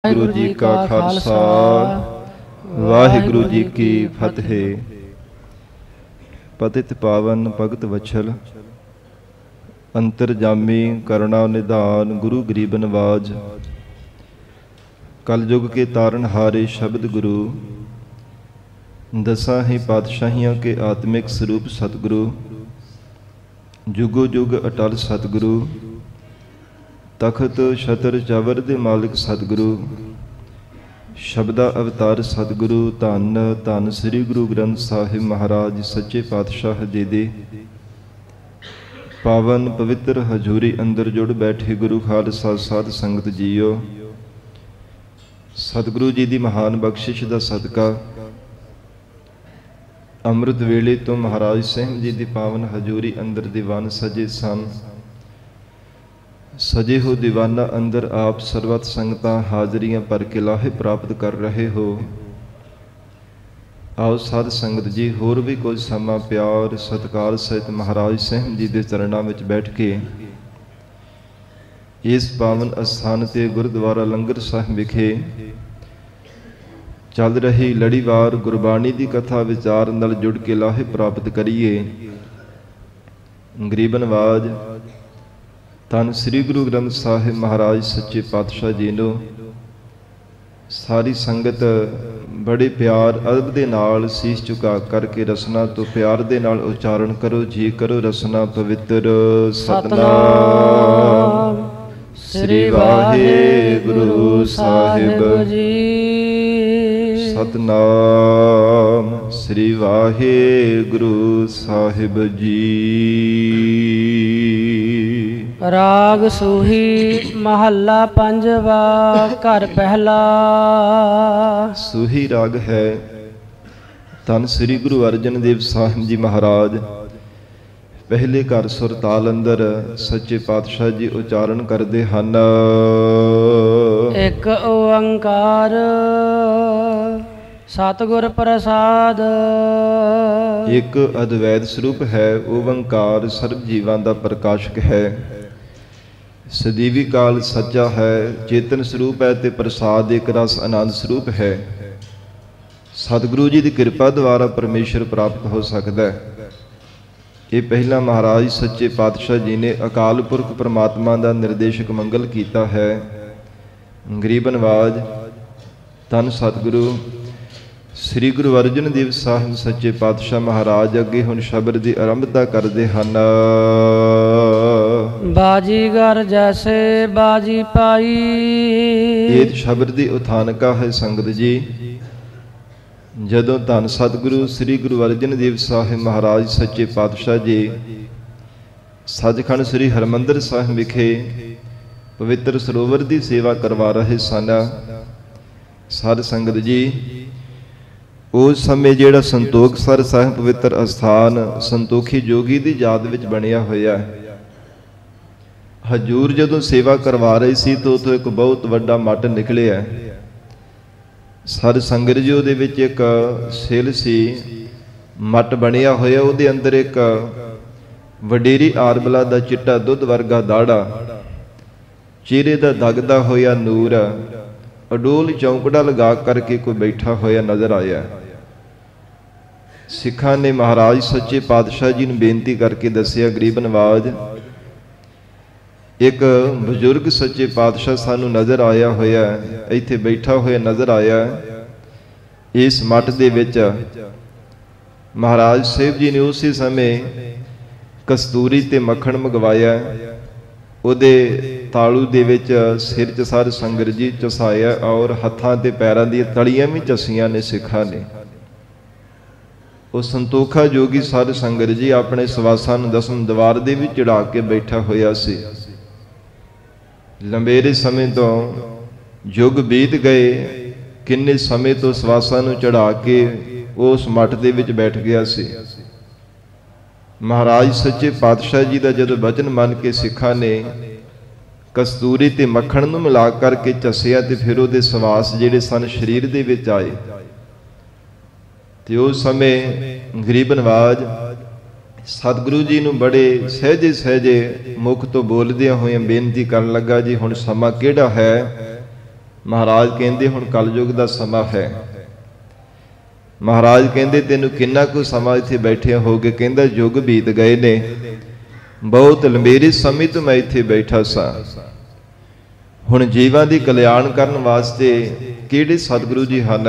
ਵਾਹਿਗੁਰੂ ਜੀ ਕਾ ਖਾਲਸਾ ਵਾਹਿਗੁਰੂ ਜੀ ਕੀ ਫਤਿਹ। ਪਤਿਤ ਪਾਵਨ ਭਗਤ ਵਛਲ ਅੰਤਰਜਾਮੀ ਕਰੁਣਾ ਨਿਧਾਨ ਗੁਰੂ ਗਰੀਬ ਨਵਾਜ ਕਲਯੁਗ ਕੇ ਤਾਰਨ ਹਾਰੇ ਸ਼ਬਦ ਗੁਰੂ ਦਸਾਂ ਹੀ ਪਾਤਸ਼ਾਹੀਆਂ ਕੇ ਆਤਮਿਕ ਸਰੂਪ ਸਤਿਗੁਰੂ ਜੁਗੋ ਜੁਗ ਅਟਲ ਸਤਿਗੁਰੂ ਤਖਤ ਛਤਰ ਚਵਰ ਦੇ ਮਾਲਿਕ ਸਤਿਗੁਰੂ ਸ਼ਬਦਾ ਅਵਤਾਰ ਸਤਿਗੁਰੂ ਧੰਨ ਧੰਨ ਸ੍ਰੀ ਗੁਰੂ ਗ੍ਰੰਥ ਸਾਹਿਬ ਮਹਾਰਾਜ ਸੱਚੇ ਪਾਤਸ਼ਾਹ ਜੀ ਦੇ ਪਾਵਨ ਪਵਿੱਤਰ ਹਜ਼ੂਰੀ ਅੰਦਰ ਜੁੜ ਬੈਠੇ ਗੁਰੂ ਖਾਲਸਾ ਸਾਧ ਸੰਗਤ ਜੀਓ, ਸਤਿਗੁਰੂ ਜੀ ਦੀ ਮਹਾਨ ਬਖਸ਼ਿਸ਼ ਦਾ ਸਦਕਾ ਅੰਮ੍ਰਿਤ ਵੇਲੇ ਤੋਂ ਮਹਾਰਾਜ ਸਾਹਿਬ ਜੀ ਦੀ ਪਾਵਨ ਹਜ਼ੂਰੀ ਅੰਦਰ ਦੀਵਾਨ ਸਜੇ ਸਨ। ਸਜੇ ਹੋ ਦੀਵਾਨਾ ਅੰਦਰ ਆਪ ਸਰਬਤ ਸੰਗਤਾਂ ਹਾਜ਼ਰੀਆਂ ਭਰ ਕੇ ਲਾਹੇ ਪ੍ਰਾਪਤ ਕਰ ਰਹੇ ਹੋ। ਆਓ ਸਾਧ ਸੰਗਤ ਜੀ ਹੋਰ ਵੀ ਕੁਝ ਸਮਾਂ ਪਿਆਰ ਸਤਿਕਾਰ ਸਹਿਤ ਮਹਾਰਾਜ ਸਾਹਿਬ ਜੀ ਦੇ ਚਰਨਾਂ ਵਿੱਚ ਬੈਠ ਕੇ ਇਸ ਪਾਵਨ ਅਸਥਾਨ ਤੇ ਗੁਰਦੁਆਰਾ ਲੰਗਰ ਸਾਹਿਬ ਵਿਖੇ ਚੱਲ ਰਹੀ ਲੜੀਵਾਰ ਗੁਰਬਾਣੀ ਦੀ ਕਥਾ ਵਿਚਾਰ ਨਾਲ ਜੁੜ ਕੇ ਲਾਹੇ ਪ੍ਰਾਪਤ ਕਰੀਏ। ਗਰੀਬ ਨਵਾਜ ਧੰਨ ਸ੍ਰੀ ਗੁਰੂ ਗ੍ਰੰਥ ਸਾਹਿਬ ਮਹਾਰਾਜ ਸੱਚੇ ਪਾਤਸ਼ਾਹ ਜੀ ਨੂੰ ਸਾਰੀ ਸੰਗਤ ਬੜੇ ਪਿਆਰ ਅਦਬ ਦੇ ਨਾਲ ਸੀਸ ਝੁਕਾ ਕਰਕੇ ਰਸਨਾ ਤੋਂ ਪਿਆਰ ਦੇ ਨਾਲ ਉਚਾਰਨ ਕਰੋ। ਜੀ ਕਰੋ ਰਸਨਾ ਪਵਿੱਤਰ ਸਤਿਨਾਮ ਸ੍ਰੀ ਵਾਹਿਗੁਰੂ ਸਾਹਿਬ ਜੀ। ਸਤਿਨਾਮ ਸ੍ਰੀ ਵਾਹਿਗੁਰੂ ਸਾਹਿਬ ਜੀ। ਰਾਗ ਸੂਹੀ ਮਹੱਲਾ ਪੰਜਵਾ ਘਰ ਪਹਿਲਾ। ਸੂਹੀ ਰਾਗ ਹੈ। ਧੰਨ ਸ੍ਰੀ ਗੁਰੂ ਅਰਜਨ ਦੇਵ ਸਾਹਿਬ ਜੀ ਮਹਾਰਾਜ ਪਹਿਲੇ ਘਰ ਸੁਰ ਤਾਲ ਅੰਦਰ ਸੱਚੇ ਪਾਤਸ਼ਾਹ ਜੀ ਉਚਾਰਨ ਕਰਦੇ ਹਨ। ਇੱਕ ਓੰਕਾਰ ਸਤਿਗੁਰ ਪ੍ਰਸਾਦ। ਇੱਕ ਅਦਵੈਤ ਸਰੂਪ ਹੈ ਓੰਕਾਰ, ਸਰਬ ਜੀਵਾਂ ਦਾ ਪ੍ਰਕਾਸ਼ਕ ਹੈ, ਸਦੀਵੀ ਕਾਲ ਸੱਚਾ ਹੈ, ਚੇਤਨ ਸਰੂਪ ਹੈ ਤੇ ਪ੍ਰਸਾਦ ਇੱਕ ਰਸ ਆਨੰਦ ਸਰੂਪ ਹੈ। ਸਤਿਗੁਰੂ ਜੀ ਦੀ ਕਿਰਪਾ ਦੁਆਰਾ ਪਰਮੇਸ਼ਰ ਪ੍ਰਾਪਤ ਹੋ ਸਕਦਾ ਹੈ। ਇਹ ਪਹਿਲਾਂ ਮਹਾਰਾਜ ਸੱਚੇ ਪਾਤਸ਼ਾਹ ਜੀ ਨੇ ਅਕਾਲ ਪੁਰਖ ਪਰਮਾਤਮਾ ਦਾ ਨਿਰਦੇਸ਼ਕ ਮੰਗਲ ਕੀਤਾ ਹੈ। ਗਰੀਬ ਨਵਾਜ ਧੰਨ ਸਤਿਗੁਰੂ ਸ੍ਰੀ ਗੁਰੂ ਅਰਜਨ ਦੇਵ ਸਾਹਿਬ ਸੱਚੇ ਪਾਤਸ਼ਾਹ ਮਹਾਰਾਜ ਅੱਗੇ ਹੁਣ ਸ਼ਬਦ ਦੀ ਆਰੰਭਤਾ ਕਰਦੇ ਹਨ। ਬਾਜੀਗਰ ਜੈਸੇ ਬਾਜੀ ਪਾਈ। ਇਹ ਸ਼ਬਦ ਦੀ ਉਥਾਨਕਾ ਹੈ ਸੰਗਤ ਜੀ। ਜਦੋਂ ਧੰਨ ਸਤਿਗੁਰੂ ਸ੍ਰੀ ਗੁਰੂ ਅਰਜਨ ਦੇਵ ਸਾਹਿਬ ਮਹਾਰਾਜ ਸੱਚੇ ਪਾਤਸ਼ਾਹ ਜੀ ਸੱਚਖੰਡ ਸ੍ਰੀ ਹਰਿਮੰਦਰ ਸਾਹਿਬ ਵਿਖੇ ਪਵਿੱਤਰ ਸਰੋਵਰ ਦੀ ਸੇਵਾ ਕਰਵਾ ਰਹੇ ਸਨ। ਸਾਧ ਸੰਗਤ ਜੀ, ਉਸ ਸਮੇਂ ਜਿਹੜਾ ਸੰਤੋਖਸਰ ਸਾਹਿਬ ਪਵਿੱਤਰ ਅਸਥਾਨ ਸੰਤੋਖੀ ਜੋਗੀ ਦੀ ਯਾਦ ਵਿੱਚ ਬਣਿਆ ਹੋਇਆ ਹੈ। ਹਜੂਰ ਜਦੋਂ ਸੇਵਾ ਕਰਵਾ ਰਹੇ ਸੀ ਤਾਂ ਉੱਥੋਂ ਇੱਕ ਬਹੁਤ ਵੱਡਾ ਮੱਟ ਨਿਕਲਿਆ। ਸਾਧ ਸੰਗਤ ਜੀ, ਉਹਦੇ ਵਿੱਚ ਇੱਕ ਸਿਲ ਸੀ, ਮੱਟ ਬਣਿਆ ਹੋਇਆ, ਉਹਦੇ ਅੰਦਰ ਇੱਕ ਵਡੇਰੀ ਆਰਬਲਾ ਦਾ ਚਿੱਟਾ ਦੁੱਧ ਵਰਗਾ ਦਾੜਾ, ਚਿਹਰੇ ਦਾ ਦਗਦਾ ਹੋਇਆ ਨੂਰ, ਅਡੋਲ ਚੌਂਕੜਾ ਲਗਾ ਕਰਕੇ ਕੋਈ ਬੈਠਾ ਹੋਇਆ ਨਜ਼ਰ ਆਇਆ। ਸਿੱਖਾਂ ਨੇ ਮਹਾਰਾਜ ਸੱਚੇ ਪਾਤਸ਼ਾਹ ਜੀ ਨੂੰ ਬੇਨਤੀ ਕਰਕੇ ਦੱਸਿਆ, ਗਰੀਬ ਨਵਾਜ ਇੱਕ ਬਜ਼ੁਰਗ ਸੱਚੇ ਪਾਤਸ਼ਾਹ ਸਾਨੂੰ ਨਜ਼ਰ ਆਇਆ ਹੋਇਆ, ਇੱਥੇ ਬੈਠਾ ਹੋਇਆ ਨਜ਼ਰ ਆਇਆ। ਇਸ ਮੱਠ ਦੇ ਵਿੱਚ ਮਹਾਰਾਜ ਸਾਹਿਬ ਜੀ ਨੇ ਉਸੇ ਸਮੇਂ ਕਸਤੂਰੀ ਤੇ ਮੱਖਣ ਮੰਗਵਾਇਆ, ਉਹਦੇ ਤਾਲੂ ਦੇ ਵਿੱਚ ਸਿਰ 'ਚ ਸਾਧ ਸੰਗਤ ਜੀ ਚਸਾਇਆ ਔਰ ਹੱਥਾਂ ਤੇ ਪੈਰਾਂ ਦੀਆਂ ਤਲੀਆਂ ਵੀ ਚਸੀਆਂ ਨੇ ਸਿੱਖਾਂ ਨੇ। ਉਹ ਸੰਤੋਖਾ ਜੋਗੀ ਸਾਧ ਸੰਗਤ ਜੀ ਆਪਣੇ ਸਵਾਸਾਂ ਨੂੰ ਦਸਮ ਦਵਾਰ ਦੇ ਵਿੱਚ ਚੜਾ ਕੇ ਬੈਠਾ ਹੋਇਆ ਸੀ। ਲੰਬੇਰੇ ਸਮੇਂ ਤੋਂ ਯੁੱਗ ਬੀਤ ਗਏ, ਕਿੰਨੇ ਸਮੇਂ ਤੋਂ ਸਵਾਸਾਂ ਨੂੰ ਚੜਾ ਕੇ ਉਸ ਮੱਠ ਦੇ ਵਿੱਚ ਬੈਠ ਗਿਆ ਸੀ। ਮਹਾਰਾਜ ਸੱਚੇ ਪਾਤਸ਼ਾਹ ਜੀ ਦਾ ਜਦੋਂ ਬਚਨ ਮੰਨ ਕੇ ਸਿੱਖਾਂ ਨੇ ਕਸਤੂਰੀ ਤੇ ਮੱਖਣ ਨੂੰ ਮਿਲਾ ਕਰਕੇ ਝੱਸਿਆ ਤੇ ਫਿਰ ਉਹਦੇ ਸਵਾਸ ਜਿਹੜੇ ਸਨ ਸਰੀਰ ਦੇ ਵਿੱਚ ਆਏ। ਤੇ ਉਸ ਸਮੇਂ ਗਰੀਬ ਨਵਾਜ ਸਤਿਗੁਰੂ ਜੀ ਨੂੰ ਬੜੇ ਸਹਿਜੇ ਸਹਿਜੇ ਮੁਖ ਤੋਂ ਬੋਲਦਿਆਂ ਹੋਇਆਂ ਬੇਨਤੀ ਕਰਨ ਲੱਗਾ, ਜੀ ਹੁਣ ਸਮਾਂ ਕਿਹੜਾ ਹੈ ਮਹਾਰਾਜ ਕਹਿੰਦੇ ਹੁਣ ਕਲਯੁਗ ਦਾ ਸਮਾਂ ਹੈ। ਮਹਾਰਾਜ ਕਹਿੰਦੇ ਤੈਨੂੰ ਕਿੰਨਾ ਕੁ ਸਮਾਂ ਇੱਥੇ ਬੈਠਿਆ ਹੋਗੇ? ਕਹਿੰਦਾ ਯੁੱਗ ਬੀਤ ਗਏ ਨੇ, ਬਹੁਤ ਲੰਬੇਰੇ ਸਮੇਂ ਤੋਂ ਮੈਂ ਇੱਥੇ ਬੈਠਾ ਸਾਂ। ਹੁਣ ਜੀਵਾਂ ਦੀ ਕਲਿਆਣ ਕਰਨ ਵਾਸਤੇ ਕਿਹੜੇ ਸਤਿਗੁਰੂ ਜੀ ਹਨ?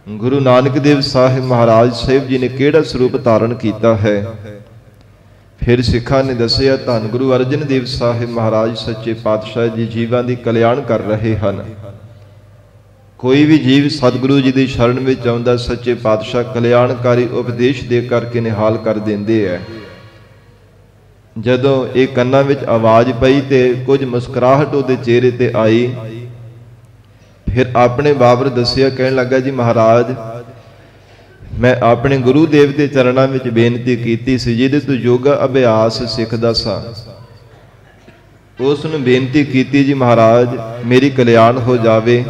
ਗੁਰੂ ਨਾਨਕ ਦੇਵ ਸਾਹਿਬ ਮਹਾਰਾਜ ਸਾਹਿਬ ਜੀ ਨੇ ਕਿਹੜਾ ਸਰੂਪ ਧਾਰਨ ਕੀਤਾ ਹੈ? ਫਿਰ ਸਿੱਖਾਂ ਨੇ ਦੱਸਿਆ ਧੰਨ ਗੁਰੂ ਅਰਜਨ ਦੇਵ ਸਾਹਿਬ ਮਹਾਰਾਜ ਸੱਚੇ ਪਾਤਸ਼ਾਹ ਜੀ ਜੀਵਾਂ ਦੀ ਕਲਿਆਣ ਕਰ ਰਹੇ ਹਨ। ਕੋਈ ਵੀ ਜੀਵ ਸਤਿਗੁਰੂ ਜੀ ਦੀ ਸ਼ਰਨ ਵਿੱਚ ਆਉਂਦਾ, ਸੱਚੇ ਪਾਤਸ਼ਾਹ ਕਲਿਆਣਕਾਰੀ ਉਪਦੇਸ਼ ਦੇ ਕਰਕੇ ਨਿਹਾਲ ਕਰ ਦਿੰਦੇ ਹੈ। ਜਦੋਂ ਇਹ ਕੰਨਾਂ ਵਿੱਚ ਆਵਾਜ਼ ਪਈ ਤੇ ਕੁਝ ਮੁਸਕਰਾਹਟ ਉਹਦੇ ਚਿਹਰੇ ਤੇ ਆਈ, ਫਿਰ ਆਪਣੇ ਬਾਬਰ ਦੱਸਿਆ, ਕਹਿਣ ਲੱਗਾ ਜੀ ਮਹਾਰਾਜ ਮੈਂ ਆਪਣੇ ਗੁਰੂ ਦੇਵ ਦੇ ਚਰਨਾਂ ਵਿੱਚ ਬੇਨਤੀ ਕੀਤੀ ਸੀ, ਜਿਹਦੇ ਤੋਂ ਯੋਗਾ ਅਭਿਆਸ ਸਿੱਖਦਾ ਸਾਂ। ਉਸ ਨੂੰ ਬੇਨਤੀ ਕੀਤੀ ਜੀ ਮਹਾਰਾਜ ਮੇਰੀ ਕਲਿਆਣ ਹੋ ਜਾਵੇ,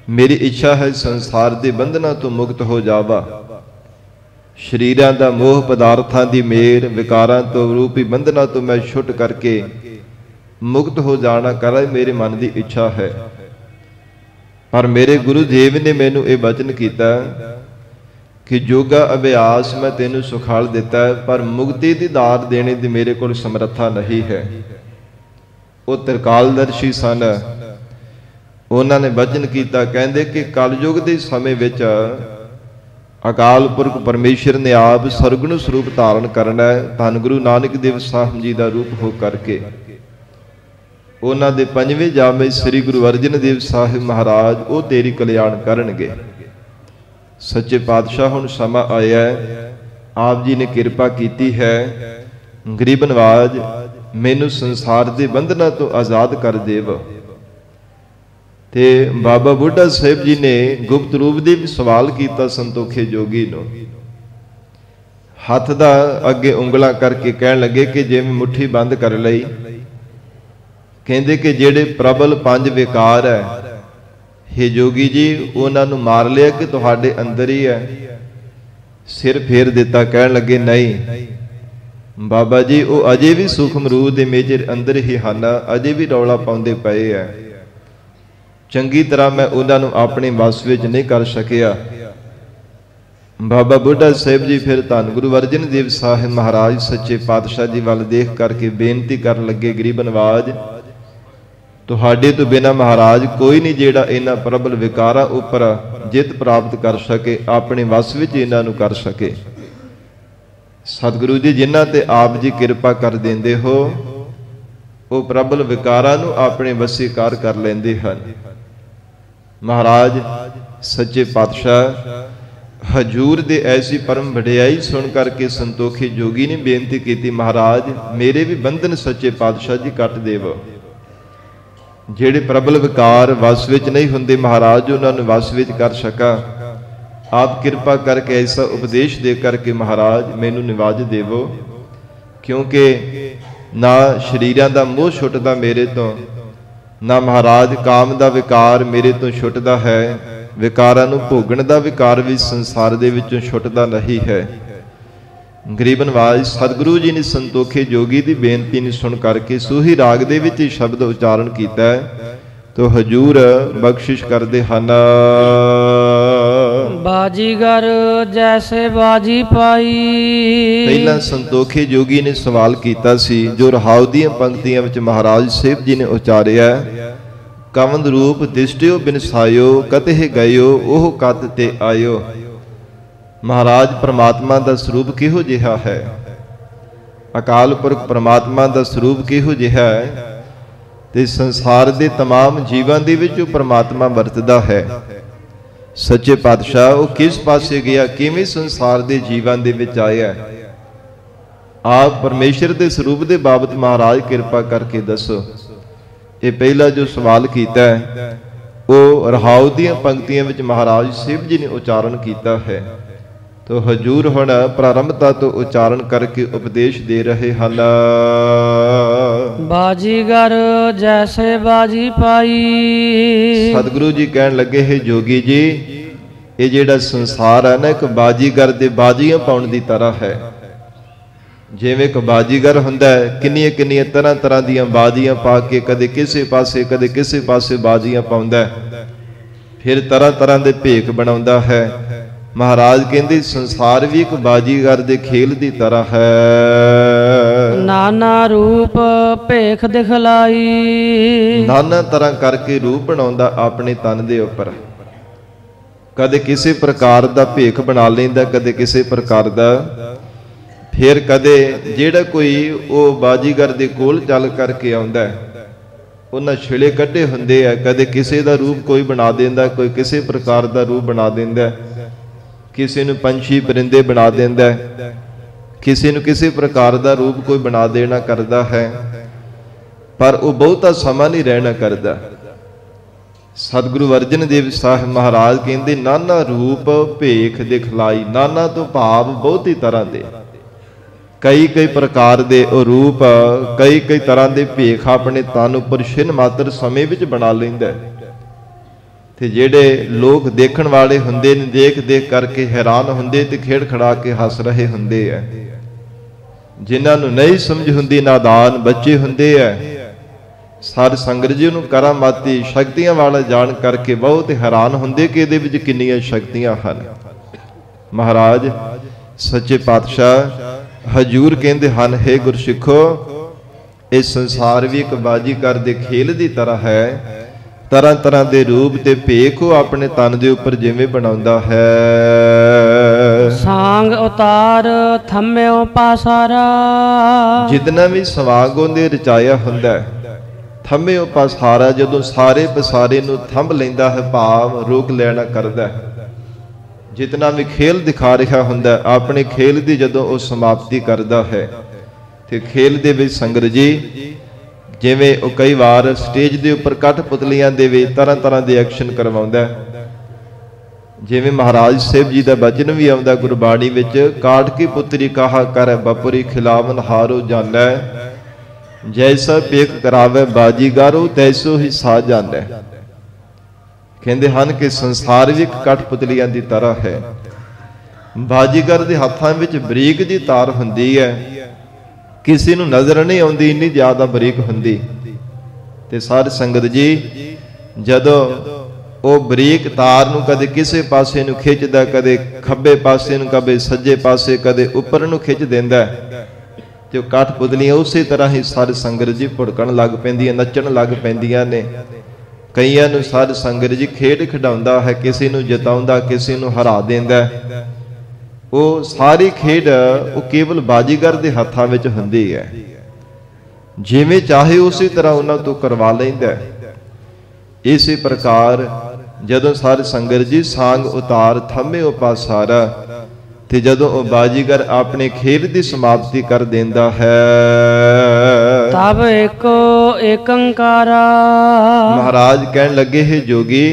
ਮੇਰੀ ਇੱਛਾ ਹੈ ਸੰਸਾਰ ਦੇ ਬੰਧਨਾਂ ਤੋਂ ਮੁਕਤ ਹੋ ਜਾਵਾਂ, ਸਰੀਰਾਂ ਦਾ ਮੋਹ, ਪਦਾਰਥਾਂ ਦੀ ਮੇਰ, ਵਿਕਾਰਾਂ ਤੋਂ ਰੂਪੀ ਬੰਧਨਾਂ ਤੋਂ ਮੈਂ ਛੁੱਟ ਕਰਕੇ ਮੁਕਤ ਹੋ ਜਾਣਾ ਕਰਾਂ, ਮੇਰੇ ਮਨ ਦੀ ਇੱਛਾ ਹੈ। ਪਰ ਮੇਰੇ ਗੁਰੂ ਦੇਵ ਨੇ ਮੈਨੂੰ ਇਹ ਬਚਨ ਕੀਤਾ ਕਿ ਯੋਗਾ ਅਭਿਆਸ ਮੈਂ ਤੈਨੂੰ ਸੁਖਾਲ ਦਿੱਤਾ, ਪਰ ਮੁਕਤੀ ਦੀ ਦਾਤ ਦੇਣੇ ਦੀ ਮੇਰੇ ਕੋਲ ਸਮਰੱਥਾ ਨਹੀਂ ਹੈ। ਉਹ ਤ੍ਰਿਕਾਲਦਰਸ਼ੀ ਸਨ। ਉਹਨਾਂ ਨੇ ਬਚਨ ਕੀਤਾ, ਕਹਿੰਦੇ ਕਿ ਕਲਯੁਗ ਦੇ ਸਮੇਂ ਵਿੱਚ ਅਕਾਲ ਪੁਰਖ ਪਰਮੇਸ਼ਰ ਨੇ ਆਪ ਸਰਗੁਣ ਸਰੂਪ ਧਾਰਨ ਕਰਨਾ ਹੈ, ਧੰਨ ਗੁਰੂ ਨਾਨਕ ਦੇਵ ਸਾਹਿਬ ਜੀ ਦਾ ਰੂਪ ਹੋ ਕਰਕੇ। ਉਹਨਾਂ ਦੇ ਪੰਜਵੇਂ ਜਾਮੇ ਸ੍ਰੀ ਗੁਰੂ ਅਰਜਨ ਦੇਵ ਸਾਹਿਬ ਮਹਾਰਾਜ ਉਹ ਤੇਰੀ ਕਲਿਆਣ ਕਰਨਗੇ। ਸੱਚੇ ਪਾਤਸ਼ਾਹ ਹੁਣ ਸਮਾਂ ਆਇਆ ਹੈ, ਆਪ ਜੀ ਨੇ ਕਿਰਪਾ ਕੀਤੀ ਹੈ, ਗਰੀਬ ਨਵਾਜ ਮੈਨੂੰ ਸੰਸਾਰ ਦੇ ਬੰਧਨਾਂ ਤੋਂ ਆਜ਼ਾਦ ਕਰ ਦੇਵ। ਤੇ ਬਾਬਾ ਬੁੱਢਾ ਸਾਹਿਬ ਜੀ ਨੇ ਗੁਪਤ ਰੂਪ ਦੇ ਵੀ ਸਵਾਲ ਕੀਤਾ ਸੰਤੋਖੇ ਜੋਗੀ ਨੂੰ, ਹੱਥ ਦਾ ਅੱਗੇ ਉਂਗਲਾਂ ਕਰਕੇ ਕਹਿਣ ਲੱਗੇ ਕਿ ਜਿਵੇਂ ਮੁੱਠੀ ਬੰਦ ਕਰ ਲਈ। ਕਹਿੰਦੇ ਕਿ ਜਿਹੜੇ ਪ੍ਰਬਲ ਪੰਜ ਵਿਕਾਰ ਹੈ, ਹੇ ਜੋਗੀ ਜੀ ਉਹਨਾਂ ਨੂੰ ਮਾਰ ਲਿਆ ਕਿ ਤੁਹਾਡੇ ਅੰਦਰ ਹੀ ਹੈ? ਸਿਰ ਫੇਰ ਦਿੱਤਾ, ਕਹਿਣ ਲੱਗੇ ਨਹੀਂ ਬਾਬਾ ਜੀ ਉਹ ਅਜੇ ਵੀ ਸੂਖਮ ਰੂਹ ਦੇ ਮੇਜਰ ਅੰਦਰ ਹੀ ਹਨ, ਅਜੇ ਵੀ ਰੌਲਾ ਪਾਉਂਦੇ ਪਏ ਹੈ, ਚੰਗੀ ਤਰ੍ਹਾਂ ਮੈਂ ਉਹਨਾਂ ਨੂੰ ਆਪਣੇ ਵਸ ਵਿੱਚ ਨਹੀਂ ਕਰ ਸਕਿਆ। ਬਾਬਾ ਬੁੱਢਾ ਸਾਹਿਬ ਜੀ ਫਿਰ ਧੰਨ ਗੁਰੂ ਅਰਜਨ ਦੇਵ ਸਾਹਿਬ ਮਹਾਰਾਜ ਸੱਚੇ ਪਾਤਸ਼ਾਹ ਜੀ ਵੱਲ ਦੇਖ ਕਰਕੇ ਬੇਨਤੀ ਕਰਨ ਲੱਗੇ, ਗਰੀਬ ਨਵਾਜ ਤੁਹਾਡੇ ਤੋਂ ਬਿਨਾਂ ਮਹਾਰਾਜ ਕੋਈ ਨਹੀਂ ਜਿਹੜਾ ਇਹਨਾਂ ਪ੍ਰਬਲ ਵਿਕਾਰਾਂ ਉੱਪਰ ਜਿੱਤ ਪ੍ਰਾਪਤ ਕਰ ਸਕੇ, ਆਪਣੇ ਵਸ ਵਿੱਚ ਇਹਨਾਂ ਨੂੰ ਕਰ ਸਕੇ। ਸਤਿਗੁਰੂ ਜੀ ਜਿਨ੍ਹਾਂ ਤੇ ਆਪ ਜੀ ਕਿਰਪਾ ਕਰ ਦਿੰਦੇ ਹੋ, ਉਹ ਪ੍ਰਬਲ ਵਿਕਾਰਾਂ ਨੂੰ ਆਪਣੇ ਵਸੀਕਾਰ ਕਰ ਲੈਂਦੇ ਹਨ। ਮਹਾਰਾਜ ਸੱਚੇ ਪਾਤਸ਼ਾਹ ਹਜੂਰ ਦੇ ਐਸੀ ਪਰਮ ਵਡਿਆਈ ਸੁਣ ਕਰਕੇ ਸੰਤੋਖੀ ਜੋਗੀ ਨੇ ਬੇਨਤੀ ਕੀਤੀ, ਮਹਾਰਾਜ ਮੇਰੇ ਵੀ ਬੰਧਨ ਸੱਚੇ ਪਾਤਸ਼ਾਹ ਜੀ ਕੱਟ ਦੇਵੋ। ਜਿਹੜੇ ਪ੍ਰਬਲ ਵਿਕਾਰ ਵਸ ਵਿੱਚ ਨਹੀਂ ਹੁੰਦੇ ਮਹਾਰਾਜ ਉਹਨਾਂ ਨੂੰ ਵਸ ਵਿੱਚ ਕਰ ਸਕਾਂ, ਆਪ ਕਿਰਪਾ ਕਰਕੇ ਐਸਾ ਉਪਦੇਸ਼ ਦੇ ਕਰਕੇ ਮਹਾਰਾਜ ਮੈਨੂੰ ਨਿਵਾਜ ਦੇਵੋ, ਕਿਉਂਕਿ ਨਾ ਸਰੀਰਾਂ ਦਾ ਮੋਹ ਛੁੱਟਦਾ ਮੇਰੇ ਤੋਂ, ਨਾ ਮਹਾਰਾਜ ਕਾਮ ਦਾ ਵਿਕਾਰ ਮੇਰੇ ਤੋਂ ਛੁੱਟਦਾ ਹੈ, ਵਿਕਾਰਾਂ ਨੂੰ ਭੋਗਣ ਦਾ ਵਿਕਾਰ ਵੀ ਸੰਸਾਰ ਦੇ ਵਿੱਚੋਂ ਛੁੱਟਦਾ ਨਹੀਂ ਹੈ। ਗਰੀਬ ਨਵਾਜ ਸਤਿਗੁਰੂ ਜੀ ਨੇ ਸੰਤੋਖੇ ਜੋਗੀ ਦੀ ਬੇਨਤੀ ਨੂੰ ਸੁਣ ਕਰਕੇ ਸੂਹੀ ਰਾਗ ਦੇ ਵਿੱਚ ਹੀ ਸ਼ਬਦ ਉਚਾਰਨ ਕੀਤਾ ਹੈ, ਤੋ ਹਜੂਰ ਬਖਸ਼ਿਸ਼ ਕਰਦੇ ਹਨ। ਬਾਜੀਗਰ ਜੈਸੇ ਬਾਜੀ ਪਾਈ। ਪਹਿਲਾਂ ਸੰਤੋਖੇ ਜੋਗੀ ਨੇ ਸਵਾਲ ਕੀਤਾ ਸੀ ਜੋ ਰਹਾਉ ਦੀਆਂ ਪੰਕਤੀਆਂ ਵਿੱਚ ਮਹਾਰਾਜ ਸਾਹਿਬ ਜੀ ਨੇ ਉਚਾਰਿਆ, ਕਵੰਦ ਰੂਪ ਦਿਸ਼ਟਿਓ ਬਿਨਸਾਇਓ, ਕਤਹਿ ਗਇਓ ਉਹ ਕਤ ਤੇ ਆਇਓ। ਮਹਾਰਾਜ ਪ੍ਰਮਾਤਮਾ ਦਾ ਸਰੂਪ ਕਿਹੋ ਜਿਹਾ ਹੈ? ਅਕਾਲ ਪੁਰਖ ਪ੍ਰਮਾਤਮਾ ਦਾ ਸਰੂਪ ਕਿਹੋ ਜਿਹਾ ਹੈ? ਤੇ ਸੰਸਾਰ ਦੇ तमाम ਜੀਵਾਂ ਦੇ ਵਿੱਚ ਉਹ ਪ੍ਰਮਾਤਮਾ ਵਰਤਦਾ ਹੈ। ਸੱਚੇ ਪਾਤਸ਼ਾਹ ਉਹ ਕਿਸ ਪਾਸੇ ਗਿਆ, ਕਿਵੇਂ ਸੰਸਾਰ ਦੇ ਜੀਵਾਂ ਦੇ ਵਿੱਚ ਆਇਆ? ਆਪ ਪਰਮੇਸ਼ਰ ਦੇ ਸਰੂਪ ਦੇ ਬਾਬਤ ਮਹਾਰਾਜ ਕਿਰਪਾ ਕਰਕੇ ਦੱਸੋ। ਇਹ ਪਹਿਲਾ ਜੋ ਸਵਾਲ ਕੀਤਾ ਹੈ ਉਹ ਰਹਾਉ ਦੀਆਂ ਪੰਕਤੀਆਂ ਵਿੱਚ ਮਹਾਰਾਜ ਸਾਹਿਬ ਜੀ ਨੇ ਉਚਾਰਨ ਕੀਤਾ ਹੈ। ਤੋ ਹਜੂਰ ਹੁਣ ਪ੍ਰਾਰੰਭਤਾ ਤੋਂ ਉਚਾਰਨ ਕਰਕੇ ਉਪਦੇਸ਼ ਦੇ ਰਹੇ ਹਨ। ਬਾਜੀਗਰ ਜੈਸੇ ਬਾਜੀ ਪਾਈ। ਸਤਿਗੁਰੂ ਜੀ ਕਹਿਣ ਲੱਗੇ ਹੈ ਜੋਗੀ ਜੀ ਇਹ ਜਿਹੜਾ ਸੰਸਾਰ ਹੈ ਨਾ ਇੱਕ ਬਾਜੀਗਰ ਦੇ ਬਾਜੀਆਂ ਪਾਉਣ ਦੀ ਤਰ੍ਹਾਂ ਹੈ। ਜਿਵੇਂ ਇੱਕ ਬਾਜੀਗਰ ਹੁੰਦਾ ਹੈ, ਕਿੰਨੀਆਂ ਕਿੰਨੀਆਂ ਤਰ੍ਹਾਂ ਤਰ੍ਹਾਂ ਦੀਆਂ ਬਾਜ਼ੀਆਂ ਪਾ ਕੇ ਕਦੇ ਕਿਸੇ ਪਾਸੇ ਕਦੇ ਕਿਸੇ ਪਾਸੇ ਬਾਜ਼ੀਆਂ ਪਾਉਂਦਾ, ਫਿਰ ਤਰ੍ਹਾਂ ਤਰ੍ਹਾਂ ਦੇ ਭੇਖ ਬਣਾਉਂਦਾ ਹੈ। ਮਹਾਰਾਜ ਕਹਿੰਦੇ ਸੰਸਾਰ ਵੀ ਇੱਕ ਬਾਜੀਗਰ ਦੇ ਖੇਲ ਦੀ ਤਰ੍ਹਾਂ ਹੈ। ਨਾਨਾ ਰੂਪ ਭੇਖ ਦਿਖਲਾਈ, ਨਾਨਾ ਤਰ੍ਹਾਂ ਕਰਕੇ ਰੂਪ ਬਣਾਉਂਦਾ ਆਪਣੇ ਤਨ ਦੇ ਉੱਪਰ। ਕਦੇ ਕਿਸੇ ਪ੍ਰਕਾਰ ਦਾ ਭੇਖ ਬਣਾ ਲੈਂਦਾ, ਕਦੇ ਕਿਸੇ ਪ੍ਰਕਾਰ ਦਾ। ਫਿਰ ਕਦੇ ਜਿਹੜਾ ਕੋਈ ਉਹ ਬਾਜੀਗਰ ਦੇ ਕੋਲ ਚੱਲ ਕਰਕੇ ਆਉਂਦਾ, ਉਹਨਾਂ ਛਿਲੇ ਕੱਢੇ ਹੁੰਦੇ ਆ, ਕਦੇ ਕਿਸੇ ਦਾ ਰੂਪ ਕੋਈ ਬਣਾ ਦਿੰਦਾ, ਕੋਈ ਕਿਸੇ ਪ੍ਰਕਾਰ ਦਾ ਰੂਪ ਬਣਾ ਦਿੰਦਾ, ਕਿਸੇ ਨੂੰ ਪੰਛੀ ਪਰਿੰਦੇ ਬਣਾ ਦਿੰਦਾ, ਕਿਸੇ ਨੂੰ ਕਿਸੇ ਪ੍ਰਕਾਰ ਦਾ ਰੂਪ ਕੋਈ ਬਣਾ ਦੇਣਾ ਕਰਦਾ ਹੈ, ਪਰ ਉਹ ਬਹੁਤਾ ਸਮਾਂ ਨਹੀਂ ਰਹਿਣਾ ਕਰਦਾ। ਸਤਿਗੁਰੂ ਅਰਜਨ ਦੇਵ ਸਾਹਿਬ ਮਹਾਰਾਜ ਕਹਿੰਦੇ ਨਾਨਾ ਰੂਪ ਭੇਖ ਦਿਖਲਾਈ। ਨਾਨਾ ਤੋਂ ਭਾਵ ਬਹੁਤੀ ਤਰ੍ਹਾਂ ਦੇ, ਕਈ ਕਈ ਪ੍ਰਕਾਰ ਦੇ ਉਹ ਰੂਪ, ਕਈ ਕਈ ਤਰ੍ਹਾਂ ਦੇ ਭੇਖ ਆਪਣੇ ਤਨ ਉੱਪਰ ਛਿਨ ਮਾਤਰ ਸਮੇਂ ਵਿੱਚ ਬਣਾ ਲੈਂਦਾ। ਤੇ ਜਿਹੜੇ ਲੋਕ ਦੇਖਣ ਵਾਲੇ ਹੁੰਦੇ ਨੇ, ਦੇਖ ਦੇਖ ਕਰਕੇ ਹੈਰਾਨ ਹੁੰਦੇ ਤੇ ਖੇਡ ਖੜਾ ਕੇ ਹੱਸ ਰਹੇ ਹੁੰਦੇ ਆ। ਜਿਨ੍ਹਾਂ ਨੂੰ ਨਹੀਂ ਸਮਝ ਹੁੰਦੀ, ਨਾਦਾਨ ਬੱਚੇ ਹੁੰਦੇ ਆ, ਸਾਧ ਸੰਗਤ ਜੀ ਨੂੰ ਕਰਾਮਾਤੀ ਸ਼ਕਤੀਆਂ ਵਾਲਾ ਜਾਣ ਕਰਕੇ ਬਹੁਤ ਹੈਰਾਨ ਹੁੰਦੇ ਕਿ ਇਹਦੇ ਵਿੱਚ ਕਿੰਨੀਆਂ ਸ਼ਕਤੀਆਂ ਹਨ। ਮਹਾਰਾਜ ਸੱਚੇ ਪਾਤਸ਼ਾਹ ਹਜੂਰ ਕਹਿੰਦੇ ਹਨ, ਹੇ ਗੁਰਸਿੱਖੋ, ਇਹ ਸੰਸਾਰ ਵੀ ਇੱਕ ਬਾਜੀਗਰ ਦੇ ਖੇਲ ਦੀ ਤਰ੍ਹਾਂ ਹੈ। ਤਰ੍ਹਾਂ ਤਰ੍ਹਾਂ ਦੇ ਰੂਪ ਤੇ ਭੇਖ ਉਹ ਆਪਣੇ ਤਨ ਦੇ ਉੱਪਰ ਜਿਵੇਂ ਬਣਾਉਂਦਾ ਹੈ। ਸਾਂਗ ਉਤਾਰ ਥੰਮਿਓ ਪਾਸਾਰਾ, ਜਿਤਨਾ ਵੀ ਸਵਾਂਗ ਉਹਦੇ ਰਚਾਇਆ ਹੁੰਦਾ, ਥੰਮਿਓ ਪਾਸਾਰਾ, ਜਦੋਂ ਸਾਰੇ ਪਸਾਰੇ ਨੂੰ ਥੰਮ ਲੈਂਦਾ ਹੈ, ਭਾਵ ਰੋਕ ਲੈਣਾ ਕਰਦਾ। ਜਿਤਨਾ ਵੀ ਖੇਲ ਦਿਖਾ ਰਿਹਾ ਹੁੰਦਾ, ਆਪਣੇ ਖੇਲ ਦੀ ਜਦੋਂ ਉਹ ਸਮਾਪਤੀ ਕਰਦਾ ਹੈ, ਤੇ ਖੇਲ ਦੇ ਵਿੱਚ ਸੰਗਤ ਜੀ ਜਿਵੇਂ ਉਹ ਕਈ ਵਾਰ ਸਟੇਜ ਦੇ ਉੱਪਰ ਕਠਪੁਤਲੀਆਂ ਦੇ ਵਿੱਚ ਤਰ੍ਹਾਂ ਤਰ੍ਹਾਂ ਦੇ ਐਕਸ਼ਨ ਕਰਵਾਉਂਦਾ। ਜਿਵੇਂ ਮਹਾਰਾਜ ਸਾਹਿਬ ਜੀ ਦਾ ਬਚਨ ਵੀ ਆਉਂਦਾ ਗੁਰਬਾਣੀ ਵਿੱਚ, ਕਾਟ ਕੀ ਪੁੱਤਰੀ ਕਹਾ ਕਰ ਬਪੁਰੀ ਖਿਲਾਵਨ ਹਾਰੋ ਜਾਣੈ, ਜੈਸਾ ਭੇਖ ਕਰਾਵੇ ਬਾਜੀਗਰੋ ਤੈਸੋ ਹੀ ਸਾ ਜਾਣੈ। ਕਹਿੰਦੇ ਹਨ ਕਿ ਸੰਸਾਰ ਵੀ ਇੱਕ ਕਠਪੁਤਲੀਆਂ ਦੀ ਤਰ੍ਹਾਂ ਹੈ। ਬਾਜੀਗਰ ਦੇ ਹੱਥਾਂ ਵਿੱਚ ਬਰੀਕ ਜੀ ਤਾਰ ਹੁੰਦੀ ਹੈ, ਕਿਸੇ ਨੂੰ ਨਜ਼ਰ ਨਹੀਂ ਆਉਂਦੀ, ਇੰਨੀ ਜ਼ਿਆਦਾ ਬਰੀਕ ਹੁੰਦੀ। ਤੇ ਸਾਧ ਸੰਗਤ ਜੀ ਜਦੋਂ ਉਹ ਬਰੀਕ ਤਾਰ ਨੂੰ ਕਦੇ ਕਿਸੇ ਪਾਸੇ ਨੂੰ ਖਿੱਚਦਾ, ਕਦੇ ਖੱਬੇ ਪਾਸੇ ਨੂੰ, ਕਦੇ ਸੱਜੇ ਪਾਸੇ, ਕਦੇ ਉੱਪਰ ਨੂੰ ਖਿੱਚ ਦਿੰਦਾ, ਤੇ ਉਹ ਕਠਪੁਤਲੀਆਂ ਉਸੇ ਤਰ੍ਹਾਂ ਹੀ ਸਾਧ ਸੰਗਤ ਜੀ ਭੁੜਕਣ ਲੱਗ ਪੈਂਦੀਆਂ, ਨੱਚਣ ਲੱਗ ਪੈਂਦੀਆਂ ਨੇ। ਕਈਆਂ ਨੂੰ ਸਾਧ ਸੰਗਤ ਜੀ ਖੇਡ ਖਿਡਾਉਂਦਾ ਹੈ, ਕਿਸੇ ਨੂੰ ਜਿਤਾਉਂਦਾ, ਕਿਸੇ ਨੂੰ ਹਰਾ ਦਿੰਦਾ। ਉਹ ਸਾਰੀ ਖੇਡ ਉਹ ਕੇਵਲ ਬਾਜੀਗਰ ਦੇ ਹੱਥਾਂ ਵਿੱਚ ਹੁੰਦੀ ਹੈ। ਜਿਵੇਂ ਚਾਹੇ ਉਸੇ ਤਰ੍ਹਾਂ ਉਹਨਾਂ ਤੋਂ ਕਰਵਾ ਲੈਂਦਾ। ਇਸੇ ਪ੍ਰਕਾਰ ਜਦੋਂ ਸਾਧ ਸੰਗਤ ਜੀ ਸਾਂਗ ਉਤਾਰ ਥੰਮਿਓ ਪਾਸਾਰਾ, ਤੇ ਜਦੋਂ ਉਹ ਬਾਜੀਗਰ ਆਪਣੇ ਖੇਲ ਦੀ ਸਮਾਪਤੀ ਕਰ ਦਿੰਦਾ ਹੈ, ਤਬ ਏਕੋ ਏਕੰਕਾਰਾ। ਮਹਾਰਾਜ ਕਹਿਣ ਲੱਗੇ, ਹੈ ਜੋਗੀ,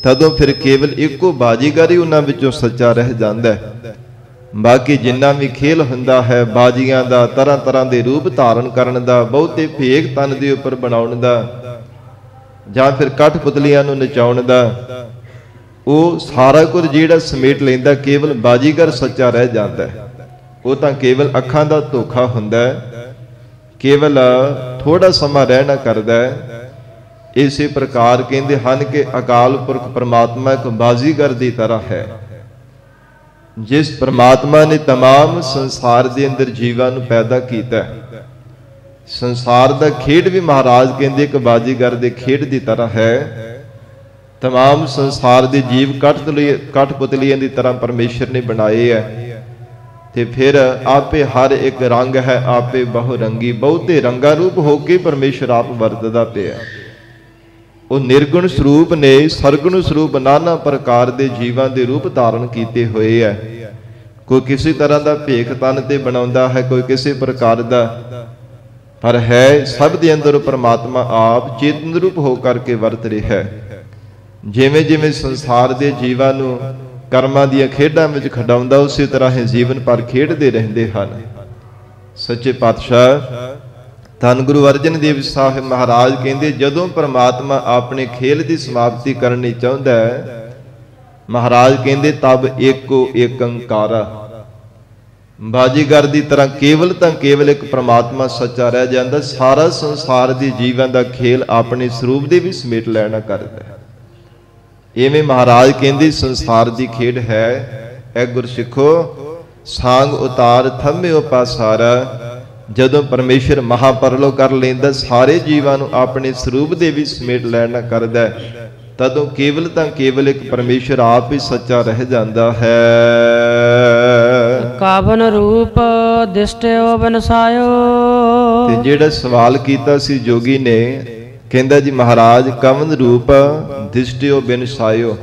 ਤਦੋਂ ਫਿਰ ਕੇਵਲ ਇੱਕੋ ਬਾਜੀਗਰ ਹੀ ਉਹਨਾਂ ਵਿੱਚੋਂ ਸੱਚਾ ਰਹਿ ਜਾਂਦਾ ਹੈ। ਬਾਕੀ ਜਿੰਨਾ ਵੀ ਖੇਲ ਹੁੰਦਾ ਹੈ ਬਾਜੀਆਂ ਦਾ, ਤਰ੍ਹਾਂ ਤਰ੍ਹਾਂ ਦੇ ਰੂਪ ਧਾਰਨ ਕਰਨ ਦਾ, ਬਹੁਤੇ ਭੇਖ ਤਨ ਦੇ ਉੱਪਰ ਬਣਾਉਣ ਦਾ, ਜਾਂ ਫਿਰ ਕਠਪੁਤਲੀਆਂ ਨੂੰ ਨਚਾਉਣ ਦਾ, ਉਹ ਸਾਰਾ ਕੁਝ ਜਿਹੜਾ ਸਮੇਟ ਲੈਂਦਾ, ਕੇਵਲ ਬਾਜੀਗਰ ਸੱਚਾ ਰਹਿ ਜਾਂਦਾ ਹੈ। ਉਹ ਤਾਂ ਕੇਵਲ ਅੱਖਾਂ ਦਾ ਧੋਖਾ ਹੁੰਦਾ ਹੈ, ਕੇਵਲ ਥੋੜਾ ਸਮਾਂ ਰਹਿਣਾ ਕਰਦਾ ਹੈ। ਇਸੇ ਪ੍ਰਕਾਰ ਕਹਿੰਦੇ ਹਨ ਕਿ ਅਕਾਲ ਪੁਰਖ ਪਰਮਾਤਮਾ ਇੱਕ ਬਾਜੀਗਰ ਦੀ ਤਰ੍ਹਾਂ ਹੈ। ਜਿਸ ਪਰਮਾਤਮਾ ਨੇ तमाम ਸੰਸਾਰ ਦੇ ਅੰਦਰ ਜੀਵਾਂ ਨੂੰ ਪੈਦਾ ਕੀਤਾ, ਸੰਸਾਰ ਦਾ ਖੇਡ ਵੀ ਮਹਾਰਾਜ ਕਹਿੰਦੇ ਇੱਕ ਬਾਜੀਗਰ ਦੇ ਖੇਡ ਦੀ ਤਰ੍ਹਾਂ ਹੈ। तमाम ਸੰਸਾਰ ਦੇ ਜੀਵ ਕਠਪੁਤਲੀਆਂ ਦੀ ਤਰ੍ਹਾਂ ਪਰਮੇਸ਼ਰ ਨੇ ਬਣਾਏ ਹੈ। ਤੇ ਫਿਰ ਆਪੇ ਹਰ ਇੱਕ ਰੰਗ ਹੈ, ਆਪੇ ਬਹੁ ਰੰਗੀ, ਬਹੁਤੇ ਰੰਗਾ ਰੂਪ ਹੋ ਕੇ ਪਰਮੇਸ਼ਰ ਆਪ ਵਰਤਦਾ ਪਿਆ। ਉਹ ਨਿਰਗੁਣ ਸਰੂਪ ਨੇ, ਸਰਗੁਣ ਸਰੂਪ ਨਾਨਾ ਪ੍ਰਕਾਰ ਦੇ ਜੀਵਾਂ ਦੇ ਰੂਪ ਧਾਰਨ ਕੀਤੇ ਹੋਏ ਹੈ। ਕੋਈ ਕਿਸੇ ਤਰ੍ਹਾਂ ਦਾ ਭੇਖ ਤਨ ਤੇ ਬਣਾਉਂਦਾ ਹੈ, ਕੋਈ ਕਿਸੇ ਪ੍ਰਕਾਰ ਦਾ, ਪਰ ਹੈ ਸਭ ਦੇ ਅੰਦਰ ਪਰਮਾਤਮਾ ਆਪ ਚੇਤਨ ਰੂਪ ਹੋ ਕਰਕੇ ਵਰਤ ਰਿਹਾ ਹੈ। ਜਿਵੇਂ ਜਿਵੇਂ ਸੰਸਾਰ ਦੇ ਜੀਵਾਂ ਨੂੰ ਕਰਮਾਂ ਦੀਆਂ ਖੇਡਾਂ ਵਿੱਚ ਖਿਡਾਉਂਦਾ, ਉਸੇ ਤਰ੍ਹਾਂ ਹੀ ਜੀਵਨ ਭਰ ਖੇਡਦੇ ਰਹਿੰਦੇ ਹਨ। ਸੱਚੇ ਪਾਤਸ਼ਾਹ ਧੰਨ ਗੁਰੂ ਅਰਜਨ ਦੇਵ ਸਾਹਿਬ ਮਹਾਰਾਜ ਕਹਿੰਦੇ, ਜਦੋਂ ਪਰਮਾਤਮਾ ਆਪਣੇ ਖੇਲ ਦੀ ਸਮਾਪਤੀ ਕਰਨੀ ਚਾਹੁੰਦਾ ਹੈ, ਮਹਾਰਾਜ ਕਹਿੰਦੇ ਤਬ ਏਕੋ ਏਕੰਕਾਰ, ਬਾਜੀਗਰ ਦੀ ਤਰ੍ਹਾਂ ਕੇਵਲ ਤਾਂ ਕੇਵਲ ਇੱਕ ਪ੍ਰਮਾਤਮਾ ਸੱਚਾ ਰਹਿ ਜਾਂਦਾ, ਸਾਰਾ ਸੰਸਾਰ ਦੀ ਜੀਵਾਂ ਦਾ ਖੇਲ ਆਪਣੇ ਸਰੂਪ ਦੇ ਵੀ ਸਮੇਟ ਲੈਣਾ ਕਰਦਾ ਹੈ। ਇਵੇਂ ਮਹਾਰਾਜ ਕਹਿੰਦੇ ਸੰਸਾਰ ਦੀ ਖੇਡ ਹੈ ਐ ਗੁਰਸਿੱਖੋ, ਸਾਂਗ ਉਤਾਰ ਥੰਮਿਓ ਪਾਸਾਰਾ। ਜਦੋਂ ਪਰਮੇਸ਼ਰ ਮਹਾਪਰਲੋ ਕਰ ਲੈਂਦਾ, ਸਾਰੇ ਜੀਵਾਂ ਨੂੰ ਆਪਣੇ ਸਰੂਪ ਦੇ ਵੀ ਸਮੇਟ ਲੈਣਾ ਕਰਦਾ, ਤਦੋਂ ਕੇਵਲ ਤਾਂ ਕੇਵਲ ਇੱਕ ਪਰਮੇਸ਼ਰ ਆਪ ਹੀ ਸੱਚਾ ਰਹਿ ਜਾਂਦਾ ਹੈ। ਕਾਵਨ ਰੂਪ ਦਿਸਟਿਓ ਬਨਸਾਇਓ। ਤੇ ਜਿਹੜਾ ਸਵਾਲ ਕੀਤਾ ਸੀ ਜੋਗੀ ਨੇ, ਕਹਿੰਦਾ ਜੀ ਮਹਾਰਾਜ ਕਵਨ ਰੂਪ ਦਿਸਟਿਓ ਬਨਸਾਇਓ,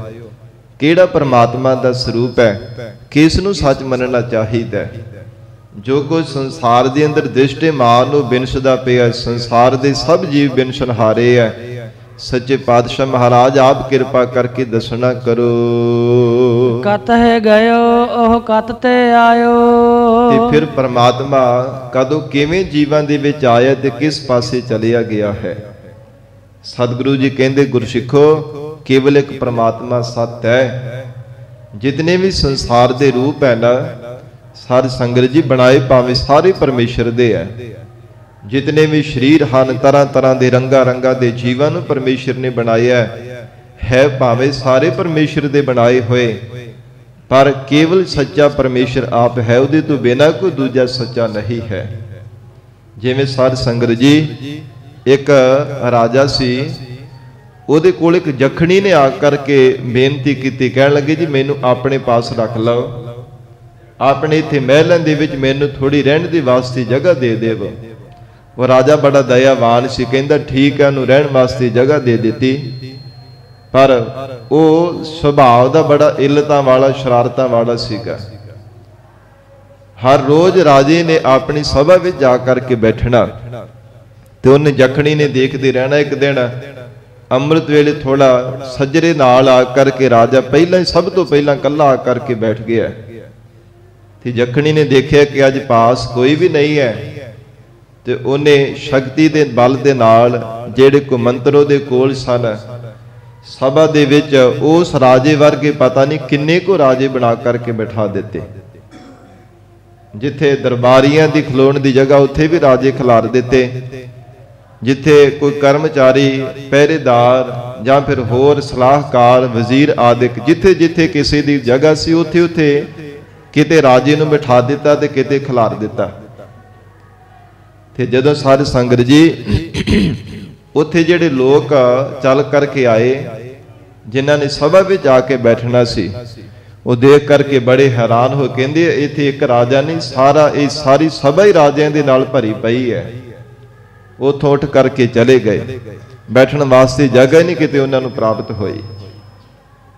ਕਿਹੜਾ ਪਰਮਾਤਮਾ ਦਾ ਸਰੂਪ ਹੈ, ਕਿਸ ਨੂੰ ਸੱਚ ਮੰਨਣਾ ਚਾਹੀਦਾ। ਜੋ ਕੁਝ ਸੰਸਾਰ ਦੇ ਅੰਦਰ ਦਿਸ਼ਟੇਮਾਨ ਨੂੰ ਬਿਨਸਦਾ ਪਿਆ, ਸੰਸਾਰ ਦੇ ਸਭ ਜੀਵ ਬਿਨਸਨਹਾਰੇ ਹੈ। ਸੱਚੇ ਪਾਤਸ਼ਾਹ ਮਹਾਰਾਜ ਆਪ ਕਿਰਪਾ ਕਰਕੇ ਦੱਸਣਾ ਕਰੋ। ਕਤ ਹੈ ਗਇਓ ਉਹ ਕਤ ਤੇ ਆਇਓ। ਤੇ ਫਿਰ ਪਰਮਾਤਮਾ ਕਦੋਂ ਕਿਵੇਂ ਜੀਵਾਂ ਦੇ ਵਿੱਚ ਆਇਆ ਤੇ ਕਿਸ ਪਾਸੇ ਚਲਿਆ ਗਿਆ ਹੈ। ਸਤਿਗੁਰੂ ਜੀ ਕਹਿੰਦੇ ਗੁਰਸਿੱਖੋ, ਕੇਵਲ ਇੱਕ ਪਰਮਾਤਮਾ ਸਤ ਹੈ। ਜਿਤਨੇ ਵੀ ਸੰਸਾਰ ਦੇ ਰੂਪ ਹੈ ਨਾ, ਸਾਧ ਸੰਗਤ ਜੀ ਬਣਾਏ ਭਾਵੇਂ ਸਾਰੇ ਪਰਮੇਸ਼ਰ ਦੇ ਹੈ। ਜਿਤਨੇ ਵੀ ਸਰੀਰ ਹਨ, ਤਰ੍ਹਾਂ ਤਰ੍ਹਾਂ ਦੇ ਰੰਗਾਂ ਰੰਗਾਂ ਦੇ ਜੀਵਾਂ ਨੂੰ ਪਰਮੇਸ਼ਰ ਨੇ ਬਣਾਇਆ ਹੈ, ਭਾਵੇਂ ਸਾਰੇ ਪਰਮੇਸ਼ਰ ਦੇ ਬਣਾਏ ਹੋਏ, ਪਰ ਕੇਵਲ ਸੱਚਾ ਪਰਮੇਸ਼ਰ ਆਪ ਹੈ, ਉਹਦੇ ਤੋਂ ਬਿਨਾਂ ਕੋਈ ਦੂਜਾ ਸੱਚਾ ਨਹੀਂ ਹੈ। ਜਿਵੇਂ ਸਾਧ ਸੰਗਤ ਜੀ, ਇੱਕ ਰਾਜਾ ਸੀ, ਉਹਦੇ ਕੋਲ ਇੱਕ ਜਖਣੀ ਨੇ ਆ ਕਰਕੇ ਬੇਨਤੀ ਕੀਤੀ, ਕਹਿਣ ਲੱਗੇ ਜੀ ਮੈਨੂੰ ਆਪਣੇ ਪਾਸ ਰੱਖ ਲਓ, ਆਪਣੇ ਇੱਥੇ ਮਹਿਲਾਂ ਦੇ ਵਿੱਚ ਮੈਨੂੰ ਥੋੜੀ ਰਹਿਣ ਦੀ ਵਾਸਤੇ ਜਗ੍ਹਾ ਦੇ ਦੇਵੋ। ਉਹ ਰਾਜਾ ਬੜਾ ਦਇਆਵਾਨ ਸੀ, ਕਹਿੰਦਾ ਠੀਕ ਹੈ, ਉਹਨੂੰ ਰਹਿਣ ਵਾਸਤੇ ਜਗ੍ਹਾ ਦੇ ਦਿੱਤੀ। ਪਰ ਉਹ ਸੁਭਾਅ ਦਾ ਬੜਾ ਇੱਲਤਾਂ ਵਾਲਾ, ਸ਼ਰਾਰਤਾਂ ਵਾਲਾ ਸੀਗਾ। ਹਰ ਰੋਜ਼ ਰਾਜੇ ਨੇ ਆਪਣੀ ਸਭਾ ਵਿੱਚ ਜਾ ਕਰਕੇ ਬੈਠਣਾ ਤੇ ਉਹਨੇ ਜਖਣੀ ਨੇ ਦੇਖਦੇ ਰਹਿਣਾ। ਇੱਕ ਦਿਨ ਅੰਮ੍ਰਿਤ ਵੇਲੇ ਥੋੜਾ ਸੱਜਰੇ ਨਾਲ ਆ ਕਰਕੇ ਰਾਜਾ ਪਹਿਲਾਂ ਹੀ ਸਭ ਤੋਂ ਪਹਿਲਾਂ ਇਕੱਲਾ ਆ ਕਰਕੇ ਬੈਠ ਗਿਆ ਤੇ ਜਖਣੀ ਨੇ ਦੇਖਿਆ ਕਿ ਅੱਜ ਪਾਸ ਕੋਈ ਵੀ ਨਹੀਂ ਹੈ, ਤੇ ਉਹਨੇ ਸ਼ਕਤੀ ਦੇ ਬਲ ਦੇ ਨਾਲ ਜਿਹੜੇ ਕੋ ਮੰਤਰ ਉਹਦੇ ਕੋਲ ਸਨ, ਸਭਾ ਦੇ ਵਿੱਚ ਉਸ ਰਾਜੇ ਵਰਗੇ ਪਤਾ ਨਹੀਂ ਕਿੰਨੇ ਕੋ ਰਾਜੇ ਬਣਾ ਕਰਕੇ ਬਿਠਾ ਦਿੱਤੇ। ਜਿੱਥੇ ਦਰਬਾਰੀਆਂ ਦੀ ਖਲੋਣ ਦੀ ਜਗ੍ਹਾ ਉੱਥੇ ਵੀ ਰਾਜੇ ਖਿਲਾਰ ਦਿੱਤੇ। ਜਿੱਥੇ ਕੋਈ ਕਰਮਚਾਰੀ, ਪਹਿਰੇਦਾਰ ਜਾਂ ਫਿਰ ਹੋਰ ਸਲਾਹਕਾਰ, ਵਜ਼ੀਰ ਆਦਿਕ, ਜਿੱਥੇ ਜਿੱਥੇ ਕਿਸੇ ਦੀ ਜਗ੍ਹਾ ਸੀ ਉੱਥੇ ਉੱਥੇ ਕਿਤੇ ਰਾਜੇ ਨੂੰ ਬਿਠਾ ਦਿੱਤਾ ਤੇ ਕਿਤੇ ਖਿਲਾਰ ਦਿੱਤਾ। ਤੇ ਜਦੋਂ ਸਾਧ ਸੰਗਤ ਜੀ ਉੱਥੇ ਜਿਹੜੇ ਲੋਕ ਚੱਲ ਕਰਕੇ ਆਏ, ਜਿਨ੍ਹਾਂ ਨੇ ਸਭਾ ਵਿੱਚ ਆ ਕੇ ਬੈਠਣਾ ਸੀ, ਉਹ ਦੇਖ ਕਰਕੇ ਬੜੇ ਹੈਰਾਨ ਹੋ, ਕਹਿੰਦੇ ਇੱਥੇ ਇੱਕ ਰਾਜਾ ਨਹੀਂ, ਇਹ ਸਾਰੀ ਸਭਾ ਹੀ ਰਾਜਿਆਂ ਦੇ ਨਾਲ ਭਰੀ ਪਈ ਹੈ। ਉੱਥੋਂ ਉੱਠ ਕਰਕੇ ਚਲੇ ਗਏ, ਬੈਠਣ ਵਾਸਤੇ ਜਗ੍ਹਾ ਹੀ ਨਹੀਂ ਕਿਤੇ ਉਹਨਾਂ ਨੂੰ ਪ੍ਰਾਪਤ ਹੋਈ।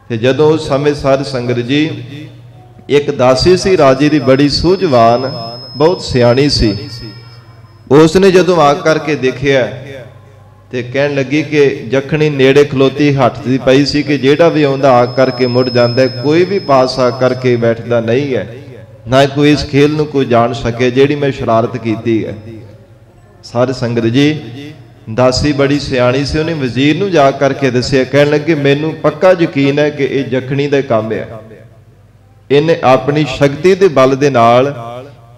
ਤੇ ਜਦੋਂ ਉਸ ਸਮੇਂ ਸਾਧ ਸੰਗਤ ਜੀ, ਇੱਕ ਦਾਸੀ ਸੀ ਰਾਜੇ ਦੀ, ਬੜੀ ਸੂਝਵਾਨ, ਬਹੁਤ ਸਿਆਣੀ ਸੀ। ਉਸ ਨੇ ਜਦੋਂ ਆ ਕਰਕੇ ਦੇਖਿਆ ਤੇ ਕਹਿਣ ਲੱਗੀ ਕਿ ਜਖਣੀ ਨੇੜੇ ਖਲੋਤੀ ਹੱਥਦੀ ਪਈ ਸੀ ਕਿ ਜਿਹੜਾ ਵੀ ਆਉਂਦਾ ਆ ਕਰਕੇ ਮੁੜ ਜਾਂਦਾ, ਕੋਈ ਵੀ ਪਾਸ ਆ ਕਰਕੇ ਬੈਠਦਾ ਨਹੀਂ ਹੈ, ਨਾ ਕੋਈ ਇਸ ਖੇਲ ਨੂੰ ਕੋਈ ਜਾਣ ਸਕੇ ਜਿਹੜੀ ਮੈਂ ਸ਼ਰਾਰਤ ਕੀਤੀ ਹੈ। ਸਾਧ ਸੰਗਤ ਜੀ, ਦਾਸੀ ਬੜੀ ਸਿਆਣੀ ਸੀ, ਉਹਨੇ ਵਜ਼ੀਰ ਨੂੰ ਜਾ ਕਰਕੇ ਦੱਸਿਆ, ਕਹਿਣ ਲੱਗੇ ਮੈਨੂੰ ਪੱਕਾ ਯਕੀਨ ਹੈ ਕਿ ਇਹ ਜਖਣੀ ਦਾ ਕੰਮ ਹੈ। ਇਹਨੇ ਆਪਣੀ ਸ਼ਕਤੀ ਦੇ ਬਲ ਦੇ ਨਾਲ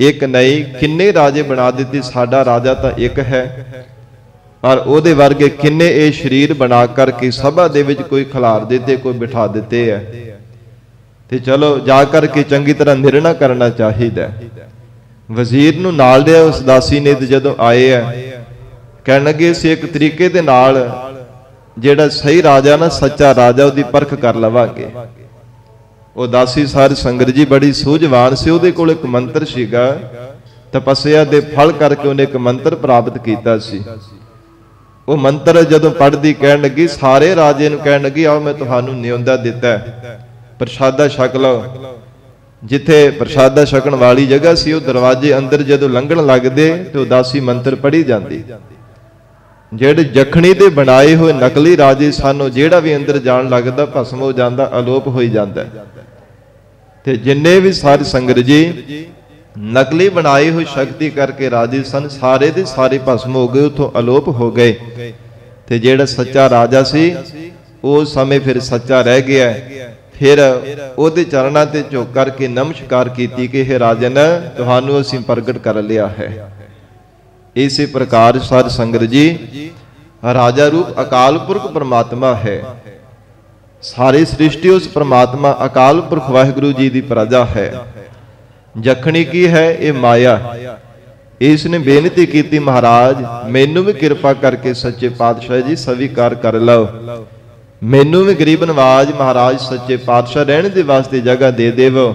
ਇੱਕ ਨਹੀਂ ਕਿੰਨੇ ਰਾਜੇ ਬਣਾ ਦਿੱਤੇ। ਸਾਡਾ ਰਾਜਾ ਤਾਂ ਇੱਕ ਹੈ, ਪਰ ਉਹਦੇ ਵਰਗੇ ਕਿੰਨੇ ਇਹ ਸਰੀਰ ਬਣਾ ਕਰਕੇ ਸਭਾ ਦੇ ਵਿੱਚ ਕੋਈ ਖਿਲਾਰ ਦਿੱਤੇ, ਕੋਈ ਬਿਠਾ ਦਿੱਤੇ ਹੈ। ਤੇ ਚਲੋ ਜਾ ਕਰਕੇ ਚੰਗੀ ਤਰ੍ਹਾਂ ਨਿਰਣਾ ਕਰਨਾ ਚਾਹੀਦਾ। ਵਜ਼ੀਰ ਨੂੰ ਨਾਲ ਲਿਆ ਉਸ ਦਾਸੀ ਨੇ, ਤੇ ਜਦੋਂ ਆਏ ਆ ਕਹਿਣ ਲੱਗੇ ਅਸੀਂ ਇੱਕ ਤਰੀਕੇ ਦੇ ਨਾਲ ਜਿਹੜਾ ਸਹੀ ਰਾਜਾ ਨਾ, ਸੱਚਾ ਰਾਜਾ, ਉਹਦੀ ਪਰਖ ਕਰ ਲਵਾਂਗੇ। ਉਹ ਦਾਸੀ ਸਾਧ ਸੰਗਤ ਜੀ ਬੜੀ ਸੂਝਵਾਨ ਸੀ, ਉਹਦੇ ਕੋਲ ਇੱਕ ਮੰਤਰ ਸੀਗਾ, ਤਪੱਸਿਆ ਦੇ ਫਲ ਕਰਕੇ ਉਹਨੇ ਇੱਕ ਮੰਤਰ ਪ੍ਰਾਪਤ ਕੀਤਾ ਸੀ। ਉਹ ਮੰਤਰ ਜਦੋਂ ਪੜ੍ਹਦੀ ਕਹਿਣ ਲੱਗੀ, ਸਾਰੇ ਰਾਜੇ ਨੂੰ ਕਹਿਣ ਲੱਗੀ ਆਓ ਮੈਂ ਤੁਹਾਨੂੰ ਨਿਉਂਦਾ ਦਿੱਤਾ, ਪ੍ਰਸ਼ਾਦਾ ਛਕ ਲਓ। ਜਿੱਥੇ ਪ੍ਰਸ਼ਾਦਾ ਛਕਣ ਵਾਲੀ ਜਗ੍ਹਾ ਸੀ, ਉਹ ਦਰਵਾਜ਼ੇ ਅੰਦਰ ਜਦੋਂ ਲੰਘਣ ਲੱਗਦੇ ਤੇ ਉਦਾਸੀ ਮੰਤਰ ਪੜ੍ਹੀ ਜਾਂਦੀ। ਜਿਹੜੇ ਜਖਣੀ ਦੇ ਬਣਾਏ ਹੋਏ ਨਕਲੀ ਰਾਜੇ ਸਨ, ਉਹ ਜਿਹੜਾ ਵੀ ਅੰਦਰ ਜਾਣ ਲੱਗਦਾ ਭਸਮ ਹੋ ਜਾਂਦਾ, ਅਲੋਪ ਹੋਈ ਜਾਂਦਾ। ਤੇ ਜਿੰਨੇ ਵੀ ਸਾਧ ਸੰਗਤ ਜੀ ਨਕਲੀ ਬਣਾਏ ਹੋਏ ਸ਼ਕਤੀ ਕਰਕੇ ਰਾਜੇ ਸਨ, ਸਾਰੇ ਦੇ ਸਾਰੇ ਭਸਮ ਹੋ ਗਏ, ਉਥੋਂ ਅਲੋਪ ਹੋ ਗਏ। ਤੇ ਜਿਹੜਾ ਸੱਚਾ ਰਾਜਾ ਸੀ ਉਸ ਸਮੇਂ ਫਿਰ ਸੱਚਾ ਰਹਿ ਗਿਆ। ਫਿਰ ਉਹਦੇ ਚਰਨਾਂ ਤੇ ਝੁਕ ਕਰਕੇ ਨਮਸਕਾਰ ਕੀਤੀ ਕਿ ਇਹ ਰਾਜਨ, ਤੁਹਾਨੂੰ ਅਸੀਂ ਪ੍ਰਗਟ ਕਰ ਲਿਆ ਹੈ। ਇਸੇ ਪ੍ਰਕਾਰ ਸਾਧ ਸੰਗਤ ਜੀ, ਰਾਜਾ ਰੂਪ ਅਕਾਲ ਪੁਰਖ ਪਰਮਾਤਮਾ ਹੈ। ਸਾਰੀ ਸ੍ਰਿਸ਼ਟੀ ਉਸ ਪਰਮਾਤਮਾ ਅਕਾਲ ਪੁਰਖ ਵਾਹਿਗੁਰੂ ਜੀ ਦੀ ਪ੍ਰਜਾ ਹੈ। ਜਖਣੀ ਕੀ ਹੈ? ਇਹ ਮਾਇਆ। ਇਸ ਨੇ ਬੇਨਤੀ ਕੀਤੀ, ਮਹਾਰਾਜ ਮੈਨੂੰ ਵੀ ਕਿਰਪਾ ਕਰਕੇ ਸੱਚੇ ਪਾਤਸ਼ਾਹ ਜੀ ਸਵੀਕਾਰ ਕਰ ਲਓ, ਮੈਨੂੰ ਵੀ ਗਰੀਬ ਨਵਾਜ ਮਹਾਰਾਜ ਸੱਚੇ ਪਾਤਸ਼ਾਹ ਰਹਿਣ ਦੇ ਵਾਸਤੇ ਜਗ੍ਹਾ ਦੇ ਦੇਵੋ।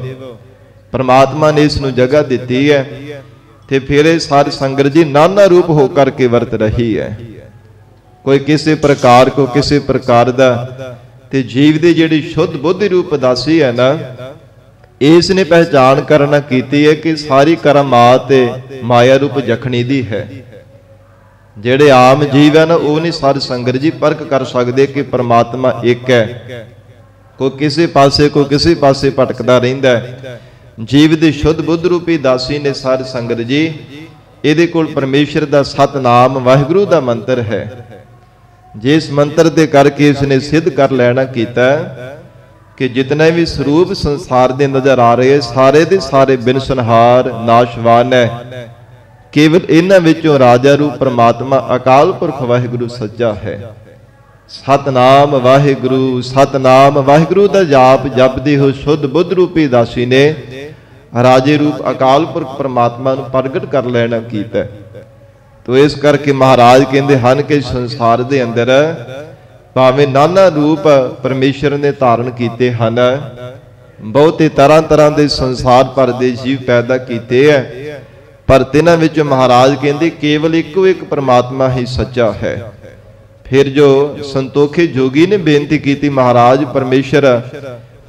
ਪਰਮਾਤਮਾ ਨੇ ਇਸ ਨੂੰ ਜਗ੍ਹਾ ਦਿੱਤੀ ਹੈ ਤੇ ਫਿਰ ਇਹ ਸਾਧ ਸੰਗਤ ਜੀ ਨਾਨਾ ਰੂਪ ਹੋ ਕਰਕੇ ਵਰਤ ਰਹੀ ਹੈ। ਕੋਈ ਕਿਸੇ ਪ੍ਰਕਾਰ ਕੋ ਕਿਸੇ ਪ੍ਰਕਾਰ ਦਾ, ਤੇ ਜੀਵ ਦੀ ਜਿਹੜੀ ਸ਼ੁੱਧ ਬੁੱਧੀ ਰੂਪ ਉਦਾਸੀ ਹੈ ਨਾ, ਇਸ ਨੇ ਪਹਿਚਾਨ ਕਰਨਾ ਕੀਤੀ ਹੈ ਕਿ ਸਾਰੀ ਕਰਾਮਾਤ ਤੇ ਮਾਇਆ ਰੂਪ ਜਖਣੀ ਦੀ ਹੈ। ਜਿਹੜੇ ਆਮ ਜੀਵ ਹੈ ਨਾ, ਉਹ ਨਹੀਂ ਸਾਧ ਸੰਗਤ ਜੀ ਪਰਖ ਕਰ ਸਕਦੇ ਕਿ ਪਰਮਾਤਮਾ ਇੱਕ ਹੈ। ਕੋਈ ਕਿਸੇ ਪਾਸੇ ਕੋਈ ਕਿਸੇ ਪਾਸੇ ਭਟਕਦਾ ਰਹਿੰਦਾ ਹੈ। ਜੀਵ ਦੀ ਸ਼ੁੱਧ ਬੁੱਧ ਰੂਪੀ ਦਾਸੀ ਨੇ ਸਾਧ ਸੰਗਤ ਜੀ, ਇਹਦੇ ਕੋਲ ਪਰਮੇਸ਼ਰ ਦਾ ਸਤਨਾਮ ਵਾਹਿਗੁਰੂ ਦਾ ਮੰਤਰ ਹੈ। ਜਿਸ ਮੰਤਰ ਦੇ ਕਰਕੇ ਇਸ ਨੇ ਸਿੱਧ ਕਰ ਲੈਣਾ ਕੀਤਾ ਕਿ ਜਿਤਨੇ ਵੀ ਸਰੂਪ ਸੰਸਾਰ ਦੇ ਨਜ਼ਰ ਆ ਰਹੇ, ਸਾਰੇ ਦੇ ਸਾਰੇ ਬਿਨਸਨਹਾਰ ਨਾਸ਼ਵਾਨ ਹੈ। ਕੇਵਲ ਇਹਨਾਂ ਵਿੱਚੋਂ ਰਾਜਾ ਰੂਪ ਪਰਮਾਤਮਾ ਅਕਾਲ ਪੁਰਖ ਵਾਹਿਗੁਰੂ ਸੱਚਾ ਹੈ। ਸਤਨਾਮ ਵਾਹਿਗੁਰੂ, ਸਤਨਾਮ ਵਾਹਿਗੁਰੂ ਦਾ ਜਾਪ ਜਪਦੇ ਹੋ ਸ਼ੁੱਧ ਬੁੱਧ ਰੂਪੀ ਦਾਸੀ ਨੇ ਰਾਜੇ ਰੂਪ ਅਕਾਲ ਪੁਰਖ ਪਰਮਾਤਮਾ ਨੂੰ ਪ੍ਰਗਟ ਕਰ ਲੈਣਾ ਕੀਤਾ। ਤੋ ਇਸ ਕਰਕੇ ਮਹਾਰਾਜ ਕਹਿੰਦੇ ਹਨ ਕਿ ਸੰਸਾਰ ਦੇ ਅੰਦਰ ਭਾਵੇਂ ਨਾਨਾ ਰੂਪ ਪਰਮੇਸ਼ਰ ਨੇ ਧਾਰਨ ਕੀਤੇ ਹਨ, ਬਹੁਤੇ ਤਰ੍ਹਾਂ ਤਰ੍ਹਾਂ ਦੇ ਸੰਸਾਰ ਭਰ ਦੇ ਜੀਵ ਪੈਦਾ ਕੀਤੇ ਹੈ, ਪਰ ਤਿਨਾਂ ਵਿੱਚ ਮਹਾਰਾਜ ਕਹਿੰਦੇ ਕੇਵਲ ਇੱਕੋ ਇੱਕ ਪਰਮਾਤਮਾ ਹੀ ਸੱਚਾ ਹੈ। ਫਿਰ ਜੋ ਸੰਤੋਖੇ ਜੋਗੀ ਨੇ ਬੇਨਤੀ ਕੀਤੀ, ਮਹਾਰਾਜ ਪਰਮੇਸ਼ਰ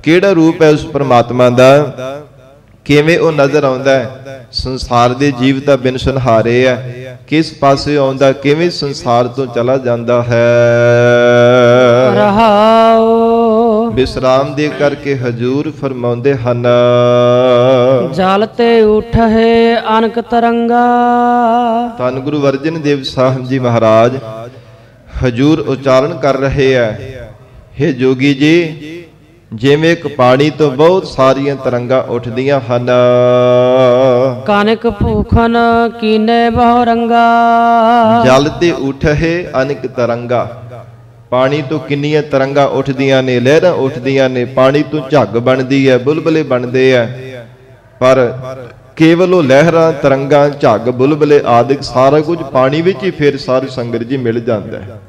ਕਿਹੜਾ ਰੂਪ ਹੈ ਉਸ ਪਰਮਾਤਮਾ ਦਾ, ਕਿਵੇਂ ਉਹ ਨਜ਼ਰ ਆਉਂਦਾ ਹੈ? ਸੰਸਾਰ ਦੇ ਜੀਵ ਤਾਂ ਬਿਨਸਨਹਾਰੇ ਹੈ, ਕਿਸ ਪਾਸੇ ਆਉਂਦਾ, ਕਿਵੇਂ ਸੰਸਾਰ ਤੋਂ ਚਲਾ ਜਾਂਦਾ ਹੈ। ਰਹਾਉ ਵਿਸਰਾਮ ਦੇ ਕਰਕੇ ਹਜੂਰ ਫਰਮਾਉਂਦੇ ਹਨ, ਜਲ ਤੇ ਉਠੇ ਅਨਕ ਤਰੰਗਾ। ਧੰਨ ਗੁਰੂ ਅਰਜਨ ਦੇਵ ਸਾਹਿਬ ਜੀ ਮਹਾਰਾਜ ਹਜੂਰ ਉਚਾਰਨ ਕਰ ਰਹੇ ਹੈ, ਹੇ ਜੋਗੀ ਜੀ, ਜਿਵੇਂ ਇੱਕ ਪਾਣੀ ਤੋਂ ਬਹੁਤ ਸਾਰੀਆਂ ਤਰੰਗਾਂ ਉੱਠਦੀਆਂ ਹਨ, ਕਾਨਿਕ ਭੂਖਨ ਕੀਨੇ ਬਹੁ ਰੰਗਾ। ਜਲ ਤੇ ਉਠੇ ਅਨੇਕ ਤਰੰਗਾ, ਪਾਣੀ ਤੋਂ ਕਿੰਨੀਆਂ ਤਰੰਗਾਂ ਉੱਠਦੀਆਂ ਨੇ, ਲਹਿਰਾਂ ਉੱਠਦੀਆਂ ਨੇ, ਪਾਣੀ ਤੋਂ ਝੱਗ ਬਣਦੀ ਹੈ, ਬੁਲਬਲੇ ਬਣਦੇ ਆ, ਪਰ ਕੇਵਲ ਉਹ ਲਹਿਰਾਂ, ਤਰੰਗਾਂ, ਝੱਗ, ਬੁਲਬਲੇ ਆਦਿਕ ਸਾਰਾ ਕੁਝ ਪਾਣੀ ਵਿੱਚ ਹੀ ਫਿਰ ਸਾਰੀ ਸੰਗਤ ਜੀ ਮਿਲ ਜਾਂਦਾ ਹੈ।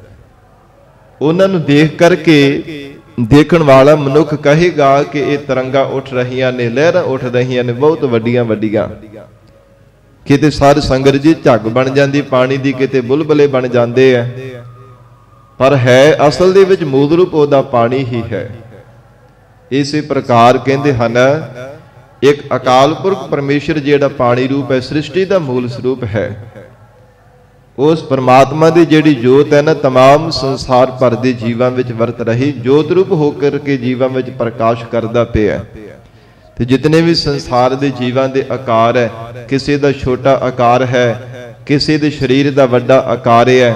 ਉਹਨਾਂ ਨੂੰ ਦੇਖ ਕਰਕੇ ਦੇਖਣ ਵਾਲਾ ਮਨੁੱਖ ਕਹੇਗਾ ਕਿ ਇਹ ਤਰੰਗਾਂ ਉੱਠ ਰਹੀਆਂ ਨੇ, ਲਹਿਰਾਂ ਉੱਠ ਰਹੀਆਂ ਨੇ, ਬਹੁਤ ਵੱਡੀਆਂ ਵੱਡੀਆਂ। ਕਿਤੇ ਸਾਧ ਸੰਗਤ ਜੀ ਝੱਗ ਬਣ ਜਾਂਦੀ ਪਾਣੀ ਦੀ, ਕਿਤੇ ਬੁਲਬਲੇ ਬਣ ਜਾਂਦੇ ਆ, ਪਰ ਹੈ ਅਸਲ ਦੇ ਵਿੱਚ ਮੂਲ ਰੂਪ ਉਹਦਾ ਪਾਣੀ ਹੀ ਹੈ। ਇਸੇ ਪ੍ਰਕਾਰ ਕਹਿੰਦੇ ਹਨ ਇੱਕ ਅਕਾਲ ਪੁਰਖ ਪਰਮੇਸ਼ਰ ਜਿਹੜਾ ਪਾਣੀ ਰੂਪ ਹੈ, ਸ੍ਰਿਸ਼ਟੀ ਦਾ ਮੂਲ ਸਰੂਪ ਹੈ। ਉਸ ਪਰਮਾਤਮਾ ਦੀ ਜਿਹੜੀ ਜੋਤ ਹੈ ਨਾ, ਤਮਾਮ ਸੰਸਾਰ ਭਰ ਦੇ ਜੀਵਾਂ ਵਿੱਚ ਵਰਤ ਰਹੀ, ਜੋਤ ਰੂਪ ਹੋ ਕਰਕੇ ਜੀਵਾਂ ਵਿੱਚ ਪ੍ਰਕਾਸ਼ ਕਰਦਾ ਪਿਆ। ਤੇ ਜਿਤਨੇ ਵੀ ਸੰਸਾਰ ਦੇ ਜੀਵਾਂ ਦੇ ਆਕਾਰ ਹੈ, ਕਿਸੇ ਦਾ ਛੋਟਾ ਆਕਾਰ ਹੈ, ਕਿਸੇ ਦੇ ਸਰੀਰ ਦਾ ਵੱਡਾ ਆਕਾਰ ਹੈ।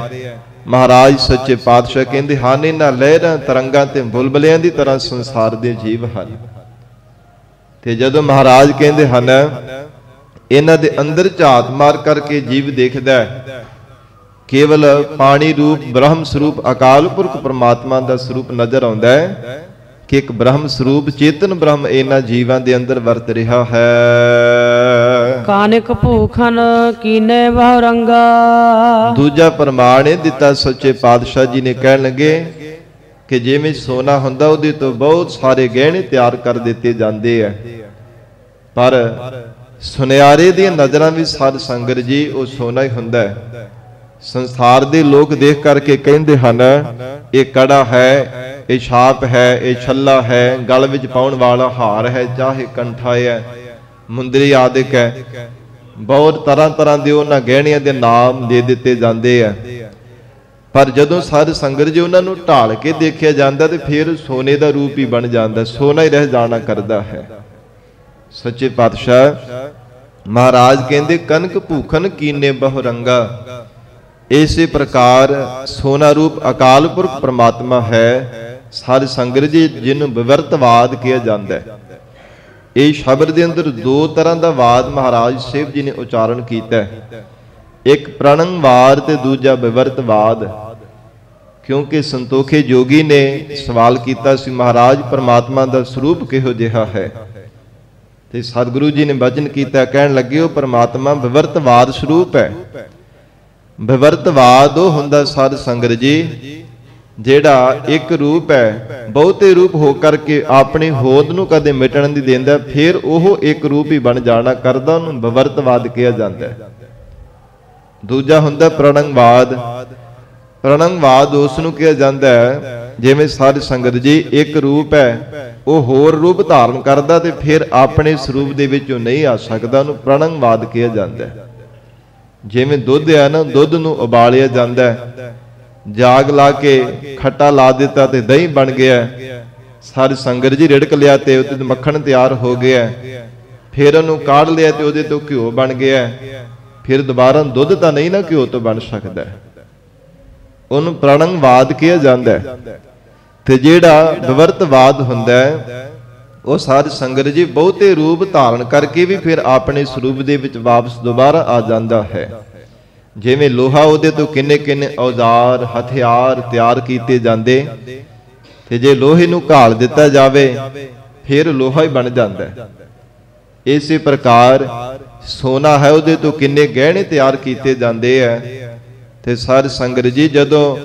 ਮਹਾਰਾਜ ਸੱਚੇ ਪਾਤਸ਼ਾਹ ਕਹਿੰਦੇ ਹਨ ਇਹਨਾਂ ਲਹਿਰਾਂ, ਤਰੰਗਾਂ ਤੇ ਬੁਲਬਲਿਆਂ ਦੀ ਤਰ੍ਹਾਂ ਸੰਸਾਰ ਦੇ ਜੀਵ ਹਨ। ਤੇ ਜਦੋਂ ਮਹਾਰਾਜ ਕਹਿੰਦੇ ਹਨ ਇਹਨਾਂ ਦੇ ਅੰਦਰ ਝਾਤ ਮਾਰ ਕਰਕੇ ਜੀਵ ਦੇਖਦਾ ਕੇਵਲ ਪਾਣੀ ਰੂਪ ਬ੍ਰਹਮ ਸਰੂਪ ਅਕਾਲ ਪੁਰਖ ਪਰਮਾਤਮਾ ਦਾ ਸਰੂਪ ਨਜ਼ਰ ਆਉਂਦਾ ਹੈ ਕਿ ਇੱਕ ਬ੍ਰਹਮ ਸਰੂਪ ਚੇਤਨ ਬ੍ਰਹਮ ਇਹਨਾਂ ਜੀਵਾਂ ਦੇ ਅੰਦਰ ਵਰਤ ਰਿਹਾ ਹੈ। ਕਾਨਿਕ ਭੂਖਨ ਕੀਨੇ ਬਹੁ ਰੰਗਾ। ਦੂਜਾ ਪ੍ਰਮਾਣ ਇਹ ਦਿੱਤਾ ਸੱਚੇ ਪਾਤਸ਼ਾਹ ਜੀ ਨੇ, ਕਹਿਣ ਲੱਗੇ ਕਿ ਜਿਵੇਂ ਸੋਨਾ ਹੁੰਦਾ ਉਹਦੇ ਤੋਂ ਬਹੁਤ ਸਾਰੇ ਗਹਿਣੇ ਤਿਆਰ ਕਰ ਦਿੱਤੇ ਜਾਂਦੇ ਆ, ਪਰ ਸੁਨਿਆਰੇ ਦੀਆਂ ਨਜ਼ਰਾਂ ਵਿੱਚ ਸਾਧ ਸੰਗਤ ਜੀ ਉਹ ਸੋਨਾ ਹੀ ਹੁੰਦਾ ਹੈ। ਸੰਸਾਰ ਦੇ ਲੋਕ ਦੇਖ ਕਰਕੇ ਕਹਿੰਦੇ ਹਨ ਇਹ ਕੜਾ ਹੈ, ਇਹ ਛਾਪ ਹੈ, ਇਹ ਛੱਲਾ ਹੈ, ਗਲ ਵਿੱਚ ਪਾਉਣ ਵਾਲਾ ਹਾਰ ਹੈ, ਚਾਹੇ ਕੰਠਾ ਹੈ, ਮੁੰਦਰੀ ਆਦਿਕ ਹੈ, ਬਹੁਤ ਤਰ੍ਹਾਂ ਤਰ੍ਹਾਂ ਦੇ ਉਹਨਾਂ ਗਹਿਣਿਆਂ ਦੇ ਨਾਮ ਦੇ ਦਿੱਤੇ ਜਾਂਦੇ ਆ। ਪਰ ਜਦੋਂ ਸਾਧ ਸੰਗਤ ਜੀ ਉਹਨਾਂ ਨੂੰ ਢਾਲ ਕੇ ਦੇਖਿਆ ਜਾਂਦਾ ਤੇ ਫਿਰ ਸੋਨੇ ਦਾ ਰੂਪ ਹੀ ਬਣ ਜਾਂਦਾ, ਸੋਨਾ ਹੀ ਰਹਿ ਜਾਣਾ ਕਰਦਾ ਹੈ। ਸੱਚੇ ਪਾਤਸ਼ਾਹ ਮਹਾਰਾਜ ਕਹਿੰਦੇ ਕਨਕ ਭੂਖਨ ਕੀਨੇ ਬਹੁ ਰੰਗਾ। ਇਸੇ ਪ੍ਰਕਾਰ ਸੋਨਾ ਰੂਪ ਅਕਾਲ ਪੁਰਖ ਪਰਮਾਤਮਾ ਹੈ, ਸਾਧ ਸੰਗਤ ਜੀ ਜਿਹਨੂੰ ਵਿਵਰਤਵਾਦ ਕਿਹਾ ਜਾਂਦਾ ਹੈ। ਇਹ ਸ਼ਬਦ ਦੇ ਅੰਦਰ ਦੋ ਤਰ੍ਹਾਂ ਦਾ ਵਾਦ ਮਹਾਰਾਜ ਸਾਹਿਬ ਜੀ ਨੇ ਉਚਾਰਨ ਕੀਤਾ ਹੈ, ਇੱਕ ਪ੍ਰਣੰਗਵਾਦ ਤੇ ਦੂਜਾ ਵਿਵਰਤਵਾਦ। ਕਿਉਂਕਿ ਸੰਤੋਖੇ ਜੋਗੀ ਨੇ ਸਵਾਲ ਕੀਤਾ ਸੀ, ਮਹਾਰਾਜ ਪਰਮਾਤਮਾ ਦਾ ਸਰੂਪ ਕਿਹੋ ਜਿਹਾ ਹੈ? ਤੇ ਸਤਿਗੁਰੂ ਜੀ ਨੇ ਬਚਨ ਕੀਤਾ, ਕਹਿਣ ਲੱਗੇ ਉਹ ਪਰਮਾਤਮਾ ਵਿਵਰਤਵਾਦ ਸਰੂਪ ਹੈ। ਵਿਵਰਤਵਾਦ ਉਹ ਹੁੰਦਾ ਸਾਧ ਸੰਗਤ ਜੀ ਜਿਹੜਾ ਇੱਕ ਰੂਪ ਹੈ, ਬਹੁਤੇ ਰੂਪ ਹੋ ਕਰਕੇ ਆਪਣੀ ਹੋਂਦ ਨੂੰ ਕਦੇ ਮਿਟਣ ਨਹੀਂ ਦਿੰਦਾ, ਫਿਰ ਉਹ ਇੱਕ ਰੂਪ ਹੀ ਬਣ ਜਾਣਾ ਕਰਦਾ, ਉਹਨੂੰ ਵਿਵਰਤਵਾਦ ਕਿਹਾ ਜਾਂਦਾ ਹੈ। ਦੂਜਾ ਹੁੰਦਾ ਪ੍ਰਣੰਗਵਾਦ। ਪ੍ਰਣੰਗਵਾਦ ਉਸ ਨੂੰ ਕਿਹਾ ਜਾਂਦਾ ਹੈ ਜਿਵੇਂ ਸਾਧ ਸੰਗਤ ਜੀ ਇੱਕ ਰੂਪ ਹੈ, ਉਹ ਹੋਰ ਰੂਪ ਧਾਰਨ ਕਰਦਾ ਤੇ ਫਿਰ ਆਪਣੇ ਸਰੂਪ ਦੇ ਵਿੱਚੋਂ ਨਹੀਂ ਆ ਸਕਦਾ, ਉਹਨੂੰ ਪ੍ਰਣੰਗਵਾਦ ਕਿਹਾ ਜਾਂਦਾ ਹੈ। ਜਿਵੇਂ ਦੁੱਧ ਹੈ ਨਾ, ਦੁੱਧ ਨੂੰ ਉਬਾਲਿਆ ਜਾਂਦਾ ਹੈ, ਜਾਗ ਲਾ ਕੇ ਖੱਟਾ ਲਾ ਦਿੱਤਾ ਤੇ ਦਹੀਂ ਬਣ ਗਿਆ। ਸਾਧ ਸੰਗਤ ਜੀ ਰਿੜਕ ਲਿਆ ਤੇ ਉਹਦੇ ਮੱਖਣ ਤਿਆਰ ਹੋ ਗਿਆ, ਫਿਰ ਉਹਨੂੰ ਕਾੜ ਲਿਆ ਤੇ ਉਹਦੇ ਤੋਂ ਘਿਓ ਬਣ ਗਿਆ। ਫਿਰ ਦੁਬਾਰਾ ਦੁੱਧ ਤਾਂ ਨਹੀਂ ਨਾ ਘਿਓ ਤੋਂ ਬਣ ਸਕਦਾ, ਉਹਨੂੰ ਪ੍ਰਣੰਗਵਾਦ ਕਿਹਾ ਜਾਂਦਾ ਹੈ। ਤੇ ਜਿਹੜਾ ਵਿਵਰਤਵਾਦ ਹੁੰਦਾ ਹੈ ਉਹ ਸਾਧ ਸੰਗਤ ਜੀ ਬਹੁਤੇ ਰੂਪ ਧਾਰਨ ਕਰਕੇ ਵੀ ਫਿਰ ਆਪਣੇ ਸਰੂਪ ਦੇ ਵਿੱਚ ਵਾਪਸ ਦੁਬਾਰਾ ਆ ਜਾਂਦਾ ਹੈ। ਜਿਵੇਂ ਲੋਹਾ, ਉਹਦੇ ਤੋਂ ਕਿੰਨੇ ਕਿੰਨੇ ਔਜ਼ਾਰ ਹਥਿਆਰ ਤਿਆਰ ਕੀਤੇ ਜਾਂਦੇ, ਤੇ ਜੇ ਲੋਹੇ ਨੂੰ ਘਾਲ ਦਿੱਤਾ ਜਾਵੇ ਫਿਰ ਲੋਹਾ ਹੀ ਬਣ ਜਾਂਦਾ ਹੈ। ਇਸੇ ਪ੍ਰਕਾਰ ਸੋਨਾ ਹੈ, ਉਹਦੇ ਤੋਂ ਕਿੰਨੇ ਗਹਿਣੇ ਤਿਆਰ ਕੀਤੇ ਜਾਂਦੇ ਆ। ਤੇ ਸਾਧ ਸੰਗਤ ਜੀ ਜਦੋਂ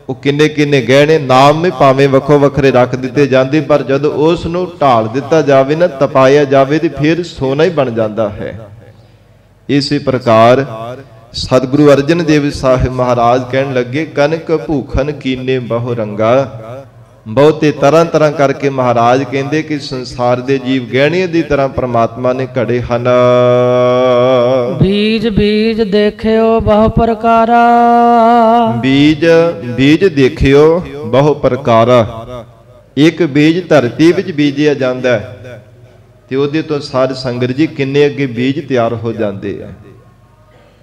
ਉਹ ਕਿੰਨੇ ਕਿੰਨੇ ਗਹਿਣੇ ਨਾਮ ਵੀ ਭਾਵੇਂ ਵੱਖੋ ਵੱਖਰੇ ਰੱਖ ਦਿੱਤੇ ਜਾਂਦੇ, ਪਰ ਜਦੋਂ ਉਸ ਨੂੰ ਢਾਲ ਦਿੱਤਾ ਜਾਵੇ ਨਾ, ਤਪਾਇਆ ਜਾਵੇ, ਤੇ ਫਿਰ ਸੋਨਾ ਹੀ ਬਣ ਜਾਂਦਾ ਹੈ। ਇਸੇ ਪ੍ਰਕਾਰ ਸਤਿਗੁਰੂ ਅਰਜਨ ਦੇਵ ਸਾਹਿਬ ਮਹਾਰਾਜ ਕਹਿਣ ਲੱਗੇ, ਕਨਕ ਭੂਖਨ ਕੀਨੇ ਬਹੁ ਰੰਗਾ। ਬਹੁਤੇ ਤਰ੍ਹਾਂ ਤਰ੍ਹਾਂ ਕਰਕੇ ਮਹਾਰਾਜ ਕਹਿੰਦੇ ਕਿ ਸੰਸਾਰ ਦੇ ਜੀਵ ਗਹਿਣੇ ਦੀ ਤਰ੍ਹਾਂ ਪ੍ਰਮਾਤਮਾ ਨੇ ਘੜੇ ਹਨ। ਬੀਜ ਬੀਜ ਦੇਖਿਓ ਬਹੁ ਪ੍ਰਕਾਰਾ। ਬੀਜ ਬੀਜ ਦੇਖਿਓ ਬਹੁ ਪ੍ਰਕਾਰਾ। ਇੱਕ ਬੀਜ ਧਰਤੀ ਵਿੱਚ ਬੀਜਿਆ ਜਾਂਦਾ ਹੈ ਤੇ ਉਹਦੇ ਤੋਂ ਸਾਧ ਸੰਗਤ ਜੀ ਕਿੰਨੇ ਅੱਗੇ ਬੀਜ ਤਿਆਰ ਹੋ ਜਾਂਦੇ ਆ।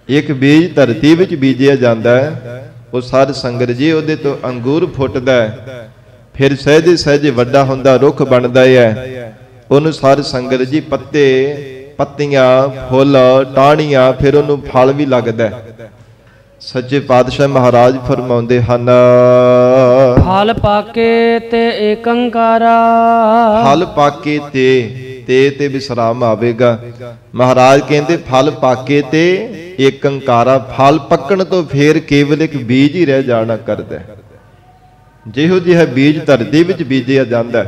ਇੱਕ ਬੀਜ ਧਰਤੀ ਵਿੱਚ ਬੀਜਿਆ ਜਾਂਦਾ ਹੈ, ਉਹ ਸਾਧ ਸੰਗਤ ਜੀ ਉਹਦੇ ਤੋਂ ਅੰਗੂਰ ਫੁੱਟਦਾ ਹੈ, ਫਿਰ ਸਹਿਜੇ ਸਹਿਜੇ ਵੱਡਾ ਹੁੰਦਾ ਰੁੱਖ ਬਣਦਾ ਹੈ। ਉਹਨੂੰ ਸਾਧ ਸੰਗਤ ਜੀ ਪੱਤੇ ਪੱਤੀਆਂ ਫੁੱਲ ਟਾਹਣੀਆਂ, ਫਿਰ ਉਹਨੂੰ ਫਲ ਵੀ ਲੱਗਦਾ। ਸੱਚੇ ਪਾਤਸ਼ਾਹ ਮਹਾਰਾਜ ਫਰਮਾਉਂਦੇ ਹਨ, ਫਲ ਪਾਕੇ ਤੇ ਏਕੰਕਾਰਾ। ਫਲ ਪਾਕੇ ਤੇ ਵਿਸਰਾਮ ਆਵੇਗਾ। ਮਹਾਰਾਜ ਕਹਿੰਦੇ ਫਲ ਪਾਕੇ ਤੇ ਏਕੰਕਾਰਾ। ਫਲ ਪੱਕਣ ਤੋਂ ਫੇਰ ਕੇਵਲ ਇੱਕ ਬੀਜ ਹੀ ਰਹਿ ਜਾਣਾ ਕਰਦਾ। ਜਿਹੋ ਜਿਹਾ ਬੀਜ ਧਰਤੀ ਵਿੱਚ ਬੀਜਿਆ ਜਾਂਦਾ,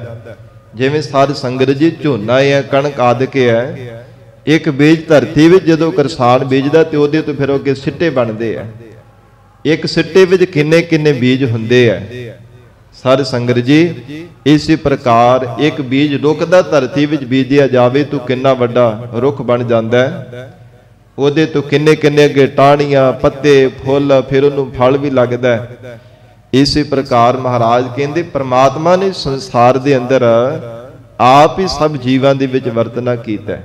ਜਿਵੇਂ ਸਾਧ ਸੰਗਤ ਜੀ ਝੋਨਾ ਹੈ, ਕਣਕ ਆਦਿਕ ਹੈ, ਇੱਕ ਬੀਜ ਧਰਤੀ ਵਿੱਚ ਜਦੋਂ ਕਿਸਾਨ ਬੀਜਦਾ ਤੇ ਉਹਦੇ ਤੋਂ ਫਿਰ ਅੱਗੇ ਸਿੱਟੇ ਬਣਦੇ ਆ। ਇੱਕ ਸਿੱਟੇ ਵਿੱਚ ਕਿੰਨੇ ਕਿੰਨੇ ਬੀਜ ਹੁੰਦੇ ਆ। ਸਾਧ ਸੰਗਤ ਜੀ ਇਸੇ ਪ੍ਰਕਾਰ ਇੱਕ ਬੀਜ ਰੁੱਖ ਦਾ ਧਰਤੀ ਵਿੱਚ ਬੀਜਿਆ ਜਾਵੇ ਤਾਂ ਕਿੰਨਾ ਵੱਡਾ ਰੁੱਖ ਬਣ ਜਾਂਦਾ ਹੈ। ਉਹਦੇ ਤੋਂ ਕਿੰਨੇ ਕਿੰਨੇ ਅੱਗੇ ਟਾਹਣੀਆਂ ਪੱਤੇ ਫੁੱਲ, ਫਿਰ ਉਹਨੂੰ ਫਲ ਵੀ ਲੱਗਦਾ ਹੈ। ਇਸੇ ਪ੍ਰਕਾਰ ਮਹਾਰਾਜ ਕਹਿੰਦੇ ਪ੍ਰਮਾਤਮਾ ਨੇ ਸੰਸਾਰ ਦੇ ਅੰਦਰ ਆਪ ਹੀ ਸਭ ਜੀਵਾਂ ਦੇ ਵਿੱਚ ਵਰਤਨਾ ਕੀਤਾ ਹੈ।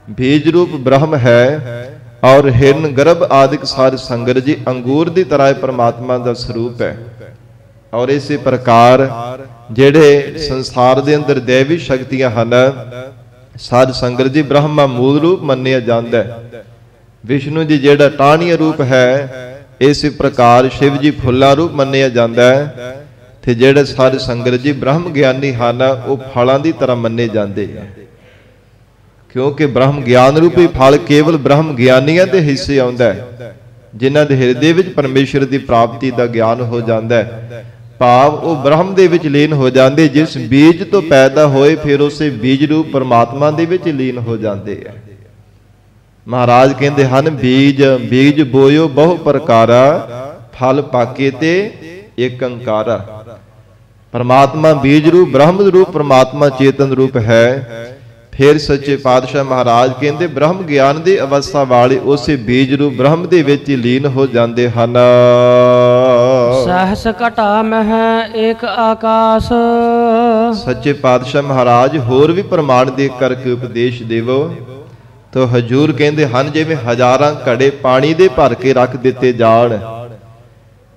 ਬੀਜ ਰੂਪ ਬ੍ਰਹਮ ਹੈ ਔਰ ਹਿਰਨ ਗਰਭ ਆਦਿਕ ਸਾਧ ਸੰਗਤ ਜੀ ਅੰਗੂਰ ਦੀ ਤਰ੍ਹਾਂ ਪ੍ਰਮਾਤਮਾ ਦਾ ਸਰੂਪ ਹੈ। ਔਰ ਇਸੇ ਪ੍ਰਕਾਰ ਜਿਹੜੇ ਸੰਸਾਰ ਦੇ ਅੰਦਰ ਦੇਵੀ ਸ਼ਕਤੀਆਂ ਹਨ, ਸਾਧ ਸੰਗਤ ਜੀ ਬ੍ਰਹਮਾ ਮੂਲ ਰੂਪ ਮੰਨਿਆ ਜਾਂਦਾ ਹੈ। ਵਿਸ਼ਨੂੰ ਜੀ ਜਿਹੜਾ ਟਾਹਣੀਆ ਰੂਪ ਹੈ, ਇਸੇ ਪ੍ਰਕਾਰ ਸ਼ਿਵ ਜੀ ਫੁੱਲਾ ਰੂਪ ਮੰਨਿਆ ਜਾਂਦਾ ਹੈ। ਤੇ ਜਿਹੜੇ ਸਾਧ ਸੰਗਤ ਜੀ ਬ੍ਰਹਮ ਗਿਆਨੀ ਹਨ, ਉਹ ਫਲਾਂ ਦੀ ਤਰ੍ਹਾਂ ਮੰਨੇ ਜਾਂਦੇ ਆ। ਕਿਉਂਕਿ ਬ੍ਰਹਮ ਗਿਆਨ ਰੂਪੀ ਫਲ ਕੇਵਲ ਬ੍ਰਹਮ ਗਿਆਨੀਆਂ ਦੇ ਹਿੱਸੇ ਆਉਂਦਾ ਹੈ, ਜਿਨ੍ਹਾਂ ਦੇ ਹਿਰਦੇ ਵਿੱਚ ਪਰਮੇਸ਼ਰ ਦੀ ਪ੍ਰਾਪਤੀ ਦਾ ਗਿਆਨ ਹੋ ਜਾਂਦਾ ਹੈ। ਭਾਵ ਉਹ ਬ੍ਰਹਮ ਦੇ ਵਿੱਚ ਲੀਨ ਹੋ ਜਾਂਦੇ, ਜਿਸ ਬੀਜ ਤੋਂ ਪੈਦਾ ਹੋਏ ਫਿਰ ਉਸੇ ਬੀਜ ਰੂਪ ਪਰਮਾਤਮਾ ਦੇ ਵਿੱਚ ਲੀਨ ਹੋ ਜਾਂਦੇ ਆ। ਮਹਾਰਾਜ ਕਹਿੰਦੇ ਹਨ ਬੀਜ ਬੀਜ ਬੋਇਓ ਬਹੁ ਪ੍ਰਕਾਰਾ, ਫਲ ਪਾਕੇ ਤੇ ਏਕੰਕਾਰਾ। ਪਰਮਾਤਮਾ ਬੀਜ ਰੂਪ ਬ੍ਰਹਮ ਰੂਪ ਪਰਮਾਤਮਾ ਚੇਤਨ ਰੂਪ ਹੈ। ਫਿਰ ਸੱਚੇ ਪਾਤਸ਼ਾਹ ਮਹਾਰਾਜ ਕਹਿੰਦੇ ਬ੍ਰਹਮ ਗਿਆਨ ਦੀ ਅਵਸਥਾ ਵਾਲੇ ਉਸੇ ਬੀਜ ਰੂਪ ਬ੍ਰਹਮ ਦੇ ਵਿੱਚ ਲੀਨ ਹੋ ਜਾਂਦੇ ਹਨ। ਸਹਸ ਘਟਾ ਮਹਿ ਏਕ ਆਕਾਸ਼। ਸੱਚੇ ਪਾਤਸ਼ਾਹ ਮਹਾਰਾਜ ਹੋਰ ਵੀ ਪ੍ਰਮਾਣ ਦੇ ਕਰਕੇ ਉਪਦੇਸ਼ ਦੇਵੋ। ਤੋ ਹਜੂਰ ਕਹਿੰਦੇ ਹਨ ਜਿਵੇਂ ਹਜ਼ਾਰਾਂ ਘੜੇ ਪਾਣੀ ਦੇ ਭਰ ਕੇ ਰੱਖ ਦਿੱਤੇ ਜਾਣ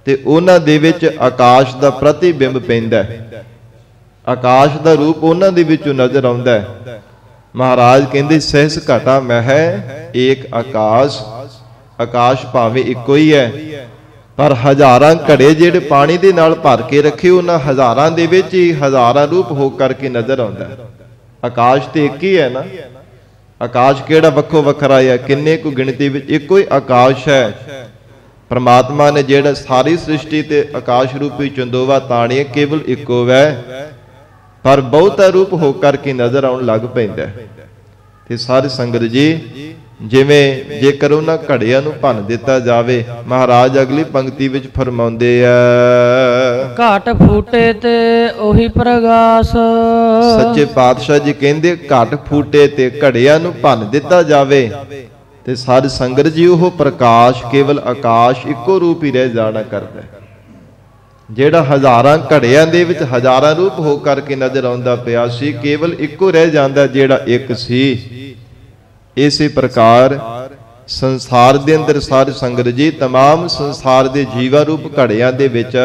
ਤੇ ਉਹਨਾਂ ਦੇ ਵਿੱਚ ਆਕਾਸ਼ ਦਾ ਪ੍ਰਤੀਬਿੰਬ ਪੈਂਦਾ, ਆਕਾਸ਼ ਦਾ ਰੂਪ ਉਹਨਾਂ ਦੇ ਵਿੱਚੋਂ ਨਜ਼ਰ ਆਉਂਦਾ ਹੈ। ਮਹਾਰਾਜ ਕਹਿੰਦੇ ਸਹਿਸ ਘਟਾ ਮਹਿ ਏਕ ਆਕਾਸ਼, ਆਕਾਸ਼ ਭਾਵੇਂ ਇੱਕੋ ਹੀ ਹੈ, ਪਰ ਹਜ਼ਾਰਾਂ ਘੜੇ ਜਿਹੜੇ ਪਾਣੀ ਦੇ ਨਾਲ ਭਰ ਕੇ ਰੱਖੇ, ਉਹਨਾਂ ਹਜ਼ਾਰਾਂ ਦੇ ਵਿੱਚ ਹੀ ਹਜ਼ਾਰਾਂ ਰੂਪ ਹੋ ਕਰਕੇ ਨਜ਼ਰ ਆਉਂਦਾ। ਆਕਾਸ਼ ਤੇ ਇੱਕ ਹੀ ਹੈ ਨਾ, ਆਕਾਸ਼ ਕਿਹੜਾ ਵੱਖੋ ਵੱਖਰਾ ਹੈ? ਕਿੰਨੇ ਕੁ ਗਿਣਤੀ ਵਿੱਚ ਇੱਕੋ ਹੀ ਆਕਾਸ਼ ਹੈ। ਪਰਮਾਤਮਾ ਨੇ ਜਿਹੜਾ ਸਾਰੀ ਸ੍ਰਿਸ਼ਟੀ ਤੇ ਆਕਾਸ਼ ਰੂਪੀ ਚੰਦੋਵਾ ਤਾਣੀਏ, ਕੇਵਲ ਇੱਕੋ ਹੈ, ਪਰ ਬਹੁਤਾ ਰੂਪ ਹੋ ਕਰਕੇ ਨਜ਼ਰ ਆਉਣ ਲੱਗ ਪੈਂਦਾ। ਤੇ ਸਾਧ ਸੰਗਤ ਜੀ, ਜਿਵੇਂ ਜੇਕਰ ਉਹਨਾਂ ਘੜਿਆਂ ਨੂੰ ਭੰਨ ਦਿੱਤਾ ਜਾਵੇ, ਮਹਾਰਾਜ ਅਗਲੀ ਪੰਕਤੀ ਵਿੱਚ ਫਰਮਾਉਂਦੇ ਆ, ਘਾਟ ਫੂਟੇ ਤੇ ਉਹੀ ਪ੍ਰਗਾਸ। ਸੱਚੇ ਪਾਤਸ਼ਾਹ ਜੀ ਕਹਿੰਦੇ ਘਾਟ ਫੂਟੇ ਤੇ ਘੜਿਆਂ ਨੂੰ ਭੰਨ ਦਿੱਤਾ ਜਾਵੇ ਤੇ ਸਾਧ ਸੰਗਤ ਜੀ ਉਹ ਪ੍ਰਕਾਸ਼ ਕੇਵਲ ਆਕਾਸ਼ ਇੱਕੋ ਰੂਪ ਹੀ ਰਹਿ ਜਾਣਾ ਕਰਦਾ। ਜਿਹੜਾ ਹਜ਼ਾਰਾਂ ਘੜਿਆਂ ਦੇ ਵਿੱਚ ਹਜ਼ਾਰਾਂ ਰੂਪ ਹੋ ਕਰਕੇ ਨਜ਼ਰ ਆਉਂਦਾ ਪਿਆ ਸੀ, ਕੇਵਲ ਇੱਕੋ ਰਹਿ ਜਾਂਦਾ ਜਿਹੜਾ ਇੱਕ ਸੀ। ਇਸੇ ਪ੍ਰਕਾਰ ਸੰਸਾਰ ਦੇ ਅੰਦਰ ਸਾਧ ਸੰਗਤ ਜੀ तमाम ਸੰਸਾਰ ਦੇ ਜੀਵਾ ਰੂਪ ਘੜਿਆਂ ਦੇ ਵਿੱਚ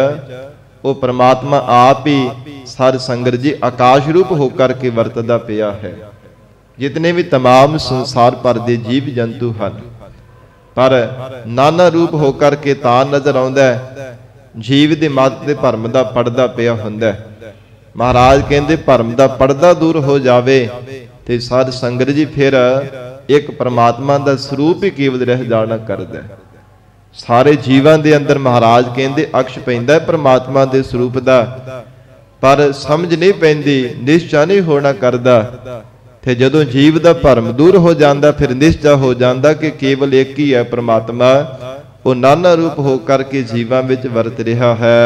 ਉਹ ਪ੍ਰਮਾਤਮਾ ਆਪ ਹੀ ਸਾਧ ਸੰਗਤ ਜੀ ਆਕਾਸ਼ ਰੂਪ ਹੋ ਕਰਕੇ ਵਰਤਦਾ ਪਿਆ ਹੈ। ਜਿਤਨੇ ਵੀ तमाम ਸੰਸਾਰ ਭਰ ਦੇ ਜੀਵ ਜੰਤੂ ਹਨ, ਪਰ ਨਾਨਾ ਰੂਪ ਹੋ ਕਰਕੇ ਤਾਂ ਨਜ਼ਰ ਆਉਂਦਾ ਹੈ। ਜੀਵ ਦੇ ਮੱਤ ਤੇ ਭਰਮ ਦਾ ਪਰਦਾ ਪਿਆ ਹੁੰਦਾ। ਮਹਾਰਾਜ ਕਹਿੰਦੇ ਭਰਮ ਦਾ ਪਰਦਾ ਦੂਰ ਹੋ ਜਾਵੇ ਤੇ ਸਾਧ ਸੰਗਤ ਜੀ ਫਿਰ ਇੱਕ ਪ੍ਰਮਾਤਮਾ ਦਾ ਸਰੂਪ ਹੀ ਕੇਵਲ ਰਹਿ ਜਾਣਾ ਕਰਦਾ। ਸਾਰੇ ਜੀਵਾਂ ਦੇ ਅੰਦਰ ਮਹਾਰਾਜ ਕਹਿੰਦੇ ਅਕਸ਼ ਪੈਂਦਾ ਪ੍ਰਮਾਤਮਾ ਦੇ ਸਰੂਪ ਦਾ, ਪਰ ਸਮਝ ਨਹੀਂ ਪੈਂਦੀ, ਨਿਸ਼ਚਾ ਨਹੀਂ ਹੋਣਾ ਕਰਦਾ। ਤੇ ਜਦੋਂ ਜੀਵ ਦਾ ਭਰਮ ਦੂਰ ਹੋ ਜਾਂਦਾ, ਫਿਰ ਨਿਸ਼ਚਾ ਹੋ ਜਾਂਦਾ ਕਿ ਕੇਵਲ ਇੱਕ ਹੀ ਹੈ ਪ੍ਰਮਾਤਮਾ, ਉਹ ਨਾਨਾ ਰੂਪ ਹੋ ਕਰਕੇ ਜੀਵਾਂ ਵਿੱਚ ਵਰਤ ਰਿਹਾ ਹੈ।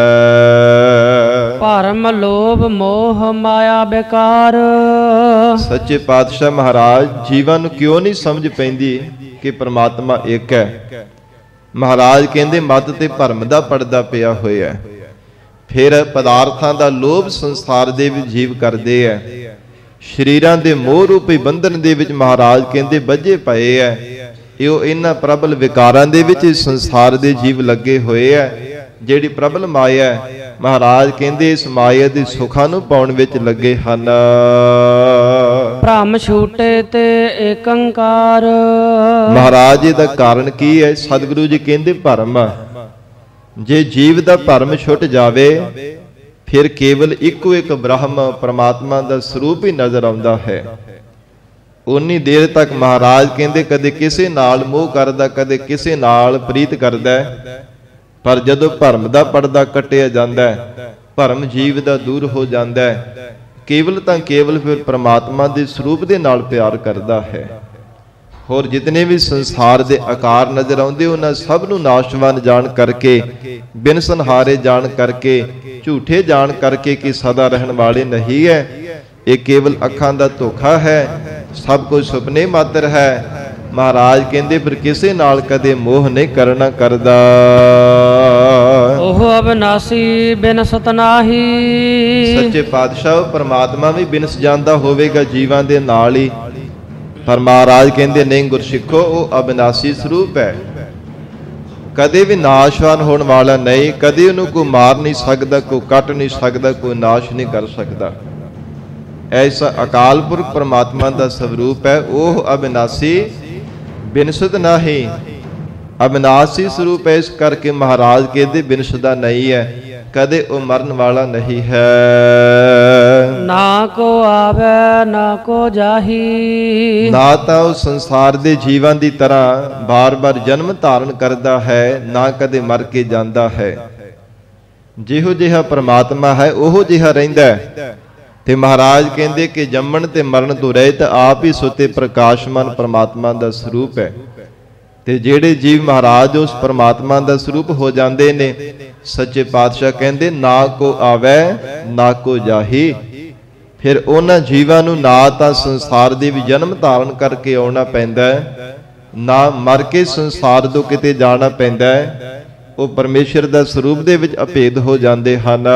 ਭਰਮ ਲੋਭ ਮੋਹ ਮਾਇਆ ਬੇਕਾਰ। ਸੱਚੇ ਪਾਤਸ਼ਾਹ ਮਹਾਰਾਜ ਜੀਵਾਂ ਨੂੰ ਕਿਉਂ ਨਹੀਂ ਸਮਝ ਪੈਂਦੀ ਕਿ ਪ੍ਰਮਾਤਮਾ ਇੱਕ ਹੈ? ਮਹਾਰਾਜ ਕਹਿੰਦੇ ਮਤ ਤੇ ਭਰਮ ਦਾ ਪਰਦਾ ਪਿਆ ਹੋਇਆ। ਫਿਰ ਪਦਾਰਥਾਂ ਦਾ ਲੋਭ ਸੰਸਾਰ ਦੇ ਵਿੱਚ ਜੀਵ ਕਰਦੇ ਐ। ਸ਼ਰੀਰਾਂ ਦੇ ਮੋਹ ਰੂਪੀ ਬੰਧਨ ਦੇ ਵਿੱਚ ਮਹਾਰਾਜ ਕਹਿੰਦੇ ਬੱਝੇ ਪਏ ਐ। ਇਹੋ ਇਹਨਾਂ ਪ੍ਰਬਲ ਵਿਕਾਰਾਂ ਦੇ ਵਿੱਚ ਸੰਸਾਰ ਦੇ ਜੀਵ ਲੱਗੇ ਹੋਏ ਐ। ਜਿਹੜੀ ਪ੍ਰਬਲ ਮਾਇਆ ਮਹਾਰਾਜ ਕਹਿੰਦੇ ਇਸ ਮਾਇਆ ਦੇ ਸੁੱਖਾਂ ਨੂੰ ਪਾਉਣ ਵਿੱਚ ਲੱਗੇ ਹਨ। ਭ੍ਰਮ ਛੂਟੇ ਤੇ ਏਕੰਕਾਰ। ਮਹਾਰਾਜ ਇਹਦਾ ਕਾਰਨ ਕੀ ਹੈ? ਸਤਿਗੁਰੂ ਜੀ ਕਹਿੰਦੇ ਭਰਮ। ਜੇ ਜੀਵ ਦਾ ਭਰਮ ਛੁੱਟ ਜਾਵੇ ਫਿਰ ਕੇਵਲ ਇੱਕੋ ਇੱਕ ਬ੍ਰਹਮ ਪਰਮਾਤਮਾ ਦਾ ਸਰੂਪ ਹੀ ਨਜ਼ਰ ਆਉਂਦਾ ਹੈ। ਉਨੀ ਦੇਰ ਤੱਕ ਮਹਾਰਾਜ ਕਹਿੰਦੇ ਕਦੇ ਕਿਸੇ ਨਾਲ ਮੋਹ ਕਰਦਾ, ਕਦੇ ਕਿਸੇ ਨਾਲ ਪ੍ਰੀਤ ਕਰਦਾ, ਪਰ ਜਦੋਂ ਭਰਮ ਦਾ ਪਰਦਾ ਕੱਟਿਆ ਜਾਂਦਾ, ਭਰਮ ਜੀਵ ਦਾ ਦੂਰ ਹੋ ਜਾਂਦਾ, ਕੇਵਲ ਤਾਂ ਕੇਵਲ ਫਿਰ ਪ੍ਰਮਾਤਮਾ ਦੇ ਸਰੂਪ ਦੇ ਨਾਲ ਪਿਆਰ ਕਰਦਾ ਹੈ। ਹੋਰ ਜਿਤਨੇ ਵੀ ਸੰਸਾਰ ਦੇ ਆਕਾਰ ਨਜ਼ਰ ਆਉਂਦੇ ਉਹਨਾਂ ਸਭ ਨੂੰ ਨਾਸ਼ਵਾਨ ਜਾਣ ਕਰਕੇ, ਬਿਨ ਸੰਹਾਰੇ ਜਾਣ ਕਰਕੇ, ਝੂਠੇ ਜਾਣ ਕਰਕੇ ਕਿ ਸਦਾ ਰਹਿਣ ਵਾਲੇ ਨਹੀਂ ਹੈ। ਇਹ ਕੇਵਲ ਅੱਖਾਂ ਦਾ ਧੋਖਾ ਹੈ, ਸਭ ਕੁਝ ਸੁਪਨੇ ਮਾਤਰ ਹੈ। ਮਹਾਰਾਜ ਕਹਿੰਦੇ ਫਿਰ ਕਿਸੇ ਨਾਲ ਕਦੇ ਮੋਹ ਨਹੀਂ ਕਰਨਾ ਕਰਦਾ। ਉਹ ਅਬਨਾਸੀ ਬਿਨਸਤ ਨਾਹੀ। ਸੱਚੇ ਪਾਤਸ਼ਾਹ ਪਰਮਾਤਮਾ ਵੀ ਬਿਨਸ ਜਾਂਦਾ ਹੋਵੇਗਾ ਜੀਵਾਂ ਦੇ ਨਾਲ ਹੀ, ਪਰ ਮਹਾਰਾਜ ਕਹਿੰਦੇ ਨਹੀਂ ਗੁਰਸਿੱਖੋ, ਉਹ ਅਬਿਨਾਸੀ ਸਰੂਪ ਹੈ, ਕਦੇ ਵੀ ਨਾਸ਼ਵਾਨ ਹੋਣ ਵਾਲਾ ਨਹੀਂ। ਕਦੇ ਉਹਨੂੰ ਕੋਈ ਮਾਰ ਨਹੀਂ ਸਕਦਾ, ਕੋਈ ਕੱਟ ਨਹੀਂ ਸਕਦਾ, ਕੋਈ ਨਾਸ਼ ਨਹੀਂ ਕਰ ਸਕਦਾ। ਐਸਾ ਅਕਾਲ ਪੁਰਖ ਪਰਮਾਤਮਾ ਦਾ ਸਰੂਪ ਹੈ। ਉਹ ਅਬਿਨਾਸੀ ਬਿਨਸਤ ਨਾਹੀ, ਅਬਿਨਾਸੀ ਸਰੂਪ ਹੈ। ਇਸ ਕਰਕੇ ਮਹਾਰਾਜ ਕਹਿੰਦੇ ਬਿਨਸਦਾ ਨਹੀਂ ਹੈ, ਕਦੇ ਉਹ ਮਰਨ ਵਾਲਾ ਨਹੀਂ ਹੈ। ਨਾ ਕੋ ਆਵੇ ਨਾ ਕੋ ਜਾਹੀ। ਨਾ ਤਾਂ ਉਹ ਸੰਸਾਰ ਦੇ ਜੀਵਾਂ ਦੀ ਤਰ੍ਹਾਂ ਬਾਰ-ਬਾਰ ਜਨਮ ਧਾਰਨ ਕਰਦਾ ਹੈ, ਨਾ ਕਦੇ ਮਰ ਕੇ ਜਾਂਦਾ ਹੈ। ਜਿਹੋ ਜਿਹਾ ਪ੍ਰਮਾਤਮਾ ਹੈ ਉਹੋ ਜਿਹਾ ਰਹਿੰਦਾ ਹੈ। ਤੇ ਮਹਾਰਾਜ ਕਹਿੰਦੇ ਕਿ ਜੰਮਣ ਤੇ ਮਰਨ ਤੋਂ ਰਹਿਤ ਆਪ ਹੀ ਸੁਤੇ ਪ੍ਰਕਾਸ਼ਮਾਨ ਪ੍ਰਮਾਤਮਾ ਦਾ ਸਰੂਪ ਹੈ। ਤੇ ਜਿਹੜੇ ਜੀਵ ਮਹਾਰਾਜ ਉਸ ਪ੍ਰਮਾਤਮਾ ਦਾ ਸਰੂਪ ਹੋ ਜਾਂਦੇ ਨੇ, ਸੱਚੇ ਪਾਤਸ਼ਾਹ ਕਹਿੰਦੇ ਨਾ ਕੋ ਆਵੇ ਨਾ ਕੋ ਜਾਹੀ। ਫਿਰ ਉਹਨਾਂ ਜੀਵਾਂ ਨੂੰ ਨਾ ਤਾਂ ਸੰਸਾਰ ਦੇ ਵੀ ਜਨਮ ਧਾਰਨ ਕਰਕੇ ਆਉਣਾ ਪੈਂਦਾ ਹੈ, ਨਾ ਮਰ ਕੇ ਸੰਸਾਰ ਤੋਂ ਕਿਤੇ ਜਾਣਾ ਪੈਂਦਾ ਹੈ। ਉਹ ਪਰਮੇਸ਼ਰ ਦਾ ਸਰੂਪ ਦੇ ਵਿੱਚ ਅਭੇਦ ਹੋ ਜਾਂਦੇ ਹਨ।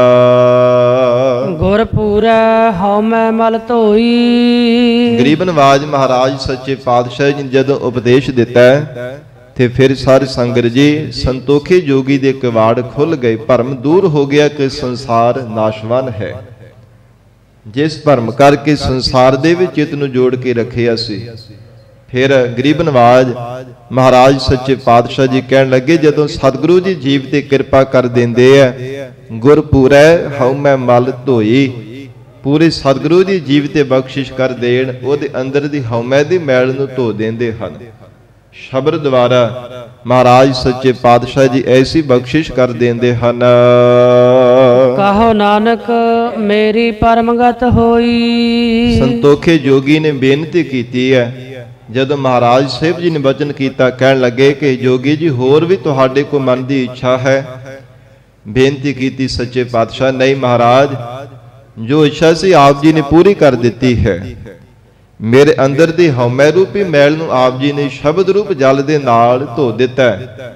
ਗੁਰ ਪੂਰੈ ਹਉਮੈ ਮਲ ਧੋਈ। ਗਰੀਬ ਨਵਾਜ ਮਹਾਰਾਜ ਸੱਚੇ ਪਾਤਸ਼ਾਹ ਜੀ ਨੇ ਜਦੋਂ ਉਪਦੇਸ਼ ਦਿੱਤਾ ਤੇ ਫਿਰ ਸਾਧ ਸੰਗਤ ਜੀ ਸੰਤੋਖੀ ਜੋਗੀ ਦੇ ਕਿਵਾੜ ਖੁੱਲ ਗਏ। ਭਰਮ ਦੂਰ ਹੋ ਗਿਆ ਕਿ ਸੰਸਾਰ ਨਾਸ਼ਵਾਨ ਹੈ। ਜਿਸ ਭਰਮ ਕਰਕੇ ਸੰਸਾਰ ਦੇ ਵਿੱਚ ਚਿੱਤ ਨੂੰ ਜੋੜ ਕੇ ਰੱਖਿਆ ਸੀ। ਫਿਰ ਗਰੀਬ ਨਵਾਜ ਮਹਾਰਾਜ ਸੱਚੇ ਪਾਤਸ਼ਾਹ ਜੀ ਕਹਿਣ ਲੱਗੇ, ਜਦੋਂ ਸਤਿਗੁਰੂ ਜੀ ਜੀਵ ਤੇ ਕਿਰਪਾ ਕਰ ਦਿੰਦੇ ਆ, ਗੁਰ ਪੂਰੈ ਹਉ ਮੈਂ ਮਲ ਧੋਈ, ਪੂਰੇ ਸਤਿਗੁਰੂ ਜੀ ਜੀਵ ਤੇ ਬਖਸ਼ਿਸ਼ ਕਰ ਦੇਣ, ਉਹਦੇ ਅੰਦਰ ਦੀ ਹਉਮੈ ਦੀ ਮੈਲ ਨੂੰ ਧੋ ਦਿੰਦੇ ਹਨ। ਸ਼ਬਦ ਦੁਆਰਾ ਮਹਾਰਾਜ ਸੱਚੇ ਪਾਤਸ਼ਾਹ ਜੀ ਐਸੀ ਬਖਸ਼ਿਸ਼ ਕਰ ਦਿੰਦੇ ਹਨ। ਕਹੋ ਨਾਨਕ ਮੇਰੀ ਪਰਮਗਤ ਹੋਈ। ਸੰਤੋਖੇ ਜੋਗੀ ਨੇ ਬੇਨਤੀ ਕੀਤੀ ਹੈ, ਜਦੋਂ ਮਹਾਰਾਜ ਸਾਹਿਬ ਜੀ ਨੇ ਬਚਨ ਕੀਤਾ, ਕਹਿਣ ਲੱਗੇ ਕਿ ਜੋਗੀ ਜੀ ਹੋਰ ਵੀ ਤੁਹਾਡੇ ਕੋ ਮਨ ਦੀ ਇੱਛਾ ਹੈ? ਬੇਨਤੀ ਕੀਤੀ ਸੱਚੇ ਪਾਤਸ਼ਾਹ, ਨਹੀਂ ਮਹਾਰਾਜ, ਜੋ ਇੱਛਾ ਸੀ ਆਪ ਜੀ ਨੇ ਪੂਰੀ ਕਰ ਦਿੱਤੀ ਹੈ। ਮੇਰੇ ਅੰਦਰ ਦੀ ਹਉਮੈ ਰੂਪੀ ਮੈਲ ਨੂੰ ਆਪ ਜੀ ਨੇ ਸ਼ਬਦ ਰੂਪ ਜਲ ਦੇ ਨਾਲ ਧੋ ਦਿੱਤਾ ਹੈ।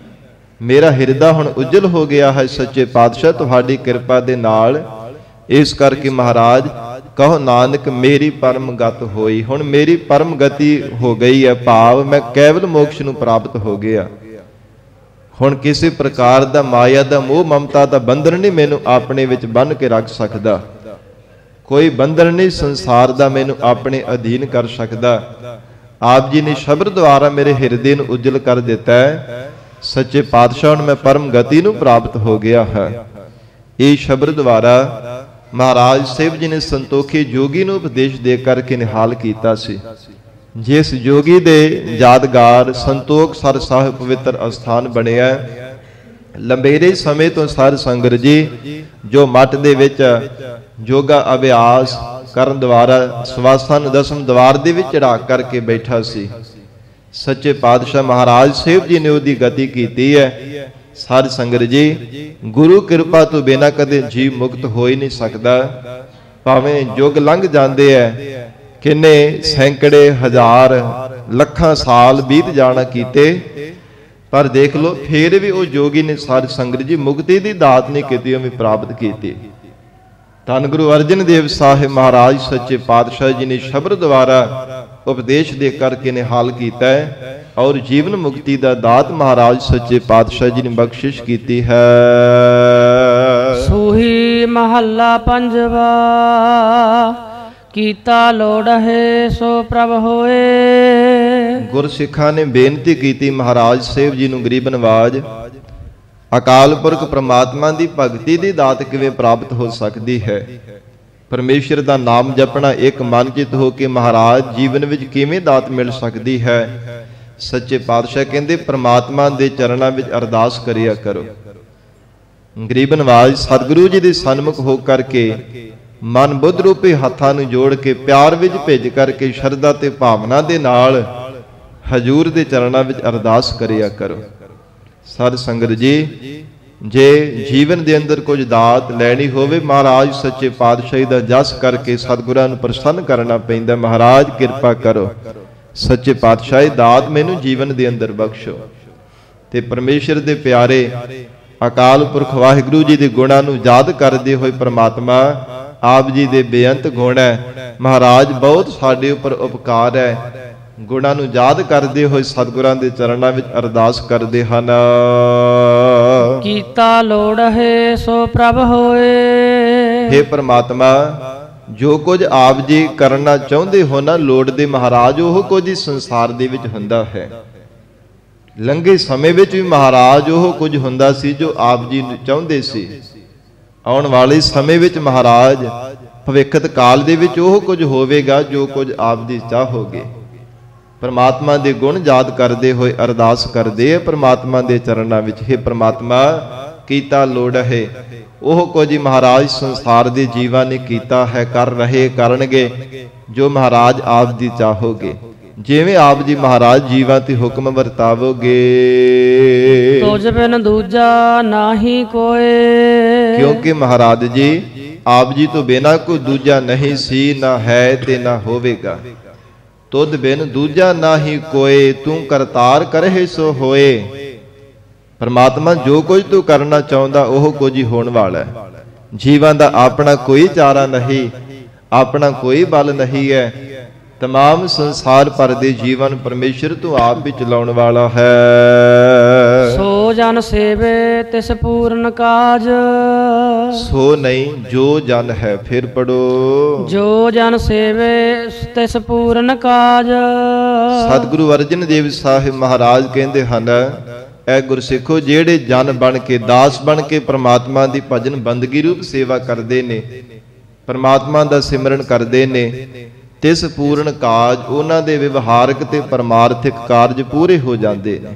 ਮੇਰਾ ਹਿਰਦਾ ਹੁਣ ਉਜਲ ਹੋ ਗਿਆ ਹੈ ਸੱਚੇ ਪਾਤਸ਼ਾਹ ਤੁਹਾਡੀ ਕਿਰਪਾ ਦੇ ਨਾਲ। ਇਸ ਕਰਕੇ ਮਹਾਰਾਜ ਕਹੋ ਨਾਨਕ ਮੇਰੀ ਪਰਮ ਗਤ ਹੋਈ। ਹੁਣ ਮੇਰੀ ਪਰਮ ਗਤੀ ਹੋ ਗਈ ਹੈ, ਭਾਵ ਮੈਂ ਕੇਵਲ ਮੋਕਸ਼ ਨੂੰ ਪ੍ਰਾਪਤ ਹੋ ਗਿਆ। ਹੁਣ ਕਿਸੇ ਪ੍ਰਕਾਰ ਦਾ ਮਾਇਆ ਦਾ ਮੋਹ ਮਮਤਾ ਦਾ ਬੰਧਨ ਨਹੀਂ ਮੈਨੂੰ ਆਪਣੇ ਵਿੱਚ ਬੰਨ੍ਹ ਕੇ ਰੱਖ ਸਕਦਾ। ਕੋਈ ਬੰਧਨ ਨਹੀਂ ਸੰਸਾਰ ਦਾ ਮੈਨੂੰ ਆਪਣੇ ਅਧੀਨ ਕਰ ਸਕਦਾ। ਆਪ ਜੀ ਨੇ ਸ਼ਬਦ ਦੁਆਰਾ ਮੇਰੇ ਹਿਰਦੇ ਨੂੰ ਉਜਲ ਕਰ ਦਿੱਤਾ ਹੈ। ਸੱਚੇ ਪਾਤਸ਼ਾਹ ਹੁਣ ਮੈਂ ਪਰਮ ਗਤੀ ਨੂੰ ਪ੍ਰਾਪਤ ਹੋ ਗਿਆ ਹੈ। ਇਹ ਸ਼ਬਦ ਦੁਆਰਾ ਮਹਾਰਾਜ ਸਾਹਿਬ ਜੀ ਨੇ ਸੰਤੋਖੀ ਜੋਗੀ ਨੂੰ ਉਪਦੇਸ਼ ਦੇ ਕਰਕੇ ਨਿਹਾਲ ਕੀਤਾ ਸੀ। ਜਿਸ ਜੋਗੀ ਦੇ ਯਾਦਗਾਰ ਸੰਤੋਖ ਸਰ ਸਾਹਿਬ ਪਵਿੱਤਰ ਅਸਥਾਨ ਬਣਿਆ। ਲੰਬੇਰੇ ਸਮੇਂ ਤੋਂ ਸਰ ਸੰਗਤ ਜੀ ਜੋ ਮੱਠ ਦੇ ਵਿੱਚ ਯੋਗਾ ਅਭਿਆਸ ਕਰਨ ਦੁਆਰਾ ਸਵਾਸਨ ਦਸਮ ਦਵਾਰ ਦੇ ਵਿੱਚ ਚੜਾ ਕਰਕੇ ਬੈਠਾ ਸੀ। ਸੱਚੇ ਪਾਤਸ਼ਾਹ ਮਹਾਰਾਜ ਸਾਹਿਬ ਜੀ ਨੇ ਉਹਦੀ ਗਤੀ ਕੀਤੀ ਹੈ। ਸਾਧ ਸੰਗਤ ਜੀ, ਗੁਰੂ ਕਿਰਪਾ ਤੋਂ ਬਿਨਾਂ ਕਦੇ ਜੀਵ ਮੁਕਤ ਹੋ ਹੀ ਨਹੀਂ ਸਕਦਾ। ਭਾਵੇਂ ਯੁੱਗ ਲੰਘ ਜਾਂਦੇ ਐ, ਕਿੰਨੇ ਸੈਂਕੜੇ ਹਜ਼ਾਰ ਲੱਖਾਂ ਸਾਲ ਬੀਤ ਜਾਣਾ ਕੀਤੇ, ਪਰ ਦੇਖ ਲਓ ਫੇਰ ਵੀ ਉਹ ਜੋਗੀ ਨੇ ਸਾਧ ਸੰਗਤ ਜੀ ਮੁਕਤੀ ਦੀ ਦਾਤ ਨਹੀਂ ਕੀਤੀ, ਉਹ ਵੀ ਪ੍ਰਾਪਤ ਕੀਤੀ। ਧੰਨ ਗੁਰੂ ਅਰਜਨ ਦੇਵ ਸਾਹਿਬ ਮਹਾਰਾਜ ਸੱਚੇ ਪਾਤਸ਼ਾਹ ਜੀ ਨੇ ਸ਼ਬਦ ਦੁਆਰਾ ਉਪਦੇਸ਼ ਦੇ ਕਰਕੇ ਨਿਹਾਲ ਕੀਤਾ ਹੈ ਔਰ ਜੀਵਨ ਮੁਕਤੀ ਦਾ ਦਾਤ ਮਹਾਰਾਜ ਸੱਚੇ ਪਾਤਸ਼ਾਹ ਜੀ ਨੇ ਬਖਸ਼ਿਸ਼ ਕੀਤੀ ਹੈ। ਸੂਹੀ ਮਹੱਲਾ ਪੰਜਵਾ, ਕੀਤਾ ਲੋੜ ਹੈ ਸੋ ਪ੍ਰਭ ਹੋਏ। ਗੁਰਸਿੱਖਾਂ ਨੇ ਬੇਨਤੀ ਕੀਤੀ ਮਹਾਰਾਜ ਸਾਹਿਬ ਜੀ ਨੂੰ, ਗਰੀਬ ਨਵਾਜ, ਅਕਾਲ ਪੁਰਖ ਪ੍ਰਮਾਤਮਾ ਦੀ ਭਗਤੀ ਦੀ ਦਾਤ ਕਿਵੇਂ ਪ੍ਰਾਪਤ ਹੋ ਸਕਦੀ ਹੈ? ਪਰਮੇਸ਼ਰ ਦਾ ਨਾਮ ਜਪਣਾ ਇੱਕ ਮਨ ਚਿਤ ਹੋ ਕੇ ਮਹਾਰਾਜ ਜੀਵਨ ਵਿੱਚ ਕਿਵੇਂ ਦਾਤ ਮਿਲ ਸਕਦੀ ਹੈ? ਸੱਚੇ ਪਾਤਸ਼ਾਹ ਕਹਿੰਦੇ ਪ੍ਰਮਾਤਮਾ ਦੇ ਚਰਨਾਂ ਵਿੱਚ ਅਰਦਾਸ ਕਰਿਆ ਕਰੋ। ਗਰੀਬ ਨਵਾਜ ਸਤਿਗੁਰੂ ਜੀ ਦੇ ਸਨਮੁਖ ਹੋ ਕਰਕੇ ਮਨ ਬੁੱਧ ਰੂਪੀ ਹੱਥਾਂ ਨੂੰ ਜੋੜ ਕੇ ਪਿਆਰ ਵਿੱਚ ਭਿੱਜ ਕਰਕੇ ਸ਼ਰਧਾ ਤੇ ਭਾਵਨਾ ਦੇ ਨਾਲ ਹਜੂਰ ਦੇ ਚਰਨਾਂ ਵਿੱਚ ਅਰਦਾਸ ਕਰਿਆ ਕਰੋ। ਸਾਧ ਸੰਗਤ ਜੀ, ਜੇ ਜੀਵਨ ਦੇ ਅੰਦਰ ਕੁਝ ਦਾਤ ਲੈਣੀ ਹੋਵੇ, ਮਹਾਰਾਜ ਸੱਚੇ ਪਾਤਸ਼ਾਹੀ ਦਾ ਜਸ ਕਰਕੇ ਸਤਿਗੁਰਾਂ ਨੂੰ ਪ੍ਰਸੰਨ ਕਰਨਾ ਪੈਂਦਾ। ਮਹਾਰਾਜ ਕਿਰਪਾ ਕਰੋ, ਸੱਚੇ ਪਾਤਸ਼ਾਹੀ ਦਾਤ ਮੈਨੂੰ ਜੀਵਨ ਦੇ ਅੰਦਰ ਬਖਸ਼ੋ। ਤੇ ਪਰਮੇਸ਼ਰ ਦੇ ਪਿਆਰੇ ਅਕਾਲ ਪੁਰਖ ਵਾਹਿਗੁਰੂ ਜੀ ਦੇ ਗੁਣਾਂ ਨੂੰ ਯਾਦ ਕਰਦੇ ਹੋਏ ਪ੍ਰਮਾਤਮਾ ਆਪ ਜੀ ਦੇ ਬੇਅੰਤ ਗੁਣ ਹੈ। ਮਹਾਰਾਜ ਬਹੁਤ ਸਾਡੇ ਉੱਪਰ ਉਪਕਾਰ ਹੈ। ਗੁਣਾਂ ਨੂੰ ਯਾਦ ਕਰਦੇ ਹੋਏ ਸਤਿਗੁਰਾਂ ਦੇ ਚਰਨਾਂ ਵਿੱਚ ਅਰਦਾਸ ਕਰਦੇ ਹਨ। ਕੀਤਾ ਲੋੜ ਹੈ ਸੋ ਪ੍ਰਭ ਹੋਏ। हे ਪ੍ਰਮਾਤਮਾ, ਜੋ ਕੁਝ ਆਪ ਜੀ ਕਰਨਾ ਚਾਹੁੰਦੇ ਹੋ ਨਾ ਲੋੜਦੇ ਮਹਾਰਾਜ, ਉਹ ਕੁਝ ਹੀ ਸੰਸਾਰ ਦੇ ਵਿੱਚ ਹੁੰਦਾ ਹੈ। ਲੰਘੇ ਸਮੇਂ ਵਿੱਚ ਵੀ ਮਹਾਰਾਜ ਉਹ ਕੁਝ ਹੁੰਦਾ ਸੀ ਜੋ ਆਪ ਜੀ ਚਾਹੁੰਦੇ ਸੀ। ਆਉਣ ਵਾਲੇ ਸਮੇਂ ਵਿੱਚ ਮਹਾਰਾਜ ਭਵਿੱਖਤ ਕਾਲ ਦੇ ਵਿੱਚ ਉਹ ਕੁਝ ਹੋਵੇਗਾ ਜੋ ਕੁਝ ਆਪ ਦੀ ਚਾਹੋਗੇ। ਪਰਮਾਤਮਾ ਦੇ ਗੁਣ ਯਾਦ ਕਰਦੇ ਹੋਏ ਅਰਦਾਸ ਕਰਦੇ ਆ ਪਰਮਾਤਮਾ ਦੇ ਚਰਨਾਂ ਵਿੱਚ, हे ਪ੍ਰਮਾਤਮਾ, ਕੀਤਾ ਲੋੜ ਹੈ ਉਹ ਕੁਝ ਮਹਾਰਾਜ ਸੰਸਾਰ ਦੇ ਜੀਵਾਂ ਨੇ ਕੀਤਾ ਹੈ, ਕਰ ਰਹੇ, ਕਰਨਗੇ ਜੋ ਮਹਾਰਾਜ ਆਪ ਦੀ ਚਾਹੋਗੇ। ਜਿਵੇਂ ਆਪ ਜੀ ਮਹਾਰਾਜ ਜੀਵਾਂ ਤੇ ਹੁਕਮ ਵਰਤਾਵੋਗੇ। ਤੁਝ ਬਿਨ ਦੂਜਾ ਨਾਹੀ ਕੋਏ। ਕਿਉਂਕਿ ਮਹਾਰਾਜ ਜੀ ਆਪ ਜੀ ਤੋਂ ਬਿਨਾਂ ਕੋਈ ਦੂਜਾ ਨਹੀਂ ਸੀ, ਨਾ ਹੈ ਤੇ ਨਾ ਹੋਵੇਗਾ। ਤੁਧ ਬਿਨ ਦੂਜਾ ਨਾਹੀ ਕੋਏ, ਤੂੰ ਕਰਤਾਰ ਕਰਹਿ ਸੋ ਹੋਏ। ਪਰਮਾਤਮਾ ਜੋ ਕੁਝ ਤੂੰ ਕਰਨਾ ਚਾਹੁੰਦਾ ਉਹ ਕੁਝ ਹੀ ਹੋਣ ਵਾਲਾ ਹੈ। ਜੀਵਾਂ ਦਾ ਆਪਣਾ ਕੋਈ ਚਾਰਾ ਨਹੀਂ, ਆਪਣਾ ਕੋਈ ਬਲ ਨਹੀਂ ਹੈ। तमाम संसार भर दे जीवन परमेश्वर तू आप भी चलाउण वाला है। सो जन सेवे तिस पूर्ण काज, ਸੋ ਨਹੀਂ ਜੋ ਜਨ ਹੈ। ਫਿਰ ਪੜੋ। ਜੋ ਜਨ ਸੇਵੇ ਤਿਸ ਪੂਰਨ ਕਾਜ। ਸਤਿਗੁਰੂ ਅਰਜਨ ਦੇਵ ਸਾਹਿਬ ਮਹਾਰਾਜ ਕਹਿੰਦੇ ਹਨ, ਐ ਗੁਰਸਿੱਖੋ, ਜਿਹੜੇ ਜਨ ਬਣ ਕੇ, ਦਾਸ ਬਣ ਕੇ ਪ੍ਰਮਾਤਮਾ ਦੀ ਭਜਨ ਬੰਦਗੀ ਰੂਪ ਸੇਵਾ ਕਰਦੇ ਨੇ, ਪ੍ਰਮਾਤਮਾ ਦਾ ਸਿਮਰਨ ਕਰਦੇ ਨੇ, ਤਿਸ ਪੂਰਨ ਕਾਜ, ਉਹਨਾਂ ਦੇ ਵਿਵਹਾਰਕ ਤੇ ਪਰਮਾਰਥਿਕ ਕਾਰਜ ਪੂਰੇ ਹੋ ਜਾਂਦੇ ਨੇ।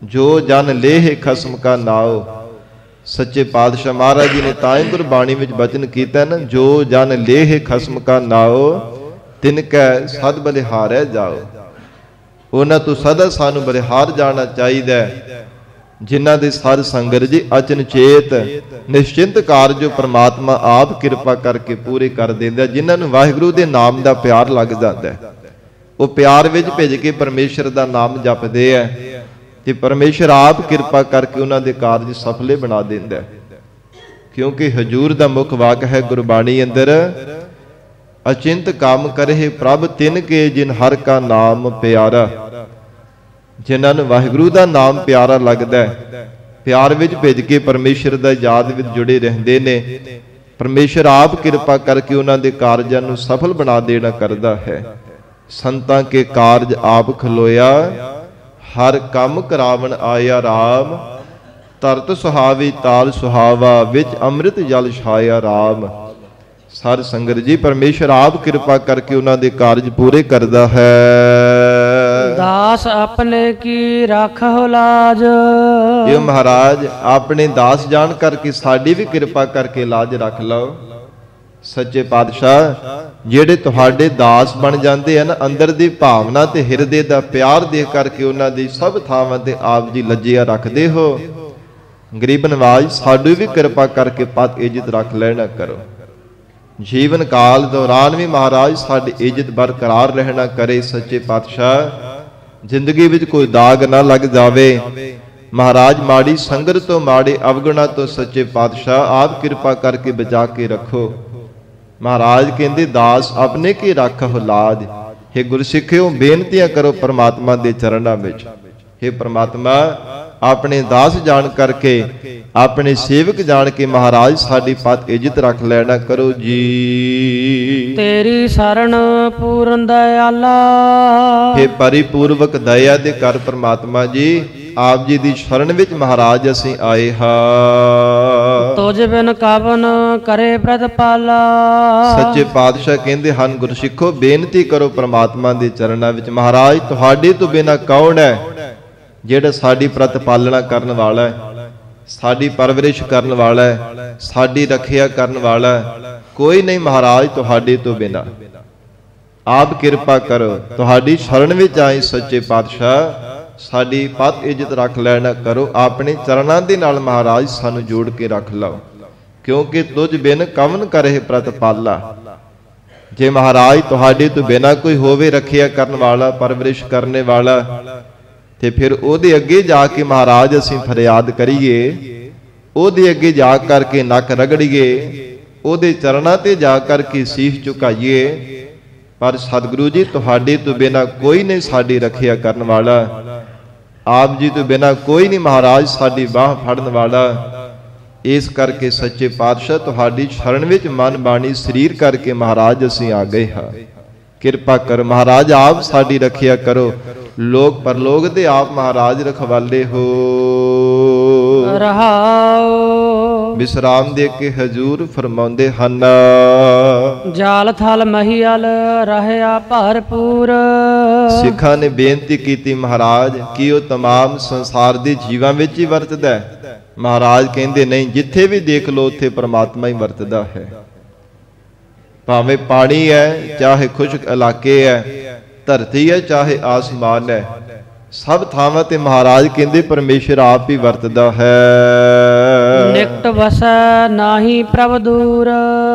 ਜੋ ਜਨ ਲੇਹ ਖਸਮ ਕਾ ਨਾਉ। ਸੱਚੇ ਪਾਤਸ਼ਾਹ ਮਹਾਰਾਜ ਜੀ ਨੇ ਤਾਂ ਹੀ ਗੁਰਬਾਣੀ ਵਿੱਚ ਬਚਨ ਕੀਤਾ ਨਾ, ਜੋ ਜਨ ਲੇਹ ਖਸਮ ਕਾ ਨਾਉ ਤਿਨ ਕੈ ਸਦ ਬਲਿਹਾਰੈ ਜਾਓ। ਉਹਨਾਂ ਤੋਂ ਸਦਾ ਸਾਨੂੰ ਬਲਿਹਾਰ ਜਾਣਾ ਚਾਹੀਦਾ ਹੈ, ਜਿਨ੍ਹਾਂ ਦੇ ਸਾਧ ਸੰਗਤ ਜੀ ਅਚਨਚੇਤ ਨਿਸ਼ਚਿੰਤ ਕਾਰਜ ਪ੍ਰਮਾਤਮਾ ਆਪ ਕਿਰਪਾ ਕਰਕੇ ਪੂਰੇ ਕਰ ਦਿੰਦਾ, ਜਿਨ੍ਹਾਂ ਨੂੰ ਵਾਹਿਗੁਰੂ ਦੇ ਨਾਮ ਦਾ ਪਿਆਰ ਲੱਗ ਜਾਂਦਾ, ਉਹ ਪਿਆਰ ਵਿੱਚ ਭਿੱਜ ਕੇ ਪਰਮੇਸ਼ਰ ਦਾ ਨਾਮ ਜਪਦੇ ਆ ਤੇ ਪਰਮੇਸ਼ਰ ਆਪ ਕਿਰਪਾ ਕਰਕੇ ਉਹਨਾਂ ਦੇ ਕਾਰਜ ਸਫਲੇ ਬਣਾ ਦਿੰਦਾ। ਕਿਉਂਕਿ ਹਜੂਰ ਦਾ ਮੁੱਖ ਵਾਕ ਹੈ ਗੁਰਬਾਣੀ ਅੰਦਰ, ਅਚਿੰਤ ਕੰਮ ਕਰਹਿ ਪ੍ਰਭ ਤਿਨ ਕੇ ਜਿਨ ਹਰ ਕਾ ਨਾਮ ਪਿਆਰਾ। ਜਿਨ੍ਹਾਂ ਨੂੰ ਵਾਹਿਗੁਰੂ ਦਾ ਨਾਮ ਪਿਆਰਾ ਲੱਗਦਾ, ਪਿਆਰ ਵਿੱਚ ਭਿੱਜ ਕੇ ਪਰਮੇਸ਼ਰ ਦਾ ਯਾਦ ਵਿੱਚ ਜੁੜੇ ਰਹਿੰਦੇ ਨੇ, ਪਰਮੇਸ਼ਰ ਆਪ ਕਿਰਪਾ ਕਰਕੇ ਉਹਨਾਂ ਦੇ ਕਾਰਜਾਂ ਨੂੰ ਸਫਲ ਬਣਾ ਦੇਣਾ ਕਰਦਾ ਹੈ। ਸੰਤਾਂ ਕੇ ਕਾਰਜ ਆਪ ਖਲੋਇਆ, ਹਰ ਕੰਮ ਕਰਾਵਣ ਆਇਆ ਰਾਮ। ਤਰਤ ਸੁਹਾਵੀ ਤਾਲ ਸੁਹਾਵਾ, ਵਿੱਚ ਅੰਮ੍ਰਿਤ ਜਲ ਛਾਇਆ ਰਾਮ। ਸਾਧ ਸੰਗਤ ਜੀ, ਪਰਮੇਸ਼ਰ ਆਪ ਕਿਰਪਾ ਕਰਕੇ ਉਹਨਾਂ ਦੇ ਕਾਰਜ ਪੂਰੇ ਕਰਦਾ ਹੈ। ਦਾਸ ਆਪਣੇ ਕੀ ਰਾਖਹੁ ਲਾਜ। ਇਹ ਮਹਾਰਾਜ ਆਪਣੇ ਦਾਸ ਜਾਣ ਕਰਕੇ ਸਾਡੀ ਵੀ ਕਿਰਪਾ ਕਰਕੇ ਲਾਜ ਰੱਖ ਲਓ। ਸੱਚੇ ਪਾਤਸ਼ਾਹ ਜਿਹੜੇ ਤੁਹਾਡੇ ਦਾਸ ਬਣ ਜਾਂਦੇ ਹਨ, ਅੰਦਰ ਦੀ ਭਾਵਨਾ ਤੇ ਹਿਰਦੇ ਦਾ ਪਿਆਰ ਦੇਖ ਕਰਕੇ ਉਹਨਾਂ ਦੀ ਸਭ ਥਾਵਾਂ ਤੇ ਆਪ ਜੀ ਲੱਜਿਆ ਰੱਖਦੇ ਹੋ। ਗਰੀਬ ਨਵਾਜ ਸਾਡੀ ਵੀ ਕਿਰਪਾ ਕਰਕੇ ਪਤ ਇੱਜ਼ਤ ਰੱਖ ਲੈਣਾ ਕਰੋ। ਜੀਵਨ ਕਾਲ ਦੌਰਾਨ ਵੀ ਮਹਾਰਾਜ ਸਾਡੀ ਇੱਜ਼ਤ ਬਰਕਰਾਰ ਰਹਿਣਾ ਕਰੇ। ਸੱਚੇ ਪਾਤਸ਼ਾਹ ਜ਼ਿੰਦਗੀ ਵਿੱਚ ਕੋਈ ਦਾਗ ਨਾ ਲੱਗ ਜਾਵੇ। ਮਹਾਰਾਜ ਮਾੜੀ ਸੰਗਤ ਤੋਂ, ਮਾੜੇ ਅਵਗੁਣਾ ਤੋਂ ਸੱਚੇ ਪਾਤਸ਼ਾਹ ਆਪ ਕਿਰਪਾ ਕਰਕੇ ਬਚਾ ਕੇ ਰੱਖੋ। ਮਹਾਰਾਜ ਕਹਿੰਦੇ ਦਾਸ ਆਪਣੇ ਕੀ ਰਾਖਹੁ ਲਾਜ। हे ਗੁਰਸਿੱਖਿਓ, ਬੇਨਤੀਆਂ ਕਰੋ ਪਰਮਾਤਮਾ ਦੇ ਚਰਨਾਂ ਵਿੱਚ। हे ਪ੍ਰਮਾਤਮਾ, ਆਪਣੇ ਦਾਸ ਜਾਣ ਕਰਕੇ, ਆਪਣੇ ਸੇਵਕ ਜਾਣ ਕੇ ਮਹਾਰਾਜ ਸਾਡੀ ਪਤ ਇੱਜ਼ਤ ਰੱਖ ਲੈਣਾ ਕਰੋ ਜੀ। ਤੇਰੀ ਸਰਣ ਪੂਰਨ ਦਇਆਲਾ। हे ਪਰਿਪੂਰਵਕ ਦਇਆ ਦੇ ਕਰ ਪ੍ਰਮਾਤਮਾ ਜੀ, ਆਪ ਜੀ ਦੀ ਸ਼ਰਨ ਵਿੱਚ ਮਹਾਰਾਜ ਅਸੀਂ ਆਏ ਹਾਂ। ਤੁਝ ਬਿਨ ਕਵਨ ਕਰੇ ਪ੍ਰਤਪਾਲਾ। ਸੱਚੇ ਪਾਤਸ਼ਾਹ ਕਹਿੰਦੇ ਹਨ, ਗੁਰਸਿੱਖੋ ਬੇਨਤੀ ਕਰੋ ਪ੍ਰਮਾਤਮਾ ਦੇ ਚਰਨਾਂ ਵਿੱਚ। ਮਹਾਰਾਜ ਤੁਹਾਡੇ ਤੋਂ ਬਿਨਾਂ ਕੌਣ ਹੈ ਜਿਹੜਾ ਸਾਡੀ ਪ੍ਰਤਪਾਲਣਾ ਕਰਨ ਵਾਲਾ ਹੈ, ਸਾਡੀ ਪਰਵਰਿਸ਼ ਕਰਨ ਵਾਲਾ ਹੈ, ਸਾਡੀ ਰੱਖਿਆ ਕਰਨ ਵਾਲਾ ਹੈ? ਕੋਈ ਨਹੀਂ ਮਹਾਰਾਜ ਤੁਹਾਡੇ ਤੋਂ ਬਿਨਾਂ। ਆਪ ਕਿਰਪਾ ਕਰੋ, ਤੁਹਾਡੀ ਸ਼ਰਨ ਵਿੱਚ ਆਏ ਸੱਚੇ ਪਾਤਸ਼ਾਹ, ਸਾਡੀ ਪਤ ਇੱਜ਼ਤ ਰੱਖ ਲੈਣਾ ਕਰੋ। ਆਪਣੇ ਚਰਨਾਂ ਦੇ ਨਾਲ ਮਹਾਰਾਜ ਸਾਨੂੰ ਜੋੜ ਕੇ ਰੱਖ ਲਓ, ਕਿਉਂਕਿ ਤੁਝ ਬਿਨ ਕਵਨ ਕਰਹਿ ਪ੍ਰਤਪਾਲਾ। ਜੇ ਮਹਾਰਾਜ ਤੁਹਾਡੇ ਤੋਂ ਬਿਨਾਂ ਕੋਈ ਹੋਵੇ ਰੱਖਿਆ ਕਰਨ ਵਾਲਾ, ਪਰਵਰਿਸ਼ ਕਰਨੇ ਵਾਲਾ, ਤੇ ਫਿਰ ਉਹਦੇ ਅੱਗੇ ਜਾ ਕੇ ਮਹਾਰਾਜ ਅਸੀਂ ਫਰਿਆਦ ਕਰੀਏ, ਉਹਦੇ ਅੱਗੇ ਜਾ ਕਰਕੇ ਨੱਕ ਰਗੜੀਏ, ਉਹਦੇ ਚਰਨਾਂ ਤੇ ਜਾ ਕਰਕੇ ਸੀਸ ਝੁਕਾਈਏ। ਪਰ ਸਤਿਗੁਰੂ ਜੀ, ਤੁਹਾਡੇ ਤੋਂ ਬਿਨਾਂ ਕੋਈ ਨਹੀਂ ਸਾਡੀ ਰੱਖਿਆ ਕਰਨ ਵਾਲਾ। ਆਪ ਜੀ ਤੋਂ ਬਿਨਾਂ ਕੋਈ ਨਹੀਂ ਮਹਾਰਾਜ ਸਾਡੀ ਬਾਹ ਫੜਨ ਵਾਲਾ। ਇਸ ਕਰਕੇ ਸੱਚੇ ਪਾਤਸ਼ਾਹ ਤੁਹਾਡੀ ਸ਼ਰਨ ਵਿੱਚ ਮਨ ਬਾਣੀ ਸਰੀਰ ਕਰਕੇ ਮਹਾਰਾਜ ਅਸੀਂ ਆ ਗਏ ਹਾਂ। ਕਿਰਪਾ ਕਰ ਮਹਾਰਾਜ, ਆਪ ਸਾਡੀ ਰੱਖਿਆ ਕਰੋ। ਲੋਕ ਪਰਲੋਕ ਦੇ ਆਪ ਮਹਾਰਾਜ ਰਖਵਾਲੇ ਹੋ। ਰਹਾਉ ਵਿਸਰਾਮ ਦੇ ਕੇ ਹਜੂਰ ਫਰਮਾਉਂਦੇ ਹਨ, ਜਾਲ ਥਲ ਮਹੀਲ ਰਹਿਆ ਭਰਪੂਰ। ਸਿੱਖਾਂ ਨੇ ਬੇਨਤੀ ਕੀਤੀ, ਮਹਾਰਾਜ ਕੀ ਉਹ ਤਮਾਮ ਸੰਸਾਰ ਦੇ ਜੀਵਾਂ ਵਿੱਚ ਹੀ ਵਰਤਦਾ ਹੈ? ਮਹਾਰਾਜ ਕਹਿੰਦੇ ਨਹੀਂ, ਜਿੱਥੇ ਵੀ ਦੇਖ ਲੋ ਉੱਥੇ ਪ੍ਰਮਾਤਮਾ ਹੀ ਵਰਤਦਾ ਹੈ। ਭਾਵੇਂ ਪਾਣੀ ਹੈ, ਚਾਹੇ ਖੁਸ਼ਕ ਇਲਾਕੇ ਹੈ, ਧਰਤੀ ਹੈ, ਚਾਹੇ ਆਸਮਾਨ ਹੈ, ਸਭ ਥਾਵਾਂ ਤੇ ਮਹਾਰਾਜ ਕਹਿੰਦੇ ਪਰਮੇਸ਼ਰ ਆਪ ਹੀ ਵਰਤਦਾ ਹੈ। ਨਿਕਟ ਵਸੈ ਨਾਹੀ ਪ੍ਰਭ ਦੂਰ।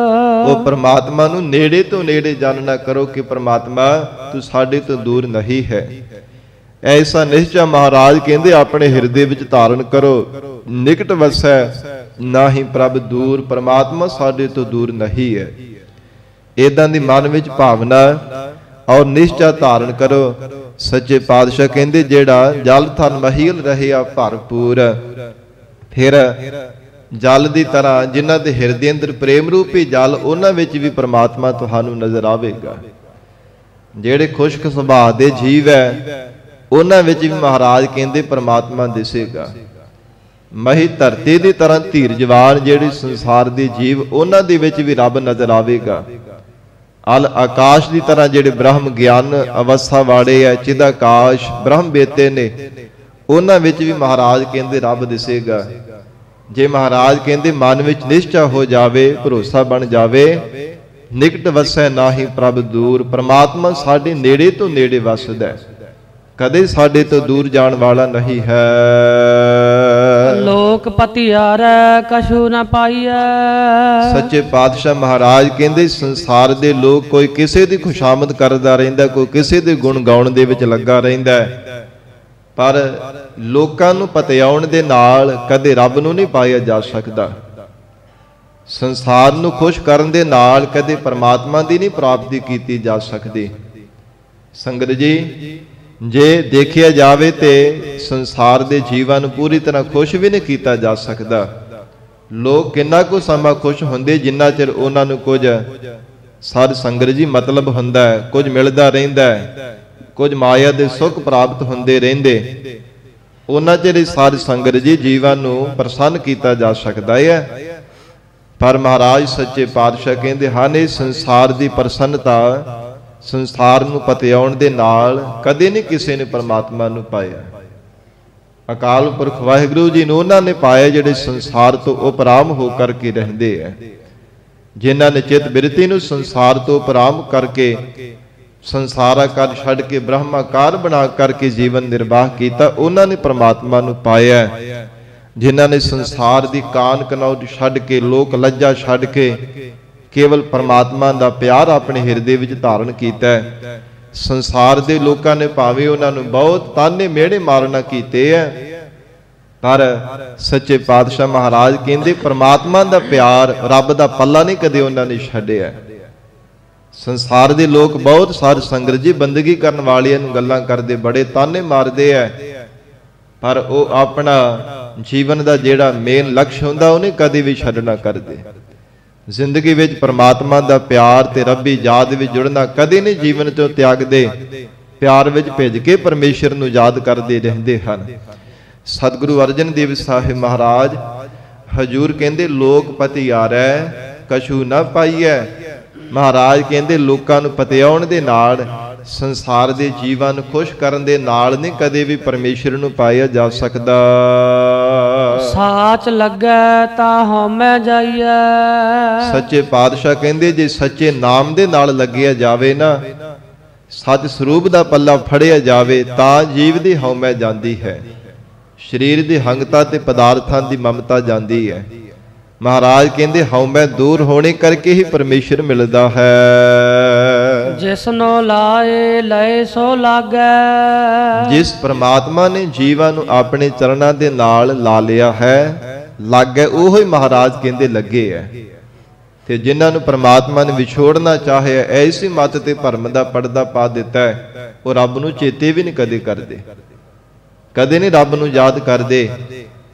ਉਹ ਪ੍ਰਮਾਤਮਾ ਨੂੰ ਨੇੜੇ ਤੋਂ ਨੇੜੇ ਜਾਣਨਾ ਕਰੋ ਕਿ ਪ੍ਰਮਾਤਮਾ ਤੂੰ ਸਾਡੇ ਤੋਂ ਦੂਰ ਨਹੀਂ ਹੈ। ਐਸਾ ਨਿਸ਼ਚਾ ਮਹਾਰਾਜ ਕਹਿੰਦੇ ਆਪਣੇ ਹਿਰਦੇ ਵਿੱਚ ਧਾਰਨ ਕਰੋ। ਨਿਕਟ ਵਸੈ ਨਾਹੀ ਪ੍ਰਭ ਦੂਰ, ਪ੍ਰਮਾਤਮਾ ਸਾਡੇ ਤੋਂ ਦੂਰ ਨਹੀਂ ਹੈ। ਏਦਾਂ ਦੀ ਮਨ ਵਿੱਚ ਭਾਵਨਾ ਔਰ ਨਿਸ਼ਚਾ ਧਾਰਨ ਕਰੋ। ਸੱਚੇ ਪਾਤਸ਼ਾਹ ਕਹਿੰਦੇ ਜਿਹੜਾ ਜਲ ਥਲ ਮਹੀਲ ਰਹਿਆ ਭਰਪੂਰ। ਫਿਰ ਜਲ ਦੀ ਤਰ੍ਹਾਂ ਜਿਨ੍ਹਾਂ ਦੇ ਹਿਰਦੇ ਅੰਦਰ ਪ੍ਰੇਮ ਰੂਪੀ ਜਲ, ਉਹਨਾਂ ਵਿੱਚ ਵੀ ਪ੍ਰਮਾਤਮਾ ਤੁਹਾਨੂੰ ਨਜ਼ਰ ਆਵੇਗਾ। ਜਿਹੜੇ ਖੁਸ਼ਕ ਸੁਭਾਅ ਦੇ ਜੀਵ ਹੈ ਉਹਨਾਂ ਵਿੱਚ ਵੀ ਮਹਾਰਾਜ ਕਹਿੰਦੇ ਪ੍ਰਮਾਤਮਾ ਦਿਸੇਗਾ। ਮਹੀ ਧਰਤੀ ਦੀ ਤਰ੍ਹਾਂ ਧੀਰਜਵਾਨ ਜਿਹੜੇ ਸੰਸਾਰ ਦੇ ਜੀਵ, ਉਹਨਾਂ ਦੇ ਵਿੱਚ ਵੀ ਰੱਬ ਨਜ਼ਰ ਆਵੇਗਾ। ਅਲ ਆਕਾਸ਼ ਦੀ ਤਰ੍ਹਾਂ ਜਿਹੜੇ ਬ੍ਰਹਮ ਗਿਆਨ ਅਵਸਥਾ ਵਾਲੇ ਹੈ, ਚਿਦ ਆਕਾਸ਼ ਬ੍ਰਹਮ ਬੇਤੇ ਨੇ, ਉਹਨਾਂ ਵਿੱਚ ਵੀ ਮਹਾਰਾਜ ਕਹਿੰਦੇ ਰੱਬ ਦਿਸੇਗਾ। ਜੇ ਮਹਾਰਾਜ ਕਹਿੰਦੇ ਮਨ ਵਿੱਚ ਨਿਸ਼ਚਾ ਹੋ ਜਾਵੇ, ਭਰੋਸਾ ਬਣ ਜਾਵੇ, ਨਿਕਟ ਵਸੈ ਨਾਹੀ ਪ੍ਰਭ ਦੂਰ, ਪ੍ਰਮਾਤਮਾ ਸਾਡੇ ਨੇੜੇ ਤੋਂ ਨੇੜੇ ਵਸਦਾ, ਕਦੇ ਸਾਡੇ ਤੋਂ ਦੂਰ ਜਾਣ ਵਾਲਾ ਨਹੀਂ ਹੈ। ਲੋਕ ਪਤਿਆਰੈ ਕਛੂ ਨ ਪਾਈਐ। ਸੱਚੇ ਪਾਤਸ਼ਾਹ ਮਹਾਰਾਜ ਕਹਿੰਦੇ ਸੰਸਾਰ ਦੇ ਲੋਕ ਕੋਈ ਕਿਸੇ ਦੀ ਖੁਸ਼ਾਮਦ ਕਰਦਾ ਰਹਿੰਦਾ, ਕੋਈ ਕਿਸੇ ਦੇ ਗੁਣ ਗਾਉਣ ਦੇ ਵਿੱਚ ਲੱਗਾ ਰਹਿੰਦਾ, ਪਰ ਲੋਕਾਂ ਨੂੰ ਪਤਿਆਉਣ ਦੇ ਨਾਲ ਕਦੇ ਰੱਬ ਨੂੰ ਨਹੀਂ ਪਾਇਆ ਜਾ ਸਕਦਾ। ਸੰਸਾਰ ਨੂੰ ਖੁਸ਼ ਕਰਨ ਦੇ ਨਾਲ ਕਦੇ ਪਰਮਾਤਮਾ ਦੀ ਨਹੀਂ ਪ੍ਰਾਪਤੀ ਕੀਤੀ ਜਾ ਸਕਦੀ। ਸੰਗਤ ਜੀ, ਜੇ ਦੇਖਿਆ ਜਾਵੇ ਤੇ ਸੰਸਾਰ ਦੇ ਜੀਵਾਂ ਨੂੰ ਪੂਰੀ ਤਰ੍ਹਾਂ ਖੁਸ਼ ਵੀ ਨਹੀਂ ਕੀਤਾ ਜਾ ਸਕਦਾ। ਲੋਕ ਕਿੰਨਾ ਕੁ ਸਮਾਂ ਖੁਸ਼ ਹੁੰਦੇ ਜਿੰਨਾ ਚਿਰ ਉਹਨਾਂ ਨੂੰ ਕੁਝ ਸਾਧ ਸੰਗਤ ਜੀ ਮਤਲਬ ਹੁੰਦਾ ਹੈ, ਕੁਝ ਮਿਲਦਾ ਰਹਿੰਦਾ ਹੈ, ਕੁਝ ਮਾਇਆ ਦੇ ਸੁੱਖ ਪ੍ਰਾਪਤ ਹੁੰਦੇ ਰਹਿੰਦੇ, ਉਹਨਾਂ ਚਿਰ ਸਾਧ ਸੰਗਤ ਜੀ ਜੀਵਾਂ ਨੂੰ ਪ੍ਰਸੰਨ ਕੀਤਾ ਜਾ ਸਕਦਾ ਹੈ। ਪਰ ਮਹਾਰਾਜ ਸੱਚੇ ਪਾਤਸ਼ਾਹ ਕਹਿੰਦੇ ਹਨ ਇਹ ਸੰਸਾਰ ਦੀ ਪ੍ਰਸੰਨਤਾ, ਸੰਸਾਰ ਨੂੰ ਪਤਿਆਉਣ ਦੇ ਨਾਲ ਕਦੇ ਨਹੀਂ ਕਿਸੇ ਨੇ ਪਰਮਾਤਮਾ ਨੂੰ ਪਾਇਆ। ਅਕਾਲ ਪੁਰਖ ਵਾਹਿਗੁਰੂ ਜੀ ਨੂੰ ਉਹਨਾਂ ਨੇ ਪਾਇਆ ਜਿਹੜੇ ਸੰਸਾਰ ਤੋਂ ਉਪਰਾਮ ਹੋ ਕਰਕੇ ਰਹਿੰਦੇ ਹੈ। ਜਿਨ੍ਹਾਂ ਨੇ ਚਿੱਤ ਬਿਰਤੀ ਨੂੰ ਸੰਸਾਰ ਤੋਂ ਉਪਰਾਮ ਕਰਕੇ ਸੰਸਾਰਾਕਾਰ ਛੱਡ ਕੇ ਬ੍ਰਹਮਾਕਾਰ ਬਣਾ ਕਰਕੇ ਜੀਵਨ ਨਿਰਵਾਹ ਕੀਤਾ, ਉਹਨਾਂ ਨੇ ਪਰਮਾਤਮਾ ਨੂੰ ਪਾਇਆ। ਜਿਨ੍ਹਾਂ ਨੇ ਸੰਸਾਰ ਦੀ ਕਾਨ ਕਨੌਜ ਛੱਡ ਕੇ, ਲੋਕ ਲੱਜਾ ਛੱਡ ਕੇ ਕੇਵਲ ਪਰਮਾਤਮਾ ਦਾ ਪਿਆਰ ਆਪਣੇ ਹਿਰਦੇ ਵਿੱਚ ਧਾਰਨ ਕੀਤਾ ਹੈ। ਸੰਸਾਰ ਦੇ ਲੋਕਾਂ ਨੇ ਭਾਵੇਂ ਉਹਨਾਂ ਨੂੰ ਬਹੁਤ ਤਾਨੇ ਮਿਹਣੇ ਮਾਰਨਾ ਕੀਤੇ ਹੈ, ਪਰ ਸੱਚੇ ਪਾਤਸ਼ਾਹ ਮਹਾਰਾਜ ਕਹਿੰਦੇ ਪਰਮਾਤਮਾ ਦਾ ਪਿਆਰ, ਰੱਬ ਦਾ ਪੱਲਾ ਨਹੀਂ ਕਦੇ ਉਹਨਾਂ ਨੇ ਛੱਡਿਆ। ਸੰਸਾਰ ਦੇ ਲੋਕ ਬਹੁਤ ਸਾਧ ਸੰਗਤ ਜੀ ਬੰਦਗੀ ਕਰਨ ਵਾਲਿਆਂ ਨੂੰ ਗੱਲਾਂ ਕਰਦੇ, ਬੜੇ ਤਾਨੇ ਮਾਰਦੇ ਐ, ਪਰ ਉਹ ਆਪਣਾ ਜੀਵਨ ਦਾ ਜਿਹੜਾ ਮੇਨ ਲਕਸ਼ ਹੁੰਦਾ ਉਹਨੇ ਕਦੇ ਵੀ ਛੱਡਣਾ ਕਰਦੇ। ਜ਼ਿੰਦਗੀ ਵਿੱਚ ਪਰਮਾਤਮਾ ਦਾ ਪਿਆਰ ਤੇ ਰੱਬੀ ਯਾਦ ਵਿੱਚ ਜੁੜਨਾ ਕਦੇ ਨਹੀਂ ਜੀਵਨ ਤੋਂ ਤਿਆਗਦੇ, ਪਿਆਰ ਵਿੱਚ ਭਿੱਜ ਕੇ ਪਰਮੇਸ਼ਰ ਨੂੰ ਯਾਦ ਕਰਦੇ ਰਹਿੰਦੇ ਹਨ। ਸਤਿਗੁਰੂ ਅਰਜਨ ਦੇਵ ਸਾਹਿਬ ਮਹਾਰਾਜ ਹਜੂਰ ਕਹਿੰਦੇ ਲੋਕ ਪਤਿਆਰੈ ਕਛੂ ਨਾ ਪਾਈਐ। ਮਹਾਰਾਜ ਕਹਿੰਦੇ ਲੋਕਾਂ ਨੂੰ ਪਤਿਆਉਣ ਦੇ ਨਾਲ, ਸੰਸਾਰ ਦੇ ਜੀਵਾਂ ਨੂੰ ਖੁਸ਼ ਕਰਨ ਦੇ ਨਾਲ ਨਹੀਂ ਕਦੇ ਵੀ ਪਰਮੇਸ਼ਰ ਨੂੰ ਪਾਇਆ ਜਾ ਸਕਦਾ। ਸਾਚ ਲੱਗੈ ਤਾਂ ਹਉਮੈ ਜਾਈਐ। ਸੱਚੇ ਪਾਤਸ਼ਾਹ ਕਹਿੰਦੇ ਜੇ ਸੱਚੇ ਨਾਮ ਦੇ ਨਾਲ ਲੱਗਿਆ ਜਾਵੇ ਨਾ, ਸੱਚ ਸਰੂਪ ਦਾ ਪੱਲਾ ਫੜਿਆ ਜਾਵੇ ਤਾਂ ਜੀਵ ਦੀ ਹਉਮੈ ਜਾਂਦੀ ਹੈ, ਸਰੀਰ ਦੀ ਹੰਗਤਾ ਤੇ ਪਦਾਰਥਾਂ ਦੀ ਮਮਤਾ ਜਾਂਦੀ ਹੈ। ਮਹਾਰਾਜ ਕਹਿੰਦੇ ਹਉਮੈ ਦੂਰ ਹੋਣੇ ਕਰਕੇ ਹੀ ਪਰਮੇਸ਼ਰ ਮਿਲਦਾ ਹੈ। ਜਿਸਨੋ ਲਾਏ ਲਏ ਸੋ ਲਾਗੈ। ਜਿਸ ਪ੍ਰਮਾਤਮਾ ਨੇ ਜੀਵਾਂ ਨੂੰ ਆਪਣੇ ਚਰਨਾਂ ਦੇ ਨਾਲ ਲਾ ਲਿਆ ਹੈ, ਲਾਗੈ ਉਹੀ ਮਹਾਰਾਜ ਕਹਿੰਦੇ ਲੱਗੇ ਹੈ। ਤੇ ਜਿਨ੍ਹਾਂ ਨੂੰ ਪ੍ਰਮਾਤਮਾ ਨੇ ਵਿਛੋੜਨਾ ਚਾਹਿਆ, ਐਸੀ ਮੱਤ ਤੇ ਭਰਮ ਦਾ ਪਰਦਾ ਪਾ ਦਿੱਤਾ ਹੈ, ਉਹ ਰੱਬ ਨੂੰ ਚੇਤੇ ਵੀ ਨਹੀਂ ਕਦੇ ਕਰਦੇ, ਕਦੇ ਨਹੀਂ ਰੱਬ ਨੂੰ ਯਾਦ ਕਰਦੇ।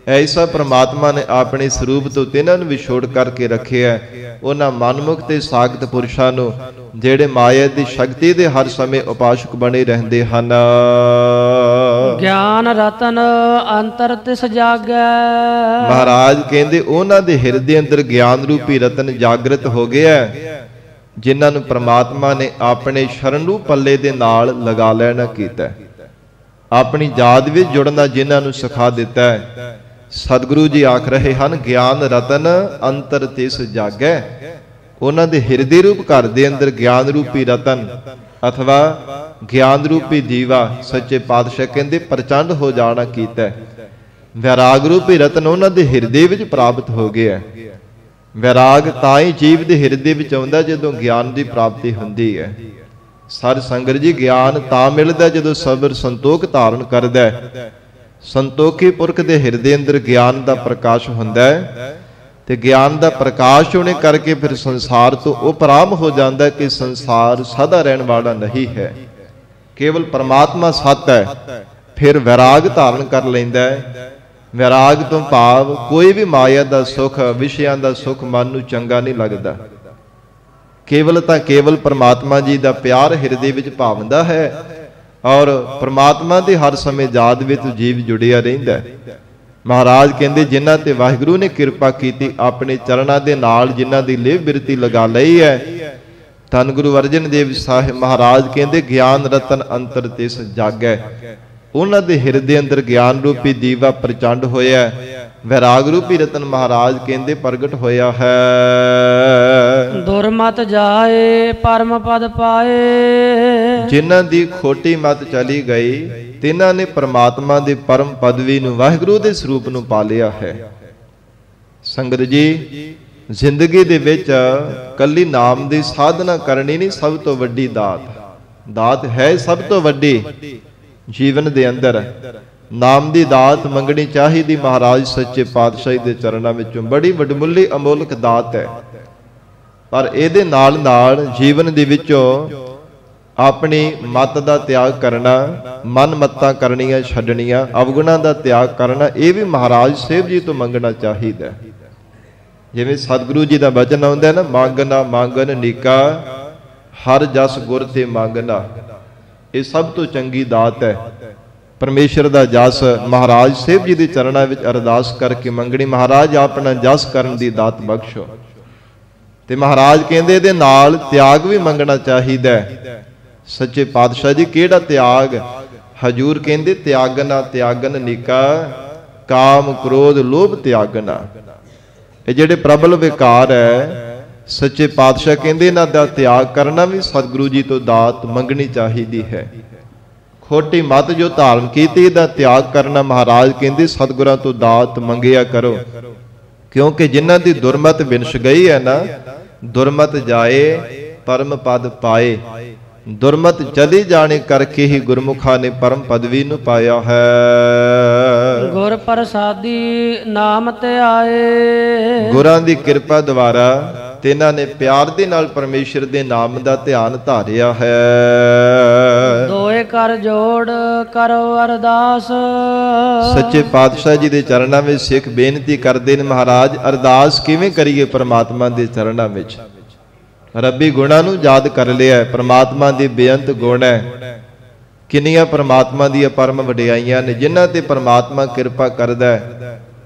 ਐਸਾ ਪ੍ਰਮਾਤਮਾ ਨੇ ਆਪਣੇ ਸਰੂਪ ਤੋਂ ਤਿੰਨਾਂ ਨੂੰ ਵਿਛੋੜ ਕਰਕੇ ਰੱਖਿਆ। ਉਹਨਾਂ ਮਨਮੁਖ ਤੇ ਸਾਖਤ ਪੁਰਸ਼ਾਂ ਨੂੰ ਜਿਹੜੇ ਮਾਇਆ ਦੀ ਸ਼ਕਤੀ ਦੇ ਹਰ ਸਮੇਂ ਉਪਾਸ਼ਕ ਬਣੇ ਰਹਿੰਦੇ ਹਨ। ਗਿਆਨ ਰਤਨ ਅੰਤਰ ਤਿਸ ਜਾਗੈ। ਮਹਾਰਾਜ ਕਹਿੰਦੇ ਉਹਨਾਂ ਦੇ ਹਿਰਦੇ ਅੰਦਰ ਗਿਆਨ ਰੂਪੀ ਰਤਨ ਜਾਗਰਤ ਹੋ ਗਿਆ, ਜਿਨ੍ਹਾਂ ਨੂੰ ਪ੍ਰਮਾਤਮਾ ਨੇ ਆਪਣੇ ਸ਼ਰਨ ਰੂਪ ਪੱਲੇ ਦੇ ਨਾਲ ਲਗਾ ਲੈਣਾ ਕੀਤਾ, ਆਪਣੀ ਯਾਦ ਵਿੱਚ ਜੁੜਨਾ ਜਿਨ੍ਹਾਂ ਨੂੰ ਸਿਖਾ ਦਿੱਤਾ ਹੈ। ਸਤਿਗੁਰੂ ਜੀ ਆਖ ਰਹੇ ਹਨ ਗਿਆਨ ਰਤਨ ਅੰਤਰ ਤਿਸ ਜਾਗੈ। ਉਹਨਾਂ ਦੇ ਹਿਰਦੇ ਰੂਪ ਘਰ ਦੇ ਅੰਦਰ ਗਿਆਨ ਰੂਪੀ ਰਤਨ ਅਥਵਾ ਗਿਆਨ ਰੂਪੀ ਦੀਵਾ ਸੱਚੇ ਪਾਤਸ਼ਾਹ ਕਹਿੰਦੇ ਪ੍ਰਚੰਡ ਹੋ ਜਾਣਾ ਕੀਤਾ। ਵੈਰਾਗ ਰੂਪੀ ਰਤਨ ਉਹਨਾਂ ਦੇ ਹਿਰਦੇ ਵਿੱਚ ਪ੍ਰਾਪਤ ਹੋ ਗਿਆ। ਵੈਰਾਗ ਤਾਂ ਹੀ ਜੀਵ ਦੇ ਹਿਰਦੇ ਵਿੱਚ ਆਉਂਦਾ ਜਦੋਂ ਗਿਆਨ ਦੀ ਪ੍ਰਾਪਤੀ ਹੁੰਦੀ ਹੈ। ਸਾਧ ਸੰਗਤ ਜੀ ਗਿਆਨ ਤਾਂ ਮਿਲਦਾ ਜਦੋਂ ਸਬਰ ਸੰਤੋਖ ਧਾਰਨ ਕਰਦਾ। ਸੰਤੋਖੀ ਪੁਰਖ ਦੇ ਹਿਰਦੇ ਅੰਦਰ ਗਿਆਨ ਦਾ ਪ੍ਰਕਾਸ਼ ਹੁੰਦਾ ਹੈ, ਤੇ ਗਿਆਨ ਦਾ ਪ੍ਰਕਾਸ਼ ਹੋਣੇ ਕਰਕੇ ਫਿਰ ਸੰਸਾਰ ਤੋਂ ਉਪਰਾਮ ਹੋ ਜਾਂਦਾ ਕਿ ਸੰਸਾਰ ਸਦਾ ਰਹਿਣ ਵਾਲਾ ਨਹੀਂ ਹੈ, ਕੇਵਲ ਪਰਮਾਤਮਾ ਸੱਤ ਹੈ। ਫਿਰ ਵੈਰਾਗ ਧਾਰਨ ਕਰ ਲੈਂਦਾ ਹੈ, ਵਿਰਾਗ ਤੋਂ ਭਾਵ ਕੋਈ ਵੀ ਮਾਇਆ ਦਾ ਸੁੱਖ, ਵਿਸ਼ਿਆਂ ਦਾ ਸੁੱਖ ਮਨ ਨੂੰ ਚੰਗਾ ਨਹੀਂ ਲੱਗਦਾ। ਕੇਵਲ ਤਾਂ ਕੇਵਲ ਪ੍ਰਮਾਤਮਾ ਜੀ ਦਾ ਪਿਆਰ ਹਿਰਦੇ ਵਿੱਚ ਭਾਵਦਾ ਹੈ ਔਰ ਪ੍ਰਮਾਤਮਾ ਦੇ ਹਰ ਸਮੇਂ ਯਾਦ ਵਿੱਚ ਜੀਵ ਜੁੜਿਆ ਰਹਿੰਦਾ ਹੈ। ਮਹਾਰਾਜ ਕਹਿੰਦੇ ਜਿਨ੍ਹਾਂ ਤੇ ਵਾਹਿਗੁਰੂ ਨੇ ਕਿਰਪਾ ਕੀਤੀ, ਆਪਣੇ ਚਰਨਾਂ ਦੇ ਨਾਲ ਜਿਨ੍ਹਾਂ ਦੀ ਲੇਵ ਬਿਰਤੀ ਲਗਾ ਲਈ ਹੈ, ਧੰਨ ਗੁਰੂ ਅਰਜਨ ਦੇਵ ਸਾਹਿਬ ਮਹਾਰਾਜ ਕਹਿੰਦੇ ਗਿਆਨ ਰਤਨ ਅੰਤਰ ਤਿਸ ਜਾਗੈ। ਉਹਨਾਂ ਦੇ ਹਿਰਦੇ ਅੰਦਰ ਗਿਆਨ ਰੂਪੀ ਦੀਵਾ ਪ੍ਰਚੰਡ ਹੋਇਆ, ਵਿਰਾਗ ਰੂਪੀ ਰਤਨ ਮਹਾਰਾਜ ਕਹਿੰਦੇ ਪ੍ਰਗਟ ਹੋਇਆ ਹੈ। ਦੁਰਮਤ ਜਾਏ ਪਰਮ ਪਦ ਪਾਏ, ਜਿਨ੍ਹਾਂ ਦੀ ਖੋਟੀ ਮਤ ਚਲੀ ਗਈ ਤਿਨਾਂ ਨੇ ਪ੍ਰਮਾਤਮਾ ਦੀ ਪਰਮ ਪਦਵੀ ਨੂੰ, ਵਾਹਿਗੁਰੂ ਦੇ ਸਰੂਪ ਨੂੰ ਪਾ ਲਿਆ ਹੈ। ਸੰਗਤ ਜੀ, ਜ਼ਿੰਦਗੀ ਦੇ ਵਿੱਚ ਕੱਲੀ ਨਾਮ ਦੀ ਸਾਧਨਾ ਕਰਨੀ ਨਹੀਂ ਸਭ ਤੋਂ ਵੱਡੀ ਦਾਤ ਹੈ। ਸਭ ਤੋਂ ਵੱਡੀ ਜੀਵਨ ਦੇ ਅੰਦਰ ਨਾਮ ਦੀ ਦਾਤ ਮੰਗਣੀ ਚਾਹੀਦੀ ਮਹਾਰਾਜ ਸੱਚੇ ਪਾਤਸ਼ਾਹੀ ਦੇ ਚਰਨਾਂ ਵਿੱਚੋਂ। ਬੜੀ ਵਡਮੁੱਲੀ ਅਮੋਲਕ ਦਾਤ ਹੈ, ਪਰ ਇਹਦੇ ਨਾਲ ਨਾਲ ਜੀਵਨ ਦੇ ਵਿੱਚੋਂ ਆਪਣੀ ਮਤ ਦਾ ਤਿਆਗ ਕਰਨਾ, ਮਨ ਮੱਤਾਂ ਕਰਨੀਆਂ ਛੱਡਣੀਆਂ, ਅਵਗੁਣਾਂ ਦਾ ਤਿਆਗ ਕਰਨਾ, ਇਹ ਵੀ ਮਹਾਰਾਜ ਸਾਹਿਬ ਜੀ ਤੋਂ ਮੰਗਣਾ ਚਾਹੀਦਾ। ਜਿਵੇਂ ਸਤਿਗੁਰੂ ਜੀ ਦਾ ਬਚਨ ਆਉਂਦਾ ਨਾ, ਮੰਗਣਾ ਮੰਗਨ ਨੀਕਾ ਹਰ ਜਸ ਗੁਰ ਤੇ ਮੰਗਣਾ। ਇਹ ਸਭ ਤੋਂ ਚੰਗੀ ਦਾਤ ਹੈ। ਪਰਮੇਸ਼ਰ ਦਾ ਜਸ ਮਹਾਰਾਜ ਸਾਹਿਬ ਜੀ ਦੇ ਚਰਨਾਂ ਵਿੱਚ ਅਰਦਾਸ ਕਰਕੇ ਮੰਗਣੀ, ਮਹਾਰਾਜ ਆਪਣਾ ਜਸ ਕਰਨ ਦੀ ਦਾਤ ਬਖਸ਼ੋ। ਤੇ ਮਹਾਰਾਜ ਕਹਿੰਦੇ ਇਹਦੇ ਨਾਲ ਤਿਆਗ ਵੀ ਮੰਗਣਾ ਚਾਹੀਦਾ। ਸੱਚੇ ਪਾਤਸ਼ਾਹ ਜੀ ਕਿਹੜਾ ਤਿਆਗ? ਹਜੂਰ ਕਹਿੰਦੇ ਤਿਆਗਨਾ ਤਿਆਗਨ ਨੀਕਾ ਕਾਮ ਕ੍ਰੋਧ ਲੋਭ ਤਿਆਗਨਾ। ਇਹ ਜਿਹੜੇ ਪ੍ਰਬਲ ਵਿਕਾਰ ਹੈ, ਸੱਚੇ ਪਾਤਸ਼ਾਹ ਕਹਿੰਦੇ ਇਹਨਾਂ ਦਾ ਤਿਆਗ ਕਰਨਾ ਵੀ ਸਤਿਗੁਰੂ ਜੀ ਤੋਂ ਦਾਤ ਮੰਗਣੀ ਚਾਹੀਦੀ ਹੈ। ਖੋਟੀ ਮਤ ਜੋ ਧਾਰਨ ਕੀਤੀ ਇਹਦਾ ਤਿਆਗ ਕਰਨਾ, ਮਹਾਰਾਜ ਕਹਿੰਦੇ ਸਤਿਗੁਰਾਂ ਤੋਂ ਦਾਤ ਮੰਗਿਆ ਕਰੋ। ਕਿਉਂਕਿ ਜਿਨ੍ਹਾਂ ਦੀ ਦੁਰਮਤ ਵਿਨਸ ਗਈ ਹੈ ਨਾ, ਦੁਰਮਤ ਜਾਏ ਪਰਮ ਪਦ ਪਾਏ। ਦੁਰਮਤ ਚਲੀ ਜਾਣੇ ਕਰਕੇ ਹੀ ਗੁਰਮੁਖਾਂ ਨੇ ਪਰਮ ਪਦਵੀ ਨੂੰ ਪਾਇਆ ਹੈ। ਗੁਰ ਪ੍ਰਸਾਦੀ ਨਾਮ ਤੇ ਆਏ, ਗੁਰਾਂ ਦੀ ਕਿਰਪਾ ਦੁਆਰਾ ਤਿਨਾਂ ਨੇ ਪਿਆਰ ਦੇ ਨਾਲ ਪਰਮੇਸ਼ਰ ਦੇ ਨਾਮ ਦਾ ਧਿਆਨ ਧਾਰਿਆ ਹੈ। ਦੋਏ ਕਰ ਜੋੜ ਕਰੋ ਅਰਦਾਸ। ਸੱਚੇ ਪਾਤਸ਼ਾਹ ਜੀ ਦੇ ਚਰਨਾਂ ਵਿੱਚ ਸਿੱਖ ਬੇਨਤੀ ਕਰਦੇ ਨੇ, ਮਹਾਰਾਜ ਅਰਦਾਸ ਕਿਵੇਂ ਕਰੀਏ ਪਰਮਾਤਮਾ ਦੇ ਚਰਨਾਂ ਵਿੱਚ? ਰੱਬੀ ਗੁਣਾਂ ਨੂੰ ਯਾਦ ਕਰ ਲਿਆ, ਪਰਮਾਤਮਾ ਦੀ ਬੇਅੰਤ ਗੁਣ ਹੈ। ਕਿੰਨੀਆਂ ਪਰਮਾਤਮਾ ਦੀਆਂ ਪਰਮ ਵਡਿਆਈਆਂ ਨੇ। ਜਿਨ੍ਹਾਂ ਤੇ ਪਰਮਾਤਮਾ ਕਿਰਪਾ ਕਰਦਾ ਹੈ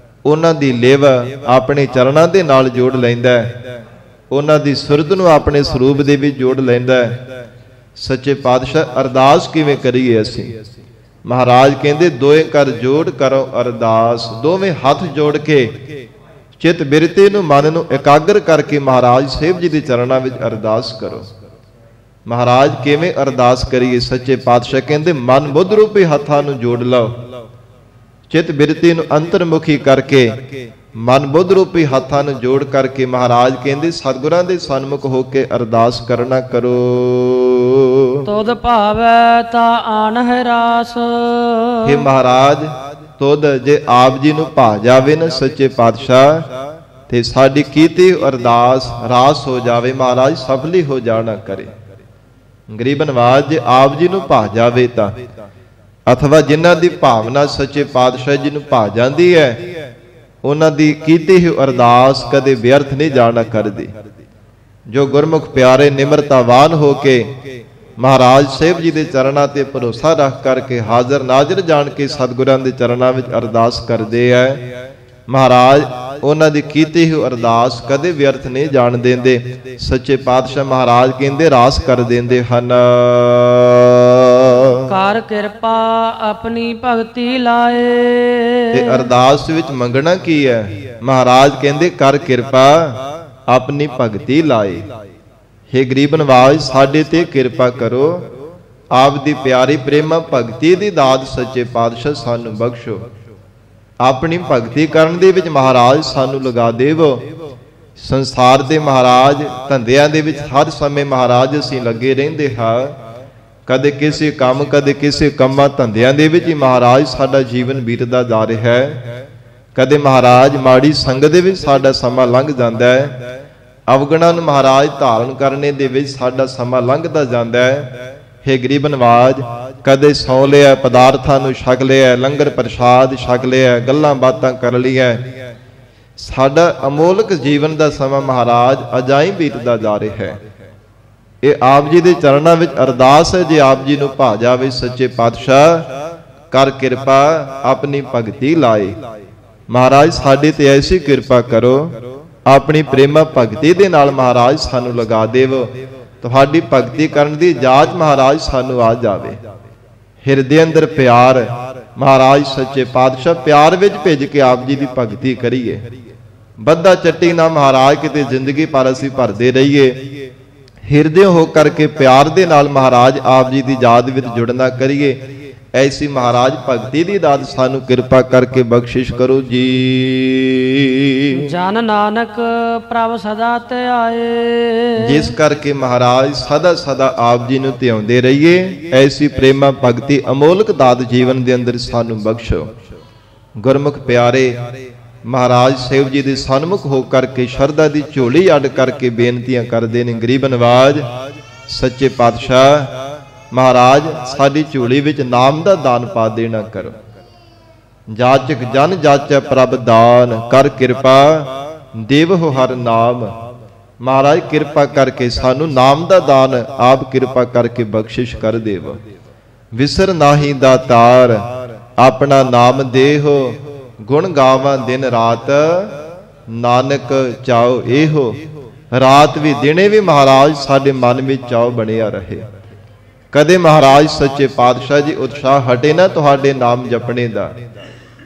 ਉਹਨਾਂ ਦੀ ਲਿਵ ਆਪਣੇ ਚਰਨਾਂ ਦੇ ਨਾਲ ਜੋੜ ਲੈਂਦਾ ਹੈ, ਉਹਨਾਂ ਦੀ ਸੁਰਤ ਨੂੰ ਆਪਣੇ ਸਰੂਪ ਦੇ ਵਿੱਚ ਜੋੜ ਲੈਂਦਾ ਹੈ। ਸੱਚੇ ਪਾਤਸ਼ਾਹ ਅਰਦਾਸ ਕਿਵੇਂ ਕਰੀਏ ਅਸੀਂ? ਮਹਾਰਾਜ ਕਹਿੰਦੇ ਦੋਏ ਕਰ ਜੋੜ ਕਰੋ ਅਰਦਾਸ। ਦੋਵੇਂ ਹੱਥ ਜੋੜ ਕੇ ਚਿੱਤ ਬਿਰਤੀ ਨੂੰ, ਮਨ ਨੂੰ ਇਕਾਗਰ ਕਰਕੇ ਮਹਾਰਾਜ ਸਾਹਿਬ ਜੀ ਦੇ ਚਰਨਾਂ ਵਿੱਚ ਅਰਦਾਸ ਕਰੋ। ਮਹਾਰਾਜ ਕਿਵੇਂ ਅਰਦਾਸ ਕਰੀਏ? ਸੱਚੇ ਪਾਤਸ਼ਾਹ ਕਹਿੰਦੇ ਮਨ ਬੁੱਧ ਰੂਪੀ ਹੱਥਾਂ ਨੂੰ ਜੋੜ ਲਓ, ਚਿੱਤ ਬਿਰਤੀ ਨੂੰ ਅੰਤਰਮੁਖੀ ਕਰਕੇ ਮਨ ਬੁੱਧ ਰੂਪੀ ਹੱਥਾਂ ਨੂੰ ਜੋੜ ਕਰਕੇ ਮਹਾਰਾਜ ਕਹਿੰਦੇ ਸਤਿਗੁਰਾਂ ਦੇ ਸਨਮੁਖ ਹੋ ਕੇ ਅਰਦਾਸ ਕਰਨਾ ਕਰੋ। ਤੁਧ ਭਾਵੈ ਤਾ ਆਨ ਹੈ ਰਾਸ। हे ਮਹਾਰਾਜ, ਤੁਧ ਜੇ ਆਪ ਜੀ ਨੂੰ ਭਾ ਜਾਵੇ ਨਾ ਸੱਚੇ ਪਾਤਸ਼ਾਹ, ਤੇ ਸਾਡੀ ਕੀਤੀ ਅਰਦਾਸ ਰਾਸ ਹੋ ਜਾਵੇ। ਮਹਾਰਾਜ ਸਫਲੀ ਹੋ ਜਾਣਾ ਕਰੇ। ਗਰੀਬ ਨਵਾਜ ਜੇ ਆਪ ਜੀ ਨੂੰ ਭਾ ਜਾਵੇ ਤਾਂ, ਅਥਵਾ ਜਿਨ੍ਹਾਂ ਦੀ ਭਾਵਨਾ ਸੱਚੇ ਪਾਤਸ਼ਾਹ ਜੀ ਨੂੰ ਭਾ ਜਾਂਦੀ ਹੈ, ਉਹਨਾਂ ਦੀ ਕੀਤੀ ਹੋਈ ਅਰਦਾਸ ਕਦੇ ਵਿਅਰਥ ਨਹੀਂ ਜਾਣਾ ਕਰਦੀ। ਜੋ ਗੁਰਮੁਖ ਪਿਆਰੇ ਨਿਮਰਤਾਵਾਨ ਹੋ ਕੇ ਮਹਾਰਾਜ ਸਾਹਿਬ ਜੀ ਦੇ ਚਰਨਾਂ ਤੇ ਭਰੋਸਾ ਰੱਖ ਕਰਕੇ ਹਾਜ਼ਰ ਨਾਜ਼ਰ ਜਾਣ ਕੇ ਸਤਿਗੁਰਾਂ ਦੇ ਚਰਨਾਂ ਵਿੱਚ ਅਰਦਾਸ ਕਰਦੇ ਆ, ਮਹਾਰਾਜ ਉਹਨਾਂ ਦੀ ਕੀਤੀ ਹੋਈ ਅਰਦਾਸ ਕਦੇ ਵਿਅਰਥ ਨਹੀਂ ਜਾਣ ਦਿੰਦੇ। ਸੱਚੇ ਪਾਤਸ਼ਾਹ ਮਹਾਰਾਜ ਕਹਿੰਦੇ ਰਾਸ ਕਰ ਦਿੰਦੇ ਹਨ। ਕਰ ਕਿਰਪਾ ਆਪਣੀ ਭਗਤੀ ਲਾਏ। ਤੇ ਅਰਦਾਸ ਵਿੱਚ ਮੰਗਣਾ ਕੀ ਹੈ? ਮਹਾਰਾਜ ਕਹਿੰਦੇ ਕਰ ਕਿਰਪਾ ਆਪਣੀ ਭਗਤੀ ਲਾਏ। हे ਗਰੀਬ ਨਵਾਜ, ਸਾਡੇ ਤੇ ਕਿਰਪਾ ਕਰੋ, ਆਪ ਦੀ ਪਿਆਰੀ ਪ੍ਰੇਮਾ ਭਗਤੀ ਦੀ ਦਾਤ ਸੱਚੇ ਪਾਤਸ਼ਾਹ ਸਾਨੂੰ ਬਖਸ਼ੋ। ਆਪਣੀ ਭਗਤੀ ਕਰਨ ਦੇ ਵਿੱਚ ਮਹਾਰਾਜ ਸਾਨੂੰ ਲਗਾ ਦੇਵੋ। ਸੰਸਾਰ ਦੇ ਮਹਾਰਾਜ ਧੰਦਿਆਂ ਦੇ ਵਿੱਚ ਹਰ ਸਮੇਂ ਮਹਾਰਾਜ ਅਸੀਂ ਲੱਗੇ ਰਹਿੰਦੇ ਹਾਂ। ਕਦੇ ਕਿਸੇ ਕੰਮ, ਕਦੇ ਕਿਸੇ ਕੰਮਾਂ ਧੰਦਿਆਂ ਦੇ ਵਿੱਚ ਹੀ ਮਹਾਰਾਜ ਸਾਡਾ ਜੀਵਨ ਬੀਤਦਾ ਜਾ ਰਿਹਾ ਹੈ। ਕਦੇ ਮਹਾਰਾਜ ਮਾੜੀ ਸੰਗਤ ਦੇ ਵਿੱਚ ਸਾਡਾ ਸਮਾਂ ਲੰਘ ਜਾਂਦਾ ਹੈ। ਅਵਗੁਣਾਂ ਨੂੰ ਮਹਾਰਾਜ ਧਾਰਨ ਕਰਨੇ ਦੇ ਵਿੱਚ ਸਾਡਾ ਸਮਾਂ ਲੰਘਦਾ ਜਾਂਦਾ ਹੈ। हे ਗਰੀਬ ਨਵਾਜ, ਕਦੇ ਸੌ ਲਿਆ, ਪਦਾਰਥਾਂ ਨੂੰ ਛਕ ਲਿਆ, ਲੰਗਰ ਪ੍ਰਸ਼ਾਦ ਛਕ ਲਿਆ, ਗੱਲਾਂ ਬਾਤਾਂ ਕਰ ਲਈਆਂ। ਸਾਡਾ ਅਮੋਲਕ ਜੀਵਨ ਦਾ ਸਮਾਂ ਮਹਾਰਾਜ ਅਜਾਈਂ ਬੀਤਦਾ ਜਾ ਰਿਹਾ ਹੈ। ਇਹ ਆਪ ਜੀ ਦੇ ਚਰਨਾਂ ਵਿੱਚ ਅਰਦਾਸ ਹੈ, ਜੇ ਆਪ ਜੀ ਨੂੰ ਭਾ ਜਾਵੇ ਸੱਚੇ ਪਾਤਸ਼ਾਹ ਕਰ ਕਿਰਪਾ ਆਪਣੀ ਭਗਤੀ ਲਾਏ। ਮਹਾਰਾਜ ਸਾਡੇ ਤੇ ਐਸੀ ਕਿਰਪਾ ਕਰੋ, ਆਪਣੀ ਪ੍ਰੇਮਾ ਭਗਤੀ ਦੇ ਨਾਲ ਮਹਾਰਾਜ ਸਾਨੂੰ ਲਗਾ ਦੇਵੋ। ਤੁਹਾਡੀ ਭਗਤੀ ਕਰਨ ਦੀ ਜਾਚ ਮਹਾਰਾਜ ਸਾਨੂੰ ਆ ਜਾਵੇ। ਹਿਰਦੇ ਅੰਦਰ ਪਿਆਰ ਮਹਾਰਾਜ ਸੱਚੇ ਪਾਤਸ਼ਾਹ ਪਿਆਰ ਵਿੱਚ ਭਿੱਜ ਕੇ ਆਪ ਜੀ ਦੀ ਭਗਤੀ ਕਰੀਏ। ਬੱਧਾ ਚੱਟੀ ਨਾ ਮਹਾਰਾਜ ਕਿਤੇ ਜ਼ਿੰਦਗੀ ਪਰ ਅਸੀਂ ਭਰਦੇ ਰਹੀਏ। ਹਿਰਦੇ ਹੋ ਕਰਕੇ ਪਿਆਰ ਦੇ ਨਾਲ ਮਹਾਰਾਜ ਆਪ ਜੀ ਦੀ ਯਾਦ ਵਿੱਚ ਜੁੜਨਾ ਕਰੀਏ। ਐਸੀ ਮਹਾਰਾਜ ਭਗਤੀ ਦੀ ਦਾਤ ਸਾਨੂੰ ਕਿਰਪਾ ਕਰਕੇ ਬਖਸ਼ਿਸ਼ ਕਰੋ ਜੀ। ਜਨ ਨਾਨਕ ਪ੍ਰਭ ਸਦਾ ਧਿਆਏ। ਜਿਸ ਕਰਕੇ ਮਹਾਰਾਜ ਸਦਾ ਸਦਾ ਆਪ ਜੀ ਨੂੰ ਧਿਆਉਂਦੇ ਰਹੀਏ। ਐਸੀ ਪ੍ਰੇਮਾ ਭਗਤੀ ਅਮੋਲਕ ਦਾਤ ਜੀਵਨ ਦੇ ਅੰਦਰ ਸਾਨੂੰ ਬਖਸ਼ੋ। ਗੁਰਮੁਖ ਪਿਆਰੇ ਮਹਾਰਾਜ ਸੇਵ ਜੀ ਦੇ ਸਨਮੁਖ ਹੋ ਕਰਕੇ ਸ਼ਰਧਾ ਦੀ ਝੋਲੀ ਅੱਡ ਕਰਕੇ ਬੇਨਤੀਆਂ ਕਰਦੇ ਨੇ। ਗਰੀਬ ਨਵਾਜ ਸੱਚੇ ਪਾਤਸ਼ਾਹ ਮਹਾਰਾਜ ਸਾਡੀ ਝੋਲੀ ਵਿੱਚ ਨਾਮ ਦਾ ਦਾਨ ਪਾ ਦੇਣਾ ਕਰੋ। ਜਾਚਕ ਜਨ ਜਾਚੈ ਪ੍ਰਭ ਦਾਨ ਕਰ ਕਿਰਪਾ ਦੇਵਹੁ ਹਰ ਨਾਮ। ਮਹਾਰਾਜ ਕਿਰਪਾ ਕਰਕੇ ਸਾਨੂੰ ਨਾਮ ਦਾ ਦਾਨ ਆਪ ਕਿਰਪਾ ਕਰਕੇ ਬਖਸ਼ਿਸ਼ ਕਰ ਦੇਵ। ਵਿਸਰ ਨਾਹੀ ਦਾਤਾਰ ਆਪਣਾ ਨਾਮ ਦੇਹੋ। ਗੁਣ ਗਾਵਾਂ ਦਿਨ ਰਾਤ ਨਾਨਕ ਚਾਓ ਇਹੋ। ਰਾਤ ਵੀ ਦਿਨੇ ਵੀ ਮਹਾਰਾਜ ਸਾਡੇ ਮਨ ਵਿੱਚ ਚਾਓ ਬਣਿਆ ਰਹੇ। ਕਦੇ ਮਹਾਰਾਜ ਸੱਚੇ ਪਾਤਸ਼ਾਹ ਜੀ ਉਤਸ਼ਾਹ ਹਟੇ ਨਾ ਤੁਹਾਡੇ ਨਾਮ ਜਪਣੇ ਦਾ,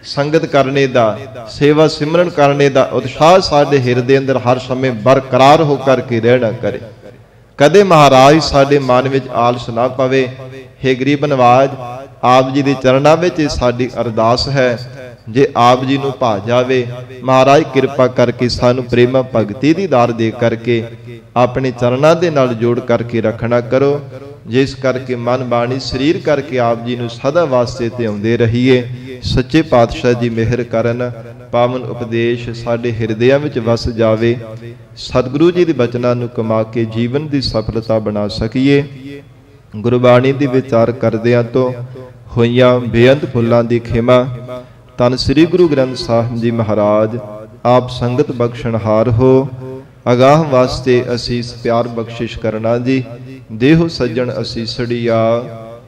ਸੰਗਤ ਕਰਨੇ ਦਾ, ਸੇਵਾ ਸਿਮਰਨ ਕਰਨੇ ਦਾ ਉਤਸ਼ਾਹ ਸਾਡੇ ਹਿਰਦੇ ਅੰਦਰ ਹਰ ਸਮੇਂ ਬਰਕਰਾਰ ਹੋ ਕਰਕੇ ਰਹਿਣਾ ਕਰੇ। ਕਦੇ ਮਹਾਰਾਜ ਸਾਡੇ ਮਨ ਵਿੱਚ ਆਲਸ ਨਾ ਪਵੇ। ਹੇ ਗਰੀਬ ਨਵਾਜ ਆਪ ਜੀ ਦੇ ਚਰਨਾਂ ਵਿੱਚ ਸਾਡੀ ਅਰਦਾਸ ਹੈ। ਜੇ ਆਪ ਜੀ ਨੂੰ ਭਾ ਜਾਵੇ ਮਹਾਰਾਜ ਕਿਰਪਾ ਕਰਕੇ ਸਾਨੂੰ ਪ੍ਰੇਮਾ ਭਗਤੀ ਦੀ ਦਾਤ ਦੇ ਕਰਕੇ ਆਪਣੇ ਚਰਨਾਂ ਦੇ ਨਾਲ ਜੋੜ ਕਰਕੇ ਰੱਖਣਾ ਕਰੋ। ਜਿਸ ਕਰਕੇ ਮਨ ਬਾਣੀ ਸਰੀਰ ਕਰਕੇ ਆਪ ਜੀ ਨੂੰ ਸਦਾ ਵਾਸਤੇ ਧਿਆਉਂਦੇ ਰਹੀਏ। ਸੱਚੇ ਪਾਤਸ਼ਾਹ ਜੀ ਮਿਹਰ ਕਰਨ ਪਾਵਨ ਉਪਦੇਸ਼ ਸਾਡੇ ਹਿਰਦਿਆਂ ਵਿੱਚ ਵਸ ਜਾਵੇ। ਸਤਿਗੁਰੂ ਜੀ ਦੇ ਬਚਨਾਂ ਨੂੰ ਕਮਾ ਕੇ ਜੀਵਨ ਦੀ ਸਫਲਤਾ ਬਣਾ ਸਕੀਏ। ਗੁਰਬਾਣੀ ਦੀ ਵਿਚਾਰ ਕਰਦਿਆਂ ਤੋਂ ਹੋਈਆਂ ਬੇਅੰਤ ਭੁੱਲਾਂ ਦੀ ਖਿਮਾ ਧੰਨ ਸ੍ਰੀ ਗੁਰੂ ਗ੍ਰੰਥ ਸਾਹਿਬ ਜੀ ਮਹਾਰਾਜ ਆਪ ਸੰਗਤ ਬਖਸ਼ਣਹਾਰ ਹੋ। ਅਗਾਹ ਵਾਸਤੇ ਅਸੀਸ ਪਿਆਰ ਬਖਸ਼ਿਸ਼ ਕਰਨਾ ਜੀ। ਦੇਹੋ ਸੱਜਣ ਅਸੀਸੜੀਆ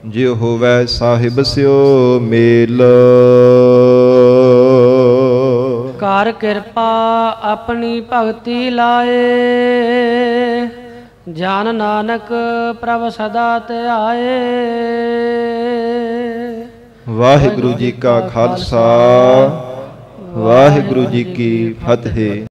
ਜਿਉ ਹੋਵੈ ਸਾਹਿਬ ਸਿਓ ਮੇਲ। ਕਰ ਕਿਰਪਾ ਆਪਣੀ ਭਗਤੀ ਲਾਏ। ਜਨ ਨਾਨਕ ਪ੍ਰਭ ਸਦਾ ਧਿਆਏ। ਵਾਹਿਗੁਰੂ ਜੀ ਕਾ ਖਾਲਸਾ ਵਾਹਿਗੁਰੂ ਜੀ ਕੀ ਫਤਿਹ।